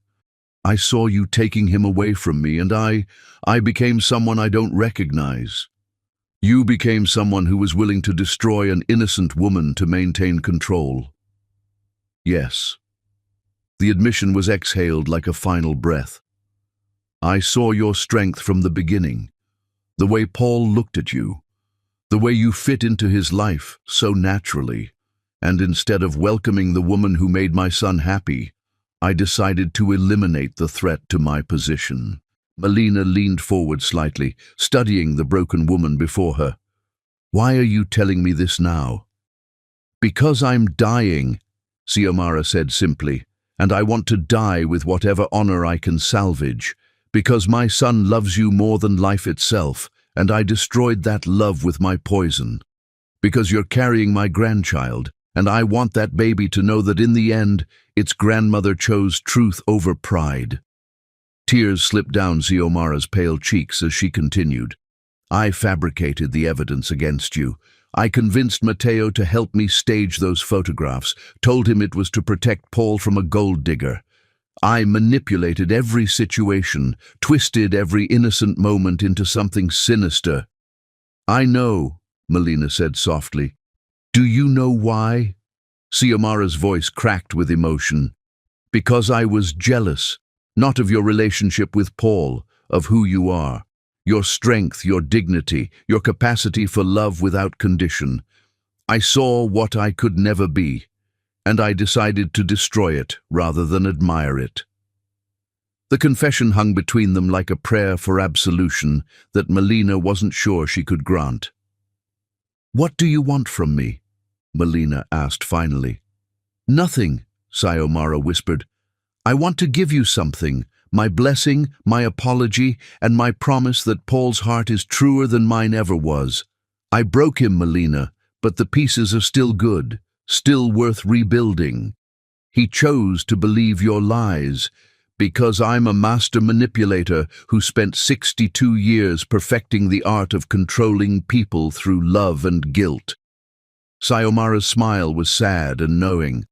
I saw you taking him away from me, and I became someone I don't recognize. You became someone who was willing to destroy an innocent woman to maintain control." "Yes." The admission was exhaled like a final breath. "I saw your strength from the beginning. The way Paul looked at you, the way you fit into his life so naturally. And instead of welcoming the woman who made my son happy, I decided to eliminate the threat to my position." Melina leaned forward slightly, studying the broken woman before her. "Why are you telling me this now?" "Because I'm dying," Xiomara said simply, "and I want to die with whatever honor I can salvage. Because my son loves you more than life itself, and I destroyed that love with my poison. Because you're carrying my grandchild, and I want that baby to know that in the end, its grandmother chose truth over pride." Tears slipped down Xiomara's pale cheeks as she continued. "I fabricated the evidence against you. I convinced Matteo to help me stage those photographs, told him it was to protect Paul from a gold digger. I manipulated every situation, twisted every innocent moment into something sinister." "I know," Melina said softly. "Do you know why?" Xiomara's voice cracked with emotion. "Because I was jealous, not of your relationship with Paul, of who you are. Your strength, your dignity, your capacity for love without condition. I saw what I could never be, and I decided to destroy it rather than admire it." The confession hung between them like a prayer for absolution that Melina wasn't sure she could grant. "What do you want from me?" Melina asked finally. "Nothing," Xiomara whispered. "I want to give you something, my blessing, my apology, and my promise that Paul's heart is truer than mine ever was. I broke him, Melina, but the pieces are still good, still worth rebuilding. He chose to believe your lies, because I'm a master manipulator who spent 62 years perfecting the art of controlling people through love and guilt." Xiomara's smile was sad and knowing.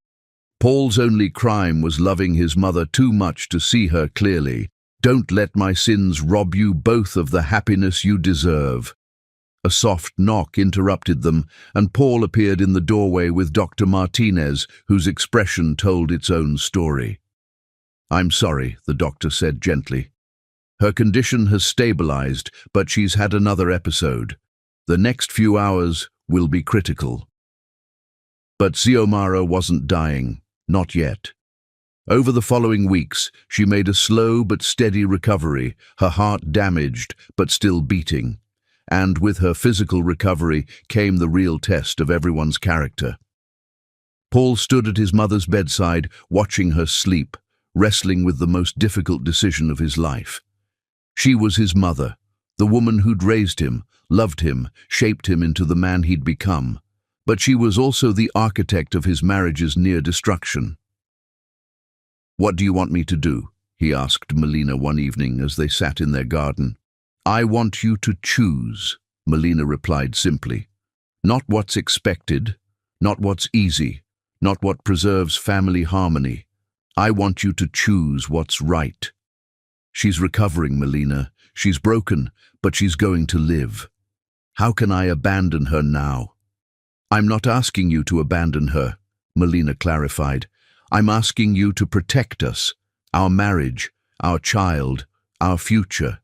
Paul's only crime was loving his mother too much to see her clearly. "Don't let my sins rob you both of the happiness you deserve." A soft knock interrupted them, and Paul appeared in the doorway with Dr. Martinez, whose expression told its own story. "I'm sorry," the doctor said gently. "Her condition has stabilized, but she's had another episode. The next few hours will be critical." But Xiomara wasn't dying, not yet. Over the following weeks, she made a slow but steady recovery, her heart damaged but still beating. And with her physical recovery came the real test of everyone's character. Paul stood at his mother's bedside, watching her sleep, wrestling with the most difficult decision of his life. She was his mother, the woman who'd raised him, loved him, shaped him into the man he'd become. But she was also the architect of his marriage's near destruction. "What do you want me to do?" he asked Melina one evening as they sat in their garden. "I want you to choose," Melina replied simply. "Not what's expected, not what's easy, not what preserves family harmony. I want you to choose what's right. She's recovering, Melina. She's broken, but she's going to live. How can I abandon her now? I'm not asking you to abandon her, Melina clarified. I'm asking you to protect us, our marriage, our child, our future.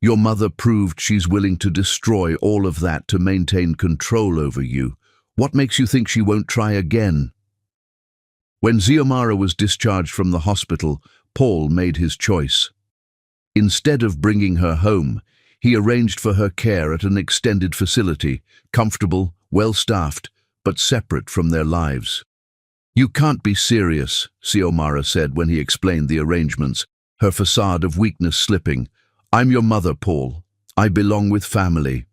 Your mother proved she's willing to destroy all of that to maintain control over you. What makes you think she won't try again? When Xiomara was discharged from the hospital, Paul made his choice. Instead of bringing her home, he arranged for her care at an extended facility, comfortable, well-staffed, but separate from their lives. You can't be serious, Xiomara said when he explained the arrangements, her facade of weakness slipping. I'm your mother, Paul. I belong with family.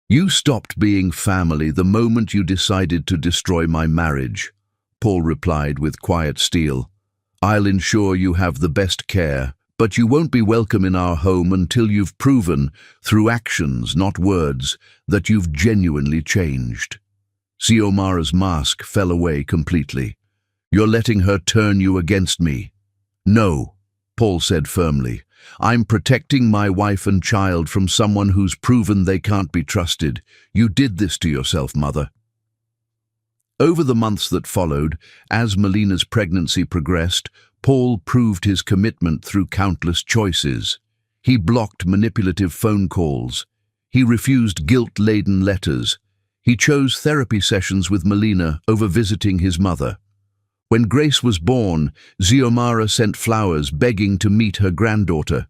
You stopped being family the moment you decided to destroy my marriage, Paul replied with quiet steel. I'll ensure you have the best care, but you won't be welcome in our home until you've proven, through actions, not words, that you've genuinely changed. Xiomara's mask fell away completely. You're letting her turn you against me. No, Paul said firmly. I'm protecting my wife and child from someone who's proven they can't be trusted. You did this to yourself, mother. Over the months that followed, as Melina's pregnancy progressed, Paul proved his commitment through countless choices. He blocked manipulative phone calls. He refused guilt-laden letters. He chose therapy sessions with Melina over visiting his mother. When Grace was born, Xiomara sent flowers begging to meet her granddaughter.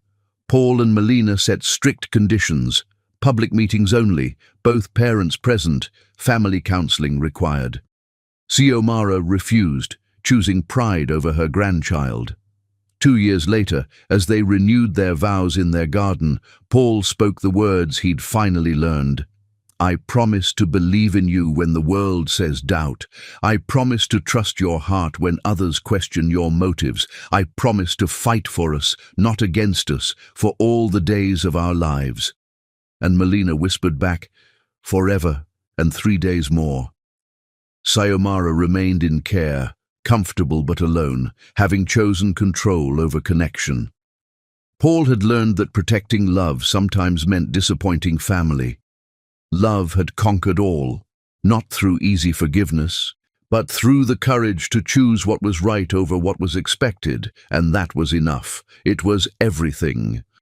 Paul and Melina set strict conditions: public meetings only, both parents present, family counseling required. Xiomara refused, choosing pride over her grandchild. 2 years later, as they renewed their vows in their garden, Paul spoke the words he'd finally learned. I promise to believe in you when the world says doubt. I promise to trust your heart when others question your motives. I promise to fight for us, not against us, for all the days of our lives. And Melina whispered back, forever and 3 days more. Xiomara remained in care, comfortable but alone, having chosen control over connection. Paul had learned that protecting love sometimes meant disappointing family. Love had conquered all, not through easy forgiveness, but through the courage to choose what was right over what was expected, and that was enough. It was everything.